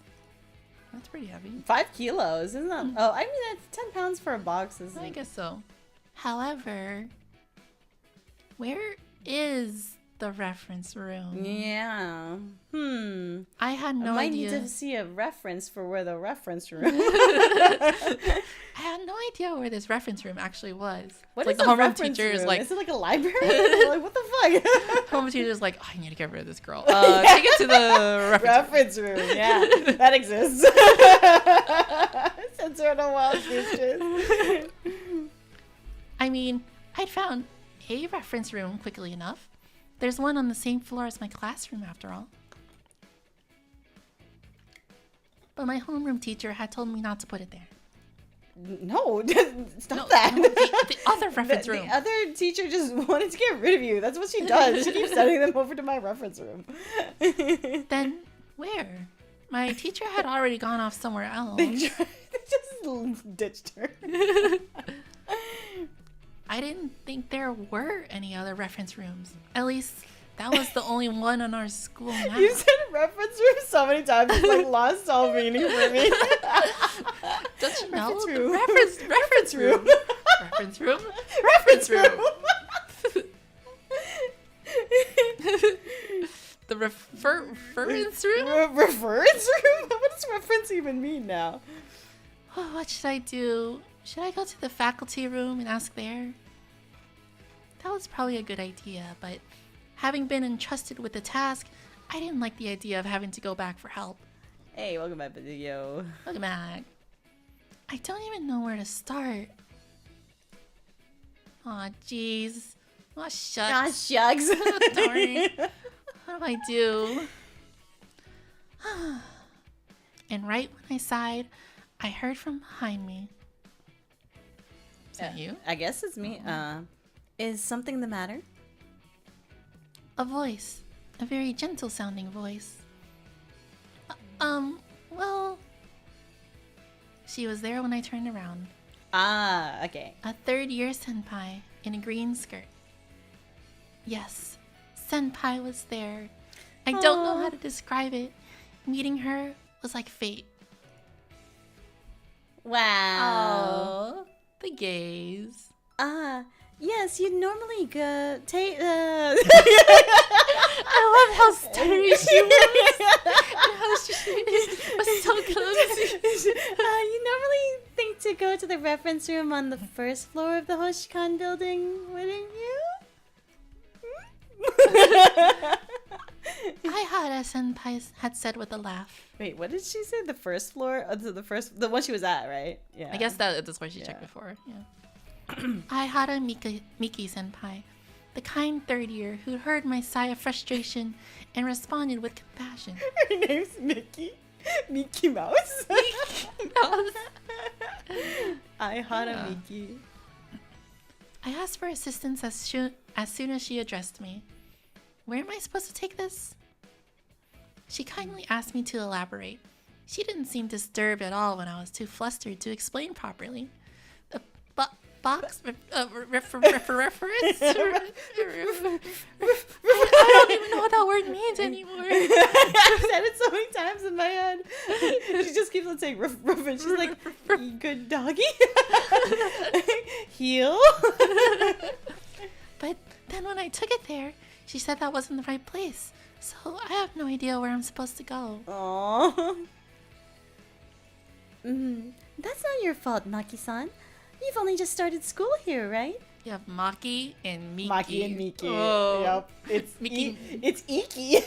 That's pretty heavy. 5 kilos, isn't that? Oh, I mean, that's 10 pounds for a box. I guess so. However, where is the reference room? Yeah. I had no I might idea. need to see a reference for where the reference room. I had no idea where this reference room actually was. What like is the a homeroom reference teacher room? is like, Is it like a library? Like, what the fuck? homeroom teacher is like, oh, I need to get rid of this girl. Take it to the reference room. Yeah, that exists. Censor on a wild goose. I mean, I'd found a reference room quickly enough. There's one on the same floor as my classroom, after all. But my homeroom teacher had told me not to put it there. No, stop that. No, the other reference room. The other teacher just wanted to get rid of you. That's what she does. She keeps sending them over to my reference room. Then where? My teacher had already gone off somewhere else. They just ditched her. I didn't think there were any other reference rooms. At least that was the only one on our school map. You said reference room so many times, it's like lost all meaning for me. Don't you know? Reference room. Reference room. Reference room. Reference room. The reference room? Reference room? What does reference even mean now? Oh, what should I do? Should I go to the faculty room and ask there? That was probably a good idea, but having been entrusted with the task, I didn't like the idea of having to go back for help. Hey, welcome back to the video. Welcome back. I don't even know where to start. Aw, jeez. Aw, shucks. Ah, shucks. Darn. What do I do? And right when I sighed, I heard from behind me. Is that you? I guess it's me. Is something the matter? A voice. A very gentle sounding voice. Well... She was there when I turned around. Ah, okay. A third-year senpai in a green skirt. Yes, senpai was there. I don't know how to describe it. Meeting her was like fate. Wow. The gaze. Yes, you normally go take I love how sturdy she was. And how she was so clumsy. You normally think to go to the reference room on the first floor of the Hoshkan building, wouldn't you? Aihara senpai had said with a laugh. Wait, what did she say? The first floor? The one she was at, right? Yeah. I guess that's where she checked before. Yeah. Aihara Miki senpai, the kind third year who heard my sigh of frustration and responded with compassion. Her name's Mickey. Mickey Mouse. Aihara Miki. I asked for assistance as soon as she addressed me. Where am I supposed to take this? She kindly asked me to elaborate. She didn't seem disturbed at all when I was too flustered to explain properly. The box reference? I don't even know what that word means anymore. I've said it so many times in my head. She just keeps on saying ruff, ruff, and she's like, good doggy. Heel. But then when I took it there, she said that wasn't the right place. So I have no idea where I'm supposed to go. Aww. That's not your fault, Maki-san. You've only just started school here, right? You have Maki and Miki. Maki and Miki. Oh. Yep. It's Miki. It's Iki.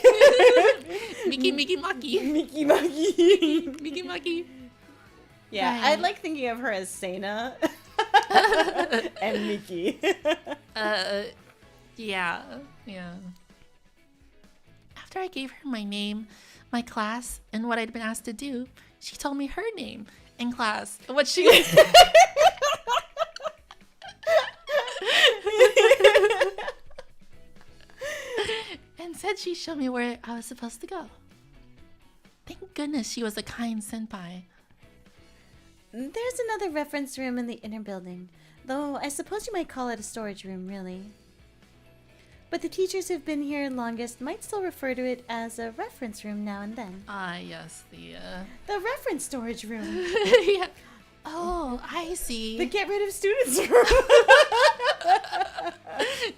Miki Maki. Miki Maki. Miki Maki. Yeah, Right. I like thinking of her as Sena and Miki. Yeah. After I gave her my name, my class, and what I'd been asked to do, she told me her name and class. What she and said she'd show me where I was supposed to go. Thank goodness she was a kind senpai. There's another reference room in the inner building, though I suppose you might call it a storage room, really. But the teachers who've been here longest might still refer to it as a reference room now and then. Yes, the reference storage room. yeah. Oh, I see. The get rid of students room.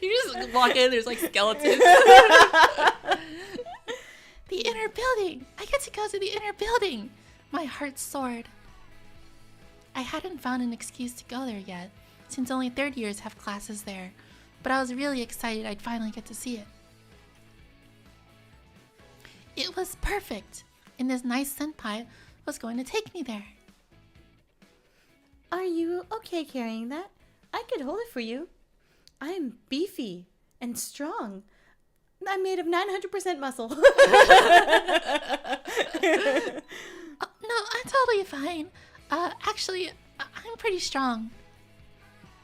You just walk in, there's like skeletons. The inner building! I get to go to the inner building! My heart soared. I hadn't found an excuse to go there yet, since only third years have classes there, but I was really excited I'd finally get to see it. It was perfect, and this nice senpai was going to take me there. Are you okay carrying that? I could hold it for you. I'm beefy and strong. I'm made of 900% muscle. No, I'm totally fine. Actually, I'm pretty strong.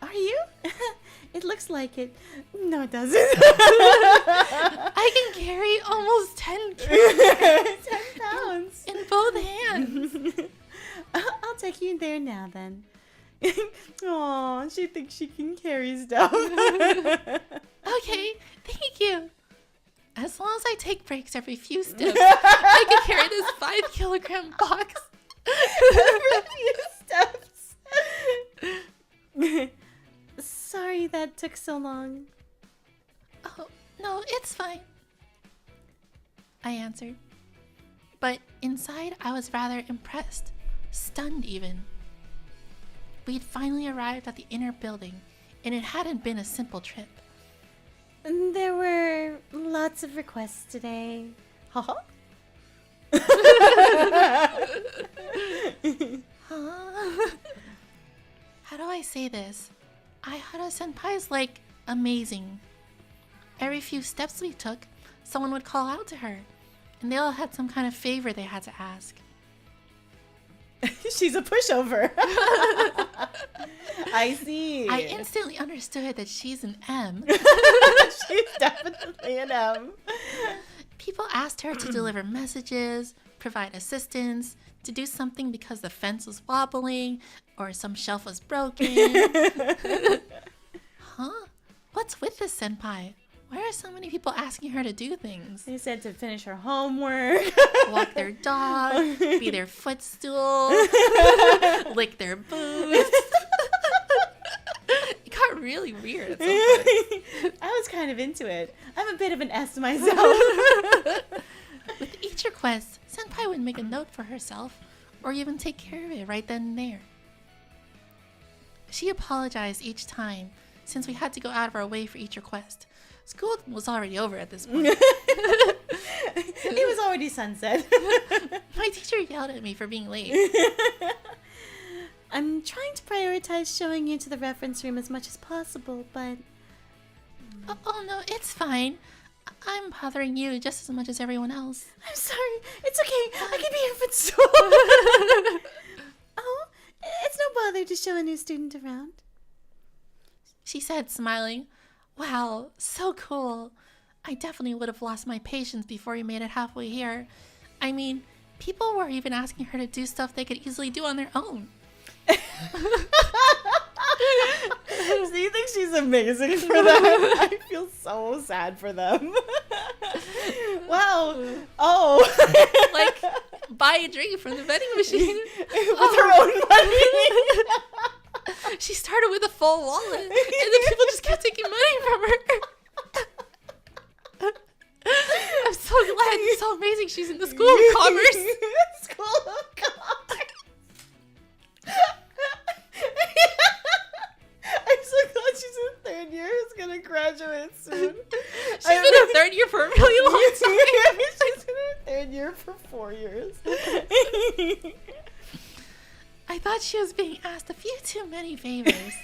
Are you? It looks like it. No, it doesn't. I can carry almost 10 kilograms 10 pounds. in both hands. I'll take you there now, then. Aw, she thinks she can carry stuff. Okay, thank you. As long as I take breaks every few steps, I can carry this 5-kilogram box. Every few steps. Sorry that took so long. Oh, no, it's fine. I answered. But inside, I was rather impressed, stunned even. We'd finally arrived at the inner building, and it hadn't been a simple trip. There were lots of requests today. Haha. How do I say this? Aihara senpai is like amazing. Every few steps we took, someone would call out to her, and they all had some kind of favor they had to ask. She's a pushover. I see. I instantly understood that she's an M. She's definitely an M. People asked her to deliver messages, provide assistance, to do something because the fence was wobbling or some shelf was broken. Huh? What's with this senpai? Why are so many people asking her to do things? They said to finish her homework, Walk their dog, be their footstool, lick their boots. It got really weird at some point. I was kind of into it. I'm a bit of an S myself. With each request, senpai would make a note for herself or even take care of it right then and there. She apologized each time since we had to go out of our way for each request. School was already over at this point. It was already sunset. My teacher yelled at me for being late. I'm trying to prioritize showing you to the reference room as much as possible, but... Oh no, it's fine. I'm bothering you just as much as everyone else. I'm sorry. It's okay. I can be here for school. Oh, it's no bother to show a new student around. She said, smiling, "Wow, so cool. I definitely would have lost my patience before you made it halfway here. I mean, people were even asking her to do stuff they could easily do on their own." So you think she's amazing for that? I feel so sad for them. Wow. Oh. Like, buy a drink from the vending machine. With her own money. She started with a full wallet, and then people just kept taking money from her. I'm so glad. It's so amazing she's in the School of Commerce. School of Commerce. I'm so glad she's in third year. Who's gonna graduate soon? She's been in third year for a really long time. She's in her third year for 4 years. I thought she was being asked a few too many favors.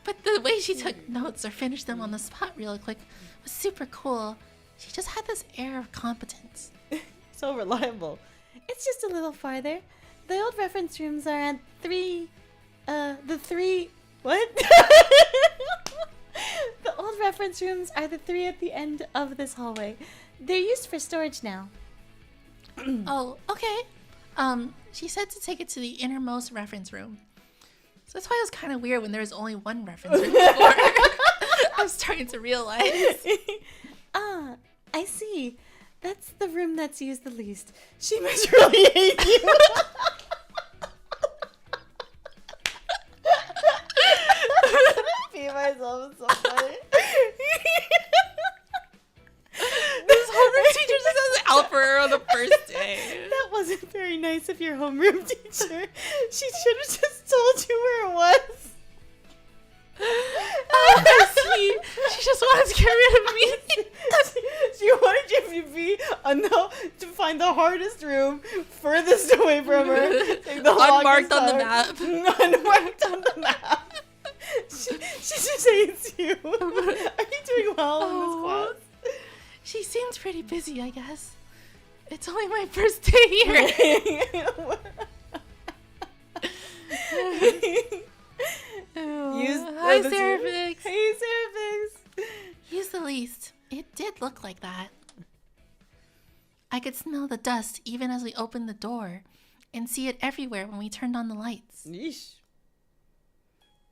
But the way she took notes or finished them on the spot real quick was super cool. She just had this air of competence. So reliable. It's just a little farther. The old reference rooms are at what? The old reference rooms are the 3 at the end of this hallway. They're used for storage now. Oh, okay. She said to take it to the innermost reference room. So that's why it was kind of weird when there was only one reference room before. I was starting to realize. Ah, I see. That's the room that's used the least. She must really hate you. I pee myself. It's so funny. This homeroom teacher just has out for her on the first day. That wasn't very nice of your homeroom teacher. She should have just told you where it was. Oh, I see. She just wanted to get rid of me. She wanted you to find the hardest room furthest away from her. Take the Unmarked on the time. map. Unmarked on the map. She just hates you. Are you doing well in this class? She seems pretty busy, I guess. It's only my first day here. Hi, Cervix. Hey, Cervix. Use the least. It did look like that. I could smell the dust even as we opened the door and see it everywhere when we turned on the lights. Yeesh.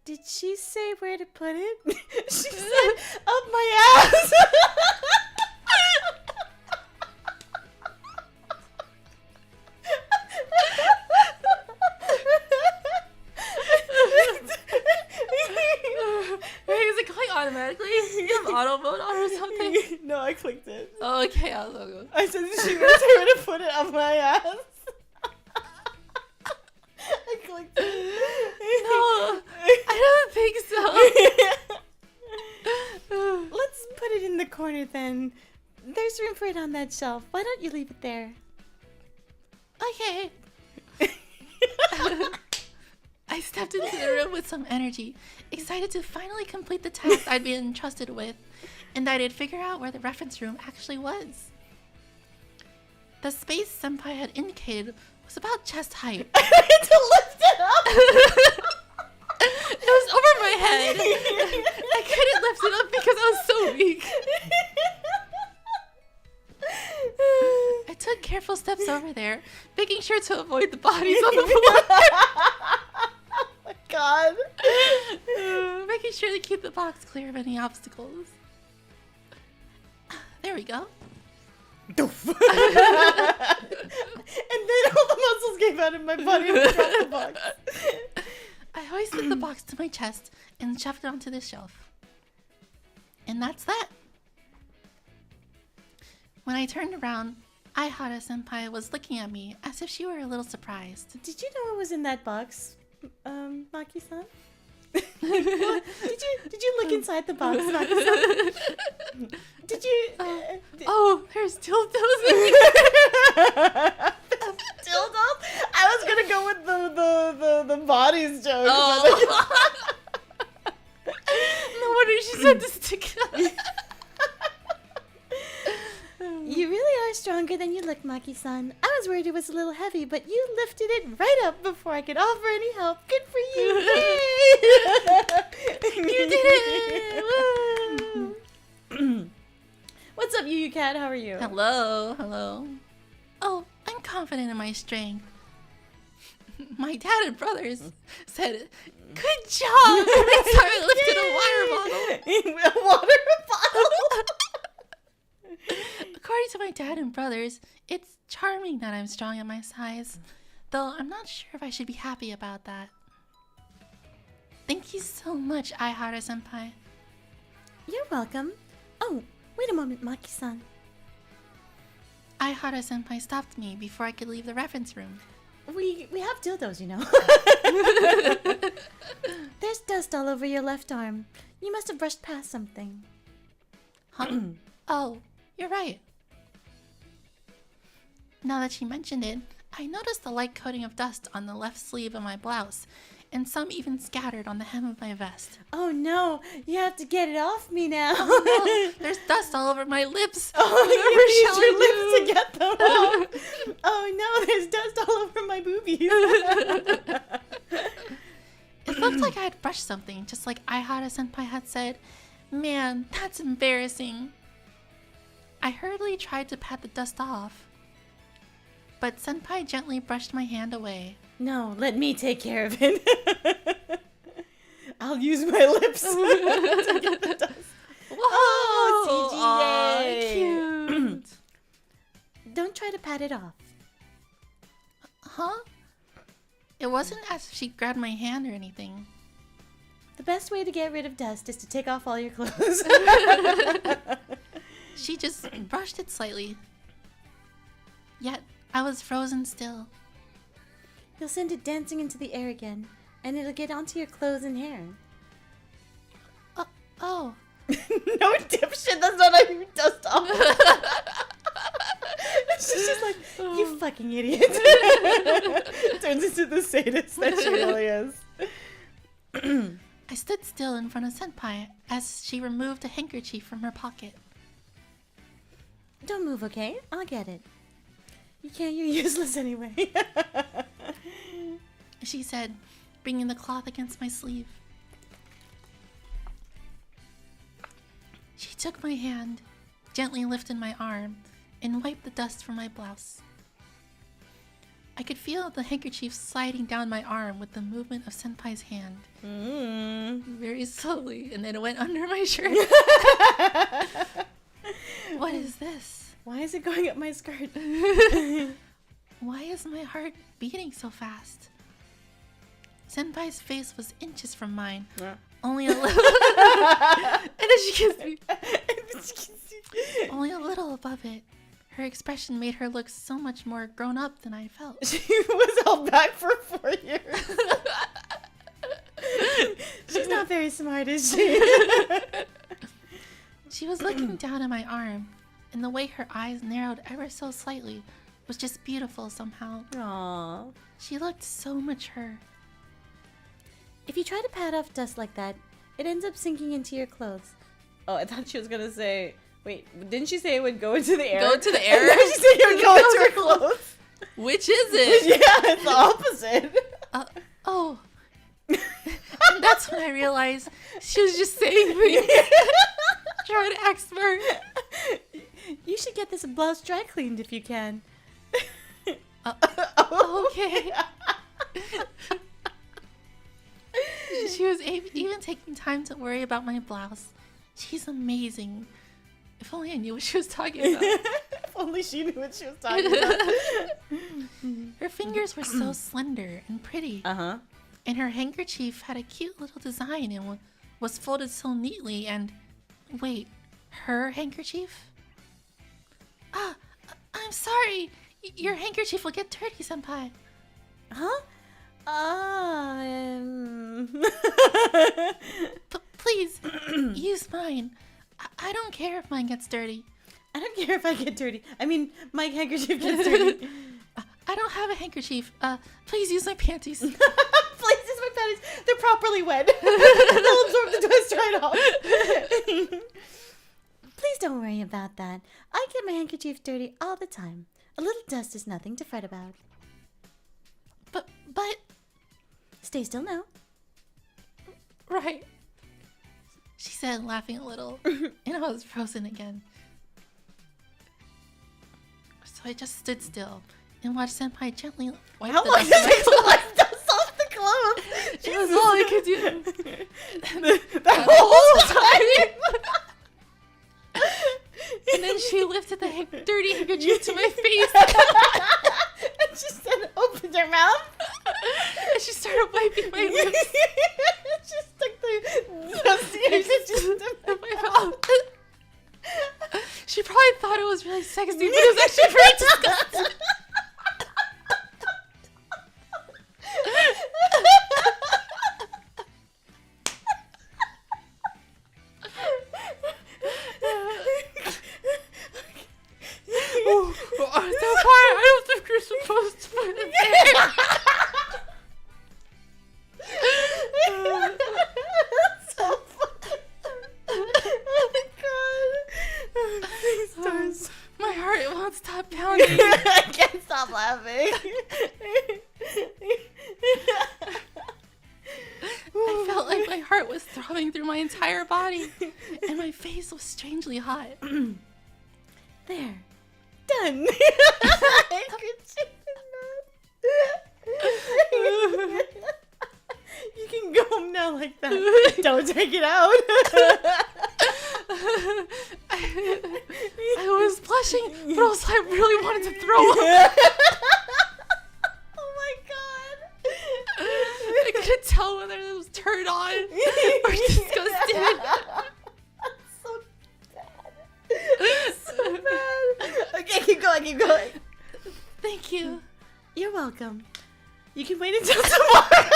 Did she say where to put it? She said up my ass. Wait, is it going automatically? You have auto mode on or something? No, I clicked it. Oh, okay, I'll go. I said she was where to put it up my ass. I clicked it. No, I don't think so. Let's put it in the corner then. There's there's room for it on that shelf. Why don't you leave it there? Okay. I stepped into the room with some energy, excited to finally complete the task I'd been entrusted with, and I did figure out where the reference room actually was. The space Senpai had indicated was about chest height. I had to lift it up! It was over my head. I couldn't lift it up because I was so weak. I took careful steps over there, making sure to avoid the bodies on the floor. Oh my god. Making sure to keep the box clear of any obstacles. There we go. Doof. And then all the muscles came out of my body and dropped the box. I hoisted the box to my chest and shoved it onto the shelf. And that's that. When I turned around, Aihara Senpai was looking at me as if she were a little surprised. Did you know what was in that box, Maki-san? Did you look inside the box, Maki-san? Did you? Oh, there's dildos in Dildos? I was gonna go with the bodies joke. Oh. No wonder she said to stick it up. You really are stronger than you look, Maki-san. I was worried it was a little heavy, but you lifted it right up before I could offer any help. Good for you! Yay! You did it! Woo! What's up, Yu Cat? How are you? Hello, hello. Oh, I'm confident in my strength. My dad and brothers said, "Good job!" every time I lifted a water bottle. A water bottle? According to my dad and brothers, it's charming that I'm strong at my size, though I'm not sure if I should be happy about that. Thank you so much, Aihara Senpai. You're welcome. Oh, wait a moment, Maki-san. Aihara Senpai stopped me before I could leave the reference room. We have dildos, you know. There's dust all over your left arm. You must have brushed past something. Huh? Oh, you're right. Now that she mentioned it, I noticed a light coating of dust on the left sleeve of my blouse, and some even scattered on the hem of my vest. Oh no, you have to get it off me now. Oh no, there's dust all over my lips. Oh, Whatever you use shall your lips to get them out. Oh no, there's dust all over my boobies. It looked like I had brushed something, just like Aihara Senpai had said. Man, that's embarrassing. I hurriedly tried to pat the dust off, but Senpai gently brushed my hand away. No, let me take care of it. I'll use my lips to get the dust. Whoa! Oh, Aw, CGA. cute. Don't try to pat it off. Huh? It wasn't as if she grabbed my hand or anything. The best way to get rid of dust is to take off all your clothes. She just brushed it slightly. Yet, I was frozen still. You'll send it dancing into the air again, and it'll get onto your clothes and hair. Oh. No, dipshit, that's not how you dust off. She's just like, you fucking idiot. Turns into the sadist that she really is. I stood still in front of Senpai as she removed a handkerchief from her pocket. Don't move, okay? I'll get it. You can't, you're useless anyway. She said, bringing the cloth against my sleeve. She took my hand, gently lifted my arm, and wiped the dust from my blouse. I could feel the handkerchief sliding down my arm with the movement of Senpai's hand. Very slowly, and then it went under my shirt. What is this? Why is it going up my skirt? Why is my heart beating so fast? Senpai's face was inches from mine. Only a little. And then she kissed me. Only a little above it. Her expression made her look so much more grown up than I felt. She was held back for 4 years. She's not very smart, is she? She was looking down at my arm, and the way her eyes narrowed ever so slightly was just beautiful somehow. Aww. She looked so mature. If you try to pat off dust like that, it ends up sinking into your clothes. Oh, I thought she was gonna say... Wait, didn't she say it would go into the air? Go into the air? And then she said it would go into her clothes. Which is it? Yeah, it's the opposite. Oh. And that's when I realized she was just saying things. Trying to act smart. You should get this blouse dry cleaned if you can. Okay. She was even taking time to worry about my blouse. She's amazing. If only I knew what she was talking about. If only she knew what she was talking about. Her fingers were so slender and pretty. Uh-huh. And her handkerchief had a cute little design and was folded so neatly and... Wait, her handkerchief? I'm sorry. Your handkerchief will get dirty, senpai. Huh? Please, use mine. I don't care if mine gets dirty. I don't care if I get dirty. I mean, my handkerchief gets dirty. I don't have a handkerchief. Please use my panties. Please use my panties. They're properly wet. They'll absorb the dust right off. Please don't worry about that. I get my handkerchief dirty all the time. A little dust is nothing to fret about. But... Stay still now. Right. She said, laughing a little, and I was frozen again. So I just stood still and watched Senpai gently wipe How the long dust does off my it take to wipe dust off the clothes? It was all I could do. The whole time? And then she lifted the dirty handkerchief to my face. And she said, opened her mouth. And she started wiping my lips. She stuck the dusty handkerchief in my mouth. She probably thought it was really sexy, but it was actually very disgusting. I don't think you're supposed to put it there. That's so funny. Oh my god. Thanks, stars. My heart won't stop pounding. I can't stop laughing. I felt like my heart was throbbing through my entire body, and my face was strangely hot. There. Done. You can go home now like that. Don't take it out. I was blushing, but also I really wanted to throw up. Oh my god. I couldn't tell whether it was turned on or disgusted. So bad. Okay, keep going, keep going. Thank you. You're welcome. You can wait until tomorrow.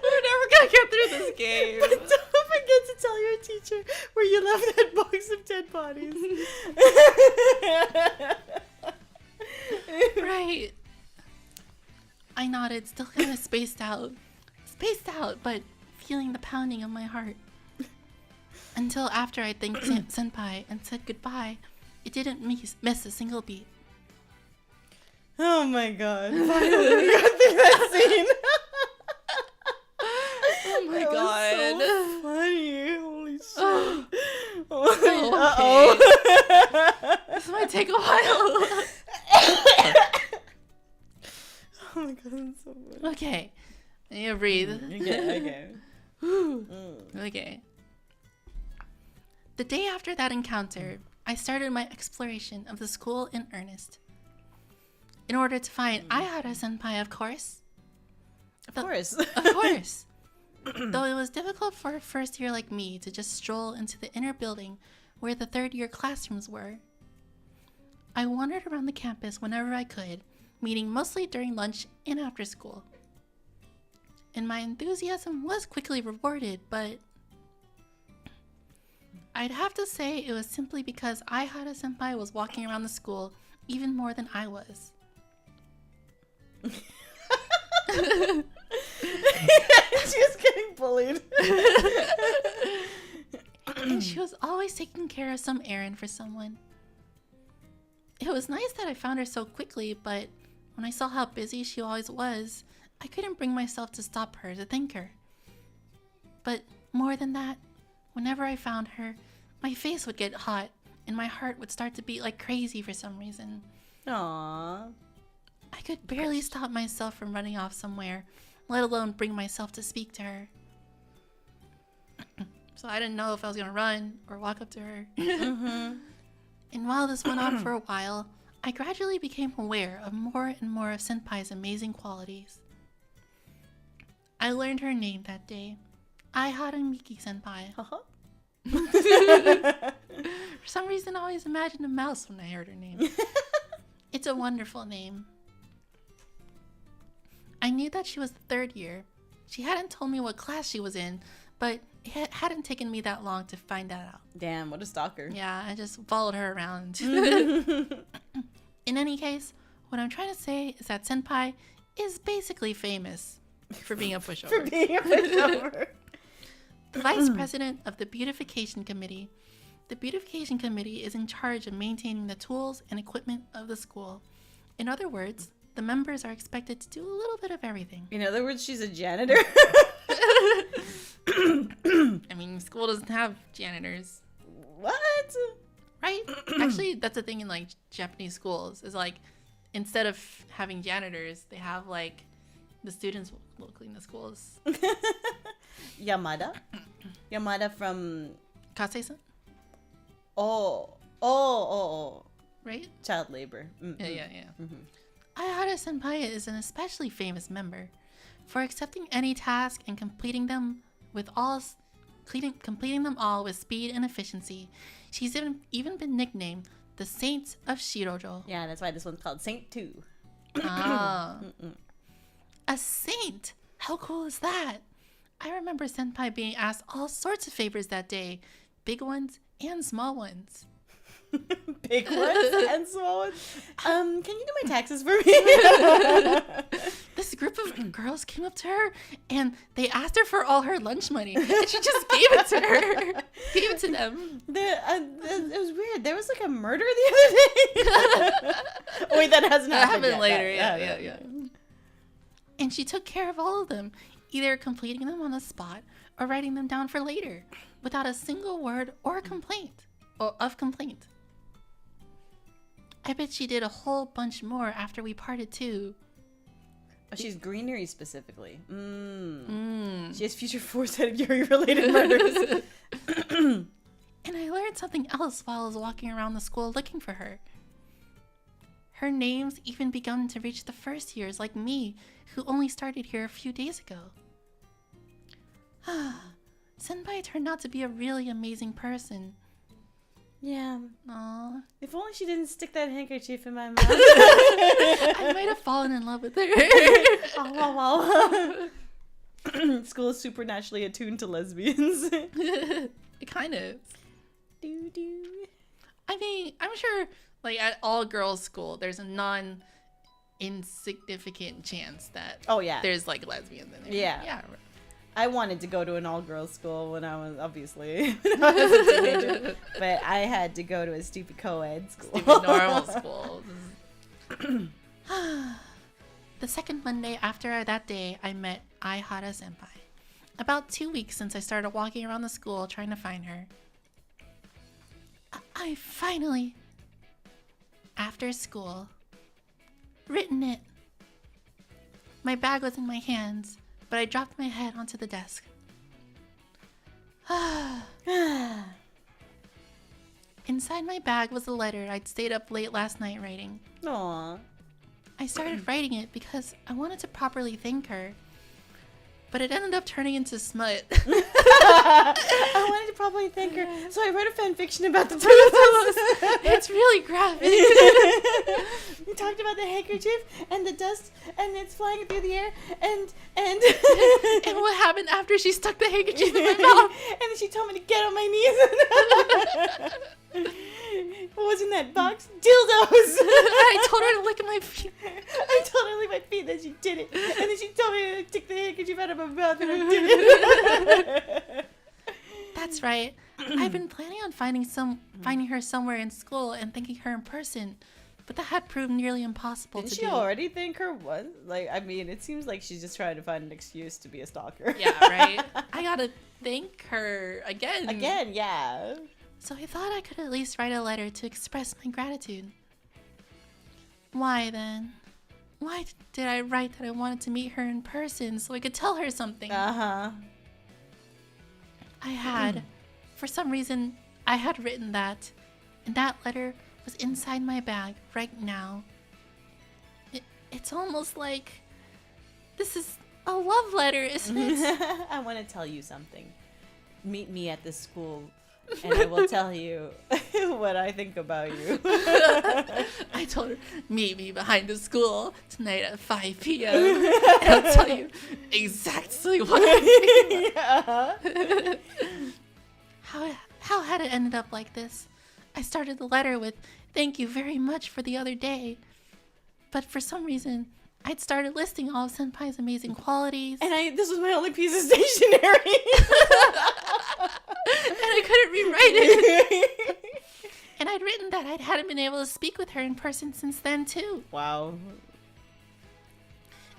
We're never gonna get through this game. But don't forget to tell your teacher where you left that box of dead bodies. Right. I nodded, still kind of spaced out, but feeling the pounding of my heart. Until after I thanked Senpai and said goodbye, it didn't miss a single beat. Oh my god. Finally, we got through that scene. Oh my that god. Was so funny. Holy shit. Oh, This might take a while. Oh my god, that's so funny. Okay. You breathe. Okay. Okay. The day after that encounter, I started my exploration of the school in earnest. In order to find Ayahara Senpai, of course. Of course. Though it was difficult for a first year like me to just stroll into the inner building where the third year classrooms were. I wandered around the campus whenever I could, meeting mostly during lunch and after school. And my enthusiasm was quickly rewarded, but I'd have to say it was simply because Aihara senpai was walking around the school even more than I was. She was getting bullied. And she was always taking care of some errand for someone. It was nice that I found her so quickly, but when I saw how busy she always was, I couldn't bring myself to stop her to thank her. But more than that, whenever I found her, my face would get hot and my heart would start to beat like crazy for some reason. Aww. I could barely stop myself from running off somewhere, let alone bring myself to speak to her. So I didn't know if I was going to run or walk up to her. And while this went on for a while, I gradually became aware of more and more of Senpai's amazing qualities. I learned her name that day, Aihara Miki Senpai. For some reason, I always imagined a mouse when I heard her name. It's a wonderful name. I knew that she was the third year. She hadn't told me what class she was in, but it hadn't taken me that long to find that out. Damn, what a stalker. Yeah, I just followed her around. In any case, what I'm trying to say is that Senpai is basically famous for being a pushover. For being a pushover. The vice president of the beautification committee. The beautification committee is in charge of maintaining the tools and equipment of the school. In other words, the members are expected to do a little bit of everything. In other words, she's a janitor. I mean, school doesn't have janitors. What? Right? Actually, that's the thing in like Japanese schools is like instead of having janitors, they have like the students will clean the schools. Yamada from Kasei-san? Oh. Right? Child labor. Yeah. Aihara senpai is an especially famous member for accepting any task and completing them all with speed and efficiency. She's even been nicknamed the Saint of Shirojo. Yeah, that's why this one's called Saint 2. Ah. A saint? How cool is that? I remember senpai being asked all sorts of favors that day. Big ones and small ones. Big ones and small ones? Can you do my taxes for me? This group of girls came up to her and they asked her for all her lunch money. And she just gave it to her. Gave it to them. It was weird. There was like a murder the other day. Oh, wait, that hasn't happened. That happened yet. later. Yeah. And she took care of all of them, either completing them on the spot or writing them down for later, without a single word or complaint. I bet she did a whole bunch more after we parted too. Oh, she's greenery specifically. She has future foresight of Yuri-related murders. And I learned something else while I was walking around the school looking for her. Her name's even begun to reach the first years like me, who only started here a few days ago. Senpai turned out to be a really amazing person. Yeah. Aww. If only she didn't stick that handkerchief in my mouth. I might have fallen in love with her. Oh, wow. School is supernaturally attuned to lesbians. It kind of. Do. I mean, I'm sure, like, at all girls' school, there's a non-insignificant chance that there's, like, lesbians in there. Yeah. I wanted to go to an all-girls school when I was a teenager, but I had to go to a stupid co-ed school. Stupid normal school. The second Monday after that day, I met Aihara senpai. About 2 weeks since I started walking around the school trying to find her. I finally, after school, written it. My bag was in my hands, but I dropped my head onto the desk. Inside my bag was a letter I'd stayed up late last night writing. Aww. I started writing it because I wanted to properly thank her, but it ended up turning into smut. I wanted to probably thank her, so I wrote a fan fiction about the two of us. It's really graphic. We talked about the handkerchief and the dust, and it's flying through the air, and And what happened after she stuck the handkerchief in my mouth? And then she told me to get on my knees. What was in that box? Dildos. I told her to lick my feet. I told her to lick my feet, then she did it. And then she told me to take the handkerchief out of my mouth, and I did it. That's right. I've been planning on finding her somewhere in school and thanking her in person, but that had proved nearly impossible Didn't to she do. already think her once? Like, I mean, it seems like she's just trying to find an excuse to be a stalker. Yeah, right? I gotta thank her again. Again, yeah. So I thought I could at least write a letter to express my gratitude. Why then? Why did I write that I wanted to meet her in person so I could tell her something? Uh-huh. I had. For some reason, I had written that, and that letter was inside my bag right now. It's almost like this is a love letter, isn't it? I want to tell you something. Meet me at the school, and I will tell you what I think about you. I told her, meet me behind the school tonight at 5 p.m. and I'll tell you exactly what I think. How had it ended up like this? I started the letter with, thank you very much for the other day. But for some reason, I'd started listing all of Senpai's amazing qualities. And this was my only piece of stationery. And I couldn't rewrite it. And I'd written that I hadn't been able to speak with her in person since then, too. Wow.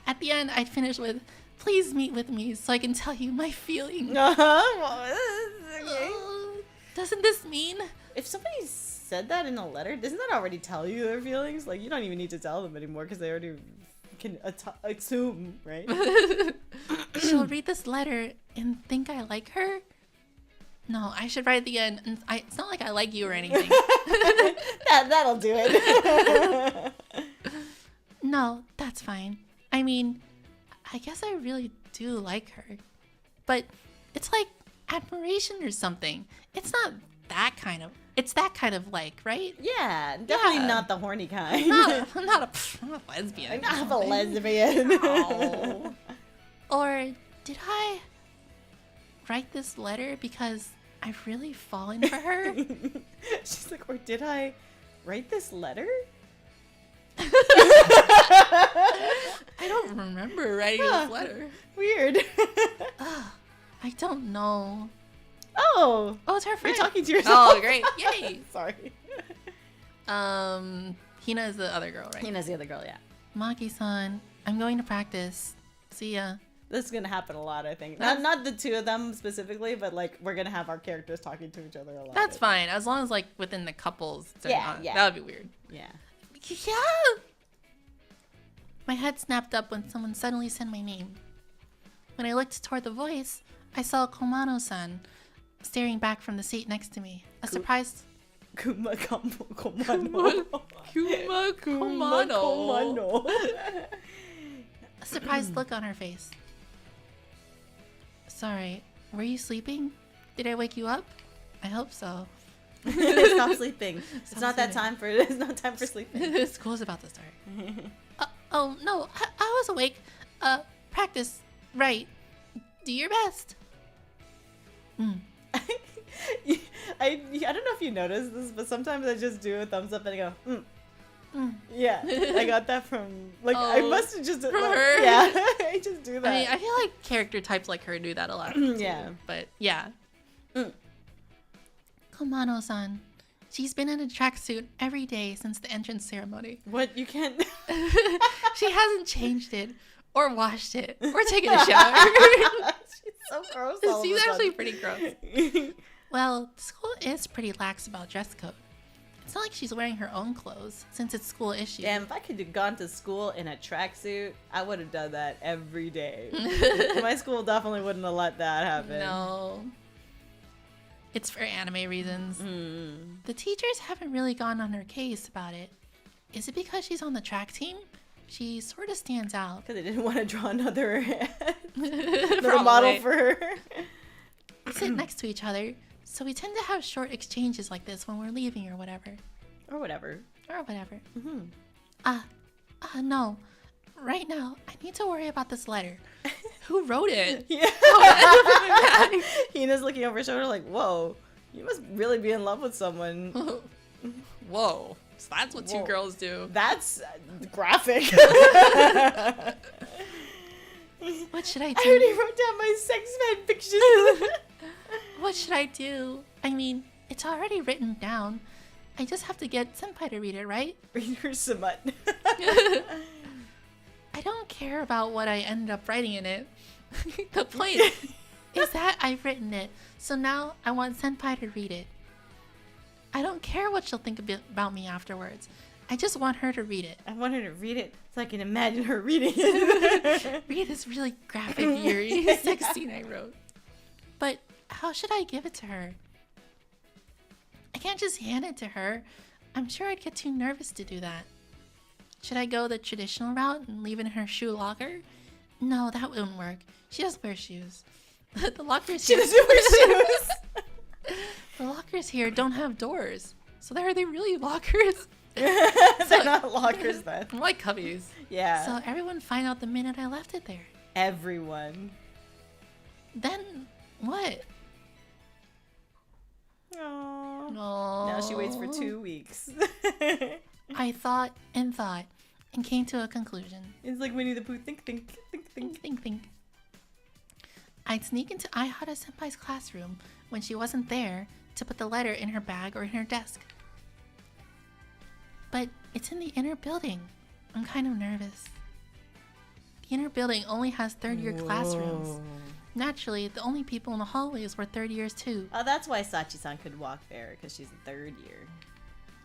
At the end, I'd finished with, please meet with me so I can tell you my feelings. Uh-huh. Okay. Doesn't this mean? If somebody said that in a letter, doesn't that already tell you their feelings? Like, you don't even need to tell them anymore because they already can assume, right? She'll read this letter and think I like her? No, I should write at the end. And it's not like I like you or anything. That'll do it. No, that's fine. I mean, I guess I really do like her. But it's like admiration or something. It's not that kind of... It's that kind of like, right? Yeah, definitely Yeah. not the horny kind. I'm not a lesbian. I'm not a lesbian. No. Or did I write this letter because I've really fallen for her? She's like, or did I write this letter? I don't remember writing this letter. Weird. I don't know. Oh, It's her friend. you're talking to yourself. Oh, great. Yay. Sorry. Hina is the other girl, right? Hina's the other girl, yeah. Maki-san, I'm going to practice. See ya. This is gonna happen a lot, I think. Not the two of them specifically, but like we're gonna have our characters talking to each other a lot. That's fine. As long as, like, within the couples. They're Yeah, not. yeah. That would be weird. Yeah. Yeah. My head snapped up when someone suddenly said my name. When I looked toward the voice, I saw Komano-san staring back from the seat next to me. A surprised... Komano. Komano. A surprised look on her face. Sorry, were you sleeping? Did I wake you up? I hope so. Stop sleeping. It's Stop not that sleeping. time for. It's not time for sleeping. School's about to start. Oh, no, I was awake. Practice. Right. Do your best. I don't know if you noticed this, but sometimes I just do a thumbs up and I go, Yeah, I got that from, like, I must have just, from like, her? Yeah, I just do that. I mean, I feel like character types like her do that a lot. Yeah. Too, but, yeah. Komano-san. She's been in a tracksuit every day since the entrance ceremony. What? You can't... She hasn't changed it, or washed it, or taken a shower. She's so gross all of a She's actually sudden. pretty gross. Well, the school is pretty lax about dress code. It's not like she's wearing her own clothes, since it's school issue. Damn, if I could have gone to school in a tracksuit, I would have done that every day. My school definitely wouldn't have let that happen. No. It's for anime reasons. The teachers haven't really gone on her case about it. Is it because she's on the track team? She sort of stands out. Because they didn't want to draw another model Probably. for her. sit next to each other, so we tend to have short exchanges like this when we're leaving or whatever. Or whatever. No. Right now, I need to worry about this letter. Who wrote it? Yeah. Hina's looking over her shoulder like, whoa, you must really be in love with someone. Whoa. So that's what two girls do. That's graphic. What should I do? I already wrote down my sex fan fiction. What should I do? I mean, it's already written down. I just have to get Senpai to read it, right? Read her smut. I don't care about what I ended up writing in it. The point is that I've written it, so now I want Senpai to read it. I don't care what she'll think about me afterwards. I just want her to read it. I want her to read it so I can imagine her reading it. Read this really graphic Yuri sex scene I wrote. But how should I give it to her? I can't just hand it to her. I'm sure I'd get too nervous to do that. Should I go the traditional route and leave it in her shoe locker? No, that wouldn't work. She doesn't wear shoes. The lockers here. She doesn't wear shoes. The lockers here don't have doors. So are they really lockers? They're not lockers then. More like cubbies. Yeah. So everyone find out the minute I left it there. Everyone. Then what? Aww. No. Now she waits for 2 weeks. I thought and came to a conclusion. It's like Winnie the Pooh. Think. Think. I'd sneak into Aihara Senpai's classroom when she wasn't there to put the letter in her bag or in her desk. But it's in the inner building. I'm kind of nervous. The inner building only has third-year classrooms. Naturally, the only people in the hallways were third years too. Oh, that's why Sachi-san could walk there, because she's a third year.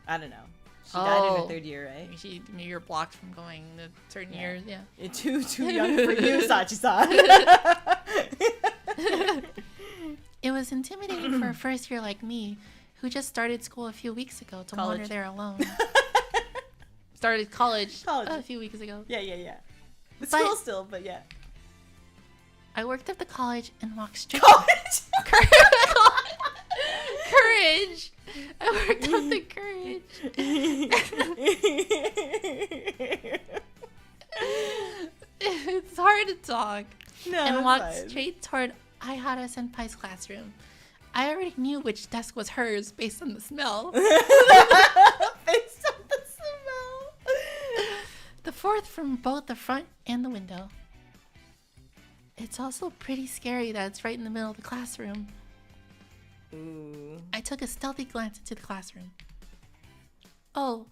I don't know. She died in her third year, right? You're blocked from going the certain years, yeah. You're too young for you, Sachi-san. It was intimidating for a first year like me, who just started school a few weeks ago to wander there alone. Started college a few weeks ago. Yeah. The school still, but yeah. I worked at the college and walked straight. College? Courage! I worked up the courage. It's hard to talk. No, and walked fine. straight toward Aihara Senpai's classroom. I already knew which desk was hers based on the smell. Based on the smell. The fourth from both the front and the window. It's also pretty scary that it's right in the middle of the classroom. Ooh. I took a stealthy glance into the classroom. Oh,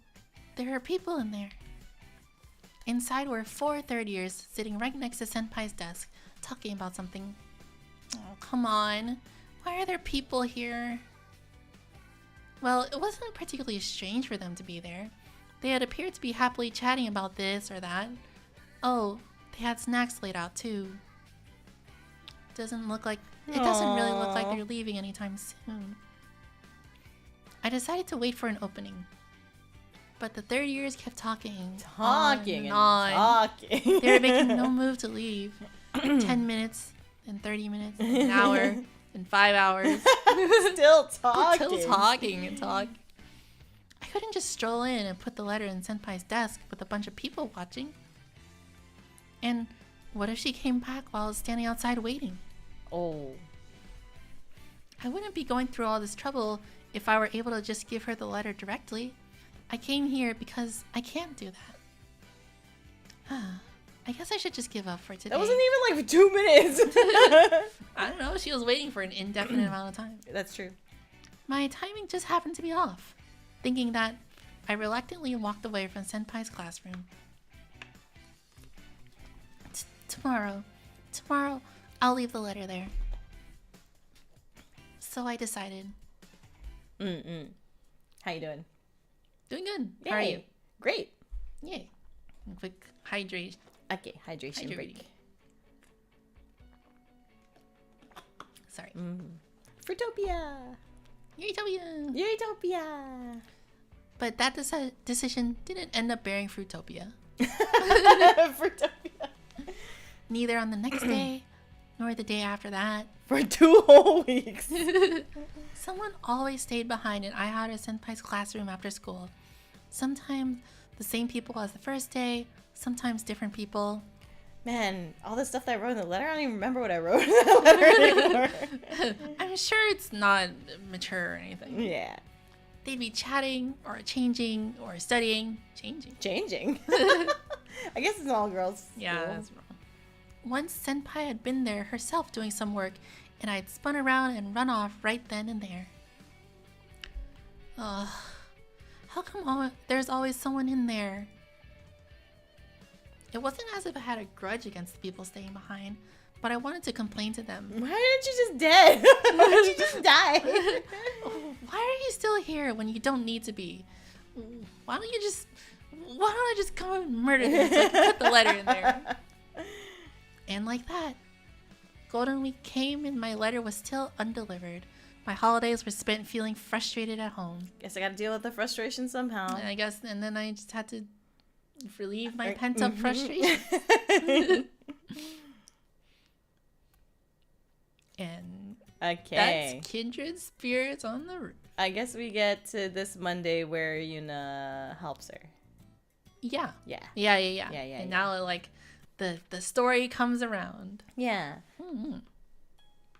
there are people in there. Inside were 4 third years sitting right next to Senpai's desk, talking about something. Oh, come on. Why are there people here? Well, it wasn't particularly strange for them to be there. They had appeared to be happily chatting about this or that. Oh, they had snacks laid out too. It doesn't really look like they're leaving anytime soon. I decided to wait for an opening. But the third years kept talking. Talking. They were making no move to leave. 10 minutes, then 30 minutes, then an hour, then 5 hours. Still talking. Still talking and talking. I couldn't just stroll in and put the letter in Senpai's desk with a bunch of people watching. And what if she came back while I was standing outside waiting? Oh. I wouldn't be going through all this trouble if I were able to just give her the letter directly. I came here because I can't do that. I guess I should just give up for today. That wasn't even like 2 minutes. I don't know. She was waiting for an indefinite amount of time. That's true. My timing just happened to be off. Thinking that, I reluctantly walked away from Senpai's classroom. Tomorrow, I'll leave the letter there. So I decided. How you doing? Doing good. Yay. How are you? Great. Yay. Quick hydration. Okay, hydration break. Sorry. Fruitopia. Yuritopia. Yuritopia. But that decision didn't end up bearing Fruitopia. Fruitopia. Neither on the next day, nor the day after that. For 2 whole weeks. Someone always stayed behind in Aihara Senpai's classroom after school. Sometimes the same people as the first day, sometimes different people. Man, all the stuff that I wrote in the letter, I don't even remember what I wrote in the letter anymore. I'm sure it's not mature or anything. Yeah. They'd be chatting or changing or studying. Changing? I guess it's an all-girls school. Yeah, that's wrong. Once Senpai had been there herself doing some work, and I'd spun around and run off right then and there. Ugh. How come there's always someone in there? It wasn't as if I had a grudge against the people staying behind, but I wanted to complain to them. Why didn't you just dead? Why didn't you just die? Why are you still here when you don't need to be? Why don't I just come and murder them so I can put the letter in there? And like that, Golden Week came and my letter was still undelivered. My holidays were spent feeling frustrated at home. Guess I gotta deal with the frustration somehow. And then I just had to relieve my pent-up frustration. And okay. that's Kindred Spirits on the Roof. I guess we get to this Monday where Yuna helps her. Yeah. Yeah. And now, like, the story comes around. Yeah. Mm-hmm.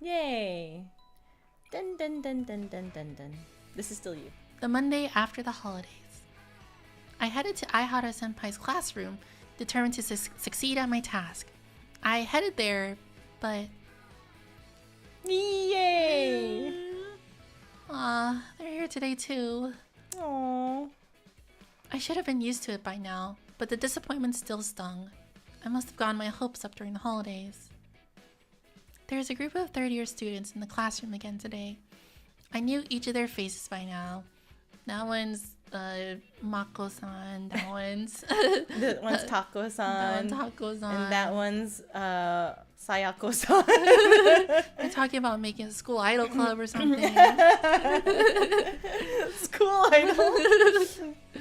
Yay. Dun dun dun dun dun dun dun. This is still you. The Monday after the holidays. I headed to Aihara Senpai's classroom, determined to succeed at my task. I headed there, but... Yay! Aw, they're here today too. Aww. I should have been used to it by now, but the disappointment still stung. I must have gotten my hopes up during the holidays. There's a group of third-year students in the classroom again today. I knew each of their faces by now. That one's Mako-san, that one's... That one's Tako-san. That one's Tako-san. And that one's Sayako-san. They're talking about making a school idol club or something. School idol.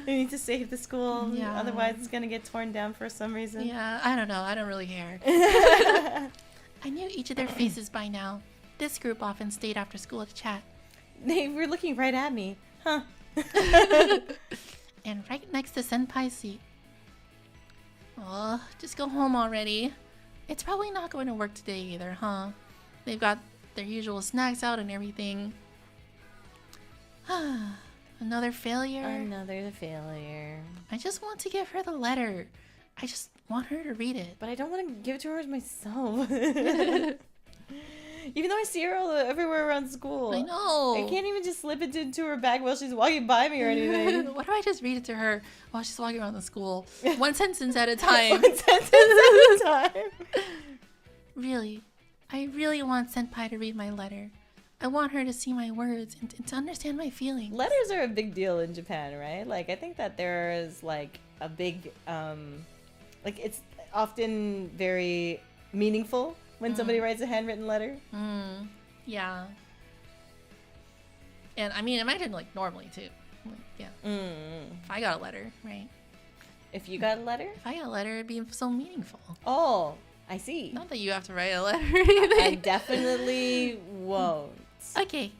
We need to save the school. Yeah. Otherwise it's gonna get torn down for some reason. Yeah, I don't know. I don't really care. I knew each of their faces by now. This group often stayed after school to chat. They were looking right at me. Huh. And right next to Senpai's seat. Oh, just go home already. It's probably not going to work today either, huh? They've got their usual snacks out and everything. Another failure? Another failure. I just want to give her the letter. I just want her to read it. But I don't want to give it to her myself. Even though I see her everywhere around school. I know. I can't even just slip it into her bag while she's walking by me or anything. What if I just read it to her while she's walking around the school? One sentence at a time. One sentence at a time. Really, I really want Senpai to read my letter. I want her to see my words and to understand my feelings. Letters are a big deal in Japan, right? Like, I think that there is, like, a big, like, it's often very meaningful when somebody writes a handwritten letter. Yeah. And, I mean, imagine, like, normally, too. Like, yeah. If I got a letter, right? If you got a letter? If I got a letter, it'd be so meaningful. Oh, I see. Not that you have to write a letter or anything. I definitely won't. Okay.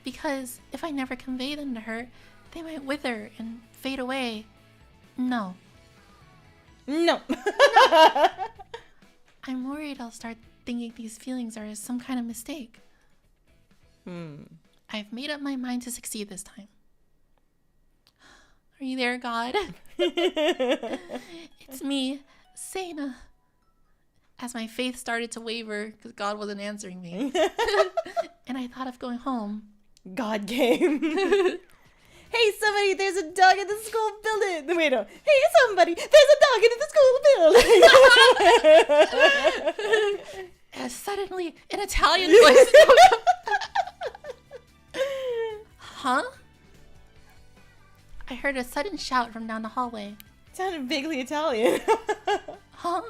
Because if I never convey them to her, they might wither and fade away. No. No. I'm worried I'll start thinking these feelings are some kind of mistake. I've made up my mind to succeed this time. Are you there, God? It's me, Sena. As my faith started to waver because God wasn't answering me. And I thought of going home. God came. Hey, somebody, there's a dog in the school building. Wait, no. Hey, somebody, there's a dog in the school building. And suddenly, an Italian voice spoke up. Huh? I heard a sudden shout from down the hallway. Sounded vaguely Italian. Huh?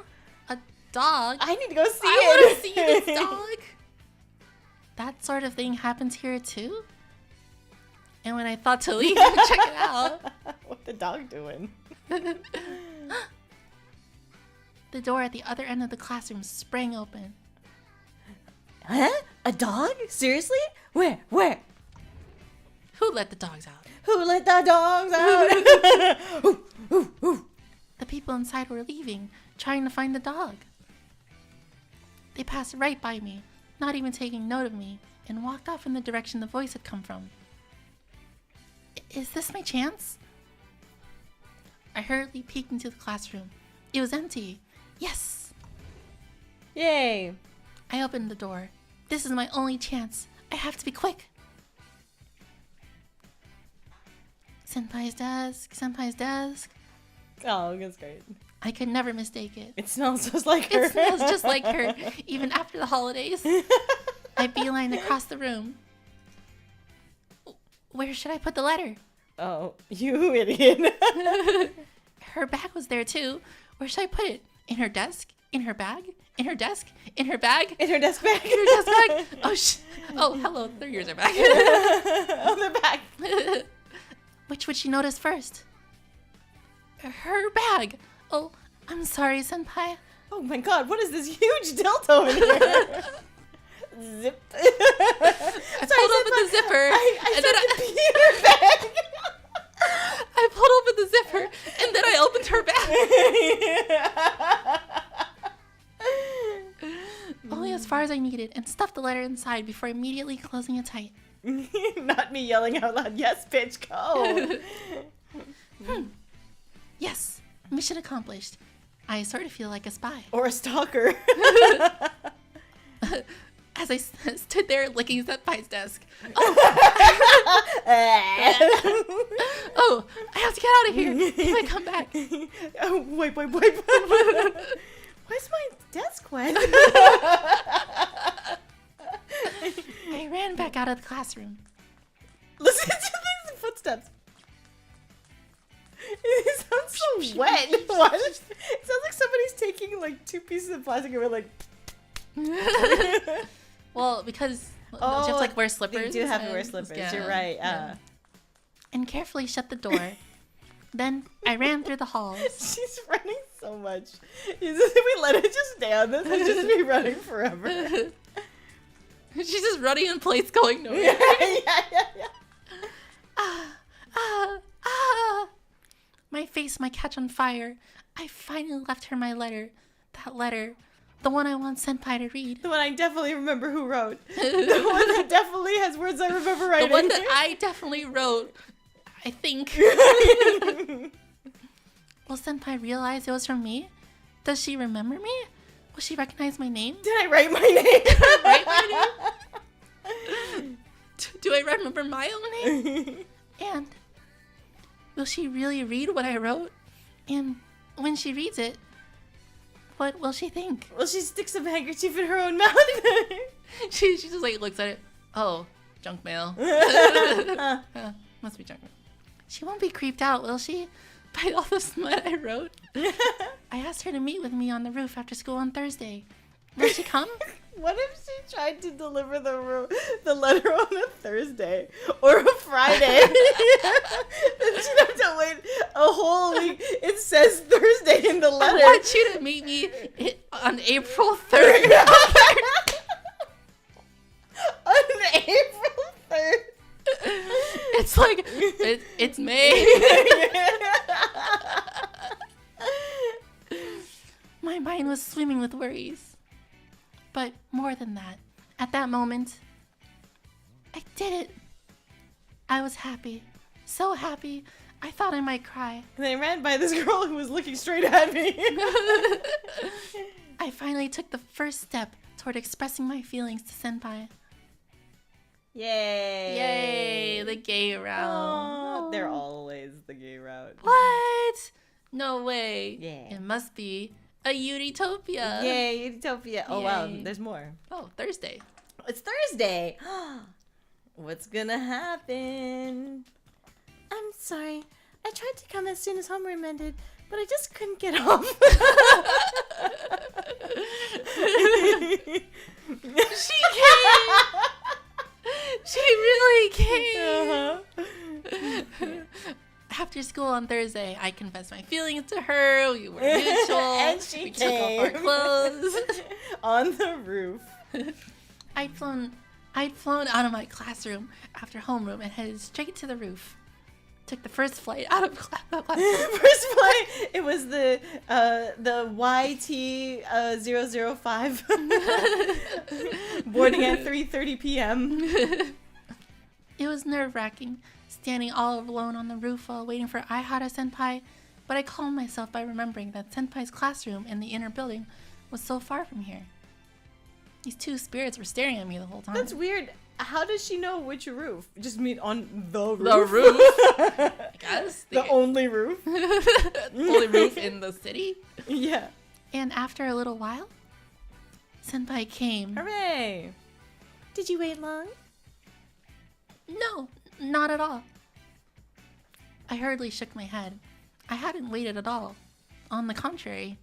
A dog? I need to go see I it. want to see this dog. That sort of thing happens here too? And when I thought to leave and check it out... What's the dog doing? The The door at the other end of the classroom sprang open. Huh? A dog? Seriously? Where? Where? Who let the dogs out? Who let the dogs out? Ooh, ooh, ooh. The people inside were leaving, trying to find the dog. They passed right by me, not even taking note of me, and walked off in the direction the voice had come from. Is this my chance? I hurriedly peeked into the classroom. It was empty. Yes! Yay. I opened the door. This is my only chance. I have to be quick. Senpai's desk, Senpai's desk. Oh, that's great. I could never mistake it. It smells just like her. It smells just like her, even after the holidays. I beelined across the room. Where should I put the letter? Oh, you idiot. Her bag was there too. Where should I put it? In her desk? In her bag? In her desk? In her bag? In her desk bag. In her desk bag? Oh, hello. Their ears are back. Oh, they're back. Which would she notice first? Her bag. Oh, I'm sorry, Senpai. Oh my god, what is this huge dildo in here? Zip. I pulled open the zipper. I tried to pee in her bag. I pulled open the zipper, and then I opened her bag. Only as far as I needed, and stuffed the letter inside before immediately closing it tight. Not me yelling out loud, yes, bitch, go. Yes, mission accomplished. I sort of feel like a spy. Or a stalker. As I stood there licking Senpai's desk. Oh, I have to get out of here. He might come back. Oh, wipe. Why's my desk wet? I ran back out of the classroom. Listen to these footsteps. It sounds so wet. What? It sounds like somebody's taking like 2 pieces of plastic and we're like... Well, because you have to like wear slippers. They do have to wear slippers. Yeah. You're right. Yeah. And carefully shut the door. Then I ran through the halls. She's running so much. If we let it just stay on this, it'll just be running forever. She's just running in place, going nowhere. Yeah. My face might catch on fire. I finally left her my letter. That letter. The one I want Senpai to read. The one I definitely remember who wrote. The one that definitely has words I remember writing. The one that I definitely wrote. I think. Will Senpai realize it was from me? Does she remember me? Will she recognize my name? Did I write my name? Did I write my name? Do I remember my own name? And will she really read what I wrote? And when she reads it, what will she think? Will she stick some handkerchief in her own mouth? She just like looks at it. Oh, junk mail. Must be junk mail. She won't be creeped out, will she? By all the smut I wrote. I asked her to meet with me on the roof after school on Thursday. Will she come? What if she tried to deliver the letter on a Thursday or a Friday? Then she'd have to wait a whole week. It says Thursday in the letter. I want you to meet me on April 3rd. On April 3rd. It's like, it's May. My mind was swimming with worries. But more than that, at that moment, I did it. I was happy. So happy, I thought I might cry. And then I ran by this girl who was looking straight at me. I finally took the first step toward expressing my feelings to Senpai. Yay. Yay, the gay route. Oh, they're always the gay route. What? No way. Yeah. It must be a YURITOPIA. Yay, Utopia. Oh, wow, Yay. there's more. Oh, Thursday. It's Thursday. What's gonna happen? I'm sorry. I tried to come as soon as homeroom ended, but I just couldn't get home. She came. She really came. Uh-huh. After school school on Thursday. I confessed my feelings to her. We were mutual. And she took off our clothes. On the roof. I'd flown out of my classroom after homeroom and headed straight to the roof. Took the first flight out of class. First flight, it was the YT 005 boarding at 3:30 p.m. It was nerve-wracking, standing all alone on the roof while waiting for Aihara Senpai, but I calmed myself by remembering that Senpai's classroom in the inner building was so far from here. These two spirits were staring at me the whole time. That's weird. How does she know which roof? Just mean on the roof? The roof? I guess. The only roof? Only roof in the city? Yeah. And after a little while, Senpai came. Hooray! Did you wait long? No, not at all. I hurriedly shook my head. I hadn't waited at all. On the contrary.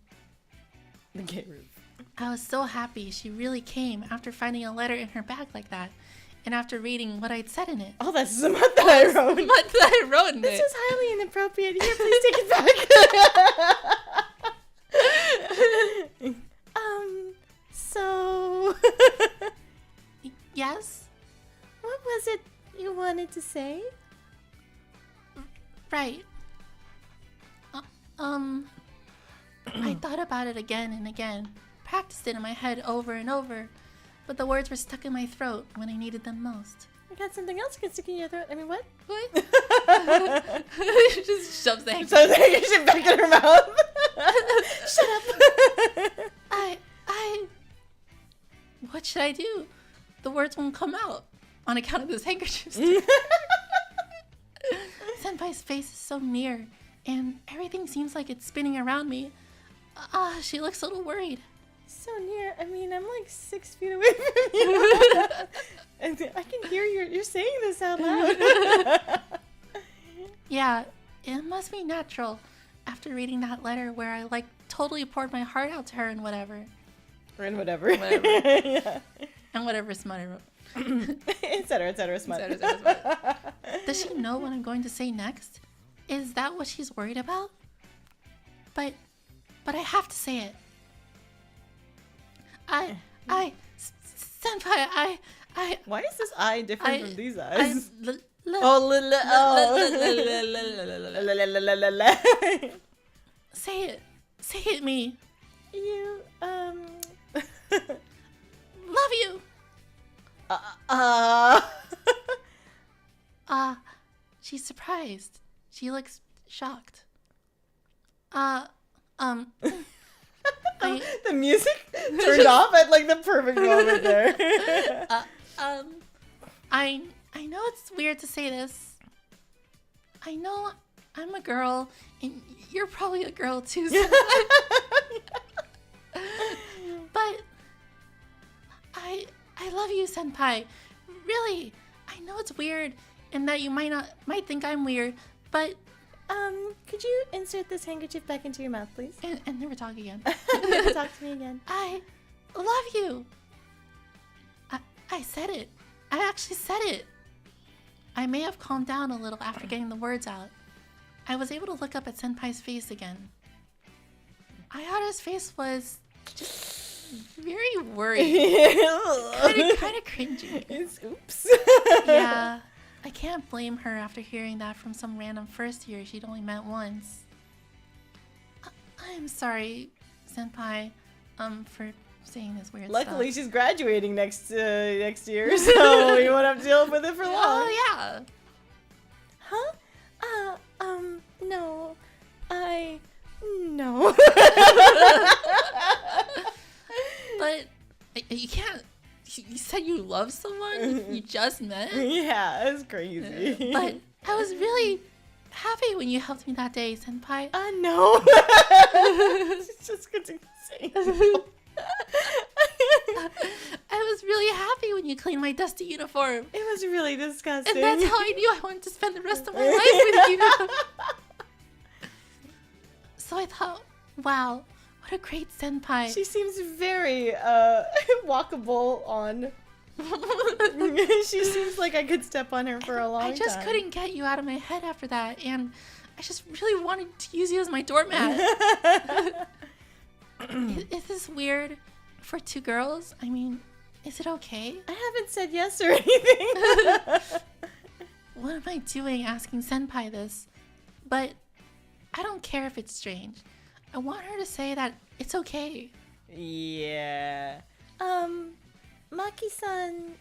The gate roof. I was so happy she really came after finding a letter in her bag like that. And after reading what I'd said in it. Oh, that's the month that I wrote. The month that I wrote in This it. is highly inappropriate. Here, please take it back. So... Yes? What was it you wanted to say? Right. I thought about it again and again. Practiced it in my head over and over. But the words were stuck in my throat when I needed them most. I got something else you can stick in your throat. I mean, what? What? She just shoves the handkerchief. So the handkerchief back in her mouth. Shut up. What should I do? The words won't come out on account of this handkerchief. Senpai's face is so near, and everything seems like it's spinning around me. She looks a little worried. So near. I mean, I'm like 6 feet away from you. And I can hear you're saying this out loud. Yeah, it must be natural after reading that letter where I like totally poured my heart out to her and whatever. And whatever. Yeah. And whatever smut I wrote. Et cetera, smut. Does she know what I'm going to say next? Is that what she's worried about? But I have to say it. Senpai, Why is this eye different from these eyes? Say it me. You, Love you. She's surprised. She looks shocked. The music turned off at like the perfect moment there. I know it's weird to say this. I know I'm a girl, and you're probably a girl too. But I love you, Senpai. Really, I know it's weird, and that you might think I'm weird, but could you insert this handkerchief back into your mouth, please? and never talk again. Never talk to me again. I love you. I said it. I actually said it. I may have calmed down a little after getting the words out. I was able to look up at Senpai's face again. Ayada's face was just very worried. kind of cringy. Oops. Yeah, I can't blame her after hearing that from some random first year she'd only met once. I'm sorry, Senpai, for saying this weird Luckily, stuff. she's graduating next year, so you won't have to deal with it for long. Oh, yeah. Huh? No. No. But you can't. You said you love someone you just met? Yeah, it's crazy. But I was really happy when you helped me that day, Senpai. No. She's just going to say no. I was really happy when you cleaned my dusty uniform. It was really disgusting. And that's how I knew I wanted to spend the rest of my life with you. So I thought, wow, what a great senpai. She seems very walkable on. She seems like I could step on her for a long time. I just couldn't get you out of my head after that. And I just really wanted to use you as my doormat. Is this weird for two girls? I mean, is it okay? I haven't said yes or anything. What am I doing asking Senpai this? But I don't care if it's strange. I want her to say that it's okay. Yeah. Maki-san,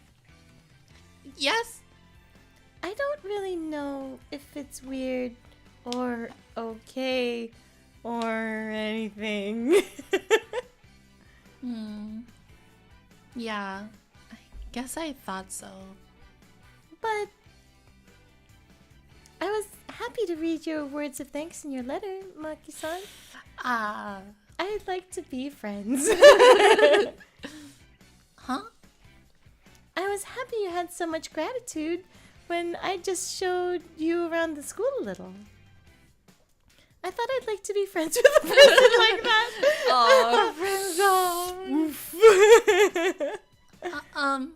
Yes? I don't really know if it's weird or okay or anything. Yeah, I guess I thought so. But I was happy to read your words of thanks in your letter, Maki-san. I'd like to be friends. Huh? I was happy you had so much gratitude when I just showed you around the school a little. I thought I'd like to be friends with a person like that. Oh,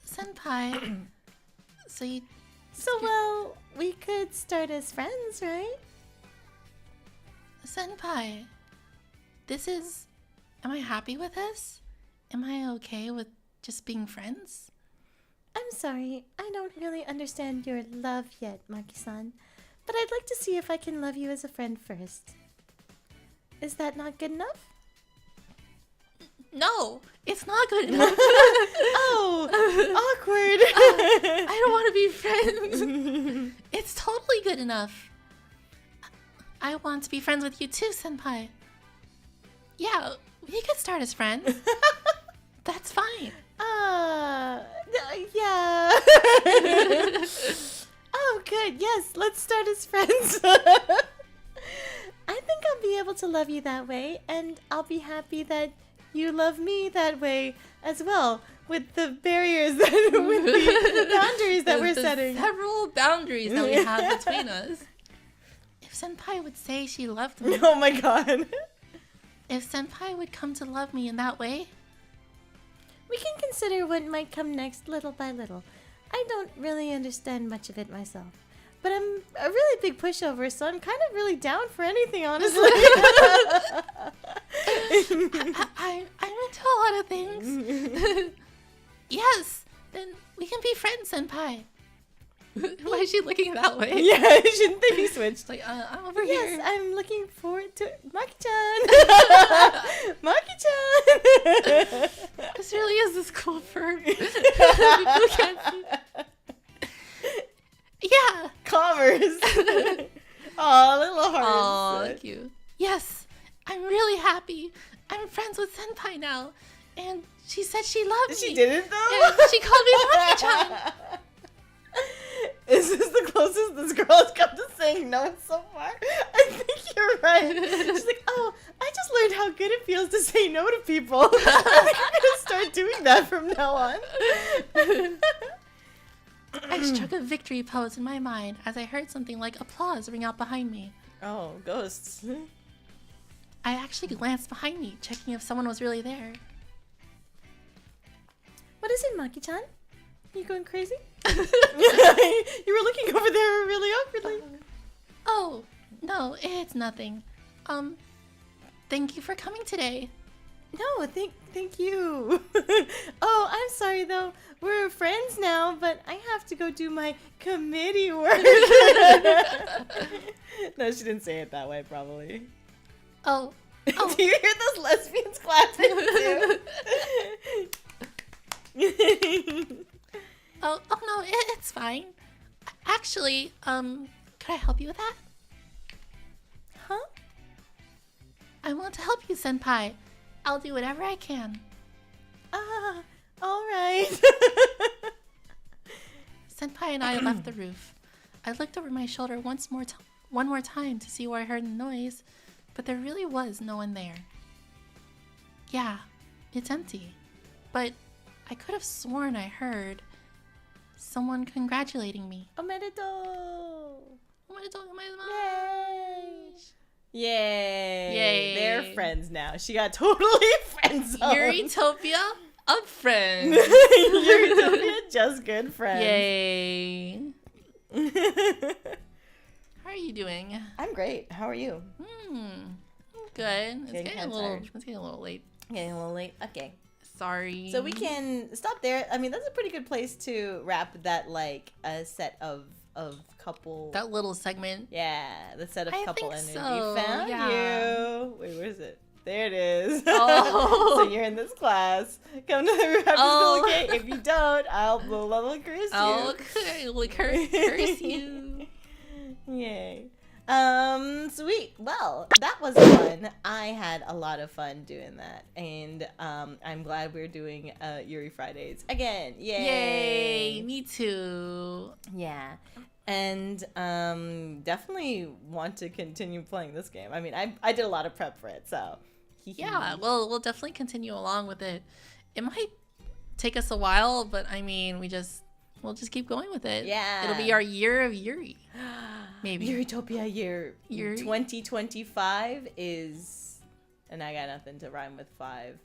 Senpai. So, we could start as friends, right? Senpai, am I happy with this? Am I okay with just being friends? I'm sorry, I don't really understand your love yet, Maki-san. But I'd like to see if I can love you as a friend first. Is that not good enough? No, it's not good enough. Oh, awkward. I don't want to be friends. It's totally good enough. I want to be friends with you too, Senpai. Yeah, we could start as friends. That's fine. Yeah. Oh, good. Yes, let's start as friends. I think I'll be able to love you that way, and I'll be happy that you love me that way as well, with the barriers, with the boundaries that we're setting. Several boundaries that we have between us. If Senpai would say she loved me. Oh my god. If Senpai would come to love me in that way. We can consider what might come next little by little. I don't really understand much of it myself. But I'm a really big pushover, so I'm kind of really down for anything, honestly. I'm into a lot of things. Yes, then we can be friends, Senpai. Why is she looking that way? Yeah, shouldn't they be switched? Like, I'm over Yes, here. I'm looking forward to Maki-chan. Maki-chan. This really is this cool fur. People can't see. Yeah. Commerce. Aw, little hearts. Oh, thank you. Yes, I'm really happy. I'm friends with Senpai now. And she said she loved me. She didn't, though? And she called me Maki-chan. Is this the closest this girl has come to saying no so far? I think you're right. She's like, oh, I just learned how good it feels to say no to people. I think I'm going to start doing that from now on. I struck a victory pose in my mind as I heard something like applause ring out behind me. Oh, ghosts. I actually glanced behind me, checking if someone was really there. What is it, Maki-chan? You going crazy? You were looking over there really awkwardly. Oh, no, it's nothing. Thank you for coming today. No, thank you. Oh, I'm sorry though. We're friends now, but I have to go do my committee work. No, she didn't say it that way, probably. Oh. Do you hear those lesbians clapping too? Oh no, it's fine. Actually, could I help you with that? Huh? I want to help you, Senpai. I'll do whatever I can. Ah, all right. Senpai and I left the roof. I looked over my shoulder one more time to see where I heard the noise, but there really was no one there. Yeah, it's empty. But I could have sworn I heard someone congratulating me. Omedetou! Omedetou gozaimasu! Yay! Yay! Yay! They're friends now. She got totally friends. YURITOPIA, a friend. YURITOPIA, just good friends. Yay! How are you doing? I'm great. How are you? I'm good. It's getting a little late. Getting a little late. Okay. Sorry. So we can stop there. I mean, that's a pretty good place to wrap that, like, a set of couple. That little segment. Yeah, the set of couple energy. So. Found you. Wait, where is it? There it is. Oh. So you're in this class. Come to the after school gate. If you don't, I'll curse you. Okay, we'll curse you. Yay. Sweet. Well, that was fun. I had a lot of fun doing that. And I'm glad we're doing Yuri Fridays again. Yay. Me too. Yeah. And definitely want to continue playing this game. I mean, I did a lot of prep for it, so. Yeah, well, we'll definitely continue along with it. It might take us a while, but I mean, we'll just keep going with it. Yeah. It'll be our year of Yuri. Maybe. YURITOPIA year Yuri. 2025 is, and I got nothing to rhyme with 5.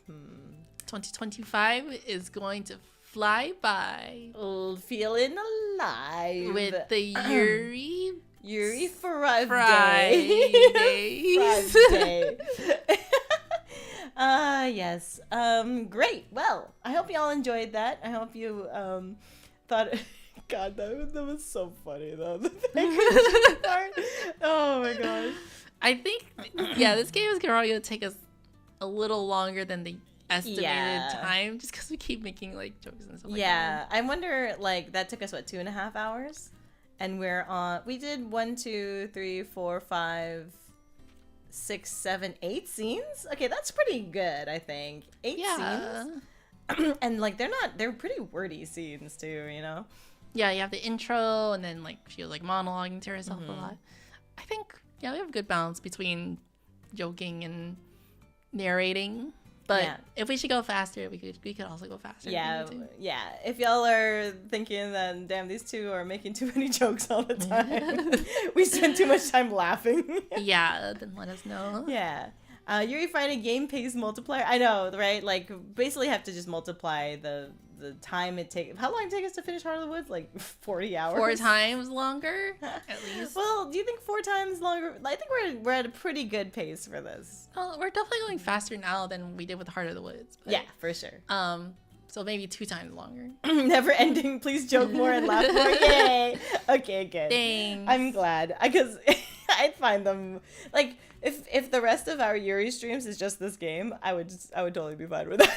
2025 is going to fly by. Feeling alive. With the Yuri Friday. Fridays. Yes. Great. Well, I hope y'all enjoyed that. I hope you thought. God, that was so funny though. Oh my gosh. I think this game is probably gonna take us a little longer than the estimated time, just because we keep making like jokes and stuff like that. Yeah, I wonder, like, that took us what, 2.5 hours, and we did 1, 2, 3, 4, 5, 6, 7, 8 scenes. Okay, that's pretty good. I think 8 scenes, and like they're pretty wordy scenes too, you know. Yeah, you have the intro, and then like she was like monologuing to herself a lot. I think we have a good balance between joking and narrating. But if we should go faster, we could also go faster. Yeah. If y'all are thinking that, damn, these two are making too many jokes all the time, we spend too much time laughing. Yeah, then let us know. Yeah. Yuri Friday game pace multiplier. I know, right? Like, basically have to just multiply the time it takes. How long did it take us to finish Heart of the Woods? Like 40 hours? 4 times longer, at least. Well, do you think 4 times longer? I think we're at a pretty good pace for this. Well, we're definitely going faster now than we did with Heart of the Woods. But, yeah, for sure. So maybe 2 times longer. Never ending. Please joke more and laugh more. Yay. Okay, good. Thanks. I'm glad. Because I'd find them, like, if the rest of our Yuri streams is just this game, I would totally be fine with that.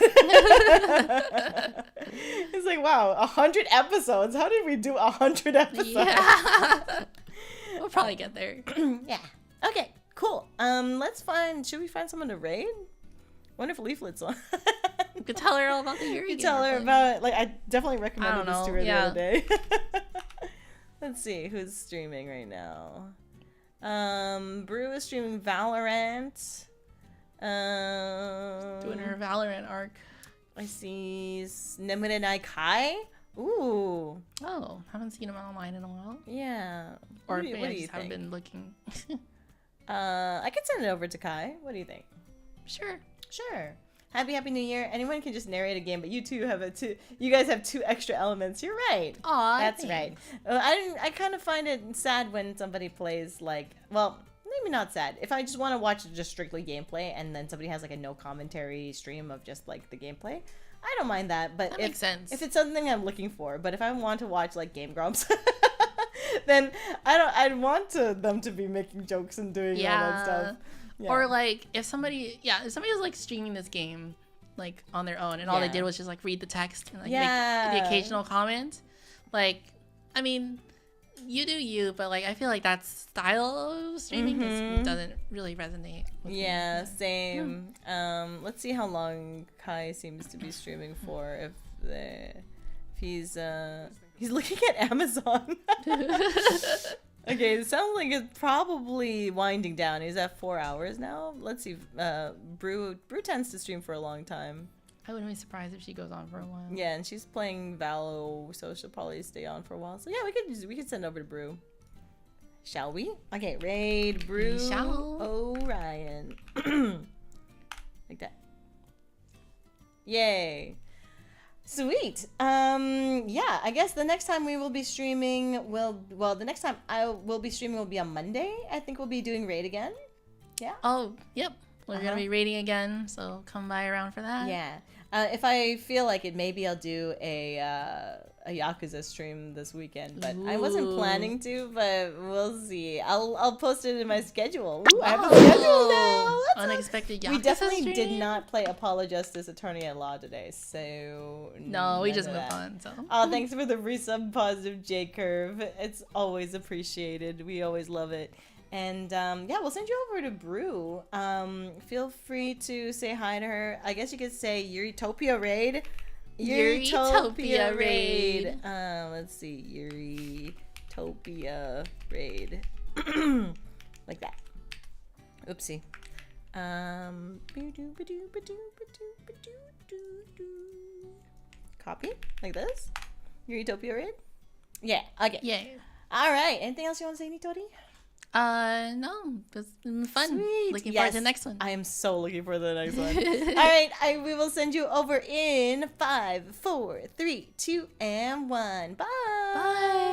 It's like, wow, 100 episodes. How did we do 100 episodes? Yeah. We'll probably get there. Yeah. Okay, cool. Should we find someone to raid? Wonder if Leaflet's on. You could tell her all about the Yuri. You tell her about, like, I definitely recommended this to her the other day. Let's see who's streaming right now. Brew is streaming Valorant. Doing her Valorant arc. I see Nemurenai Kai. Ooh. Oh, haven't seen him online in a while. Yeah. Or what do you just think? haven't been looking. I could send it over to Kai. What do you think? Sure. Happy New Year. Anyone can just narrate a game, but you guys have 2 extra elements. You're right. Aw, that's right. I kind of find it sad when somebody plays, like, well, maybe not sad. If I just want to watch just strictly gameplay and then somebody has like a no commentary stream of just like the gameplay, I don't mind that. But that makes sense. If it's something I'm looking for, but if I want to watch like Game Grumps, then I'd want them to be making jokes and doing all that stuff. Yeah. Or like if somebody was like streaming this game like on their own and all they did was just like read the text and like make the occasional comment, like, I mean, you do you, but like I feel like that style of streaming doesn't really resonate with me. Same. Let's see how long Kai seems to be streaming for. If he's looking at Amazon. Okay, it sounds like it's probably winding down. He's at 4 hours now. Let's see. Brew tends to stream for a long time. I wouldn't be surprised if she goes on for a while. Yeah, and she's playing Valo, so she'll probably stay on for a while. So yeah, we could send over to Brew. Shall we? Okay, raid Brew. We shall. Orion. Like that. Yay. Sweet. Yeah, I guess the next time we will be streaming the next time I will be streaming will be on Monday. I think we'll be doing raid again. Yeah. Oh, yep. We're gonna be raiding again, so come by around for that. Yeah. If I feel like it, maybe I'll do a Yakuza stream this weekend, but I wasn't planning to, but we'll see. I'll post it in my schedule. Ooh, I have a schedule now. Unexpected Yakuza We definitely stream? did not play Apollo Justice Attorney at Law today, so No, we none just of moved that. on. So. Oh, thanks for the resub positive J Curve. It's always appreciated. We always love it. And yeah, we'll send you over to Brew. Feel free to say hi to her. I guess you could say YURITOPIA raid. YURITOPIA raid. Let's see, YURITOPIA raid. Like that. Oopsie. Copy like this. YURITOPIA raid. Yeah. Okay. Yeah. All right. Anything else you want to say, Nitori? No, it's been fun. Sweet. Looking forward to the next one. I am so looking for the next one. All right, we will send you over in 5, 4, 3, 2, and 1. Bye. Bye.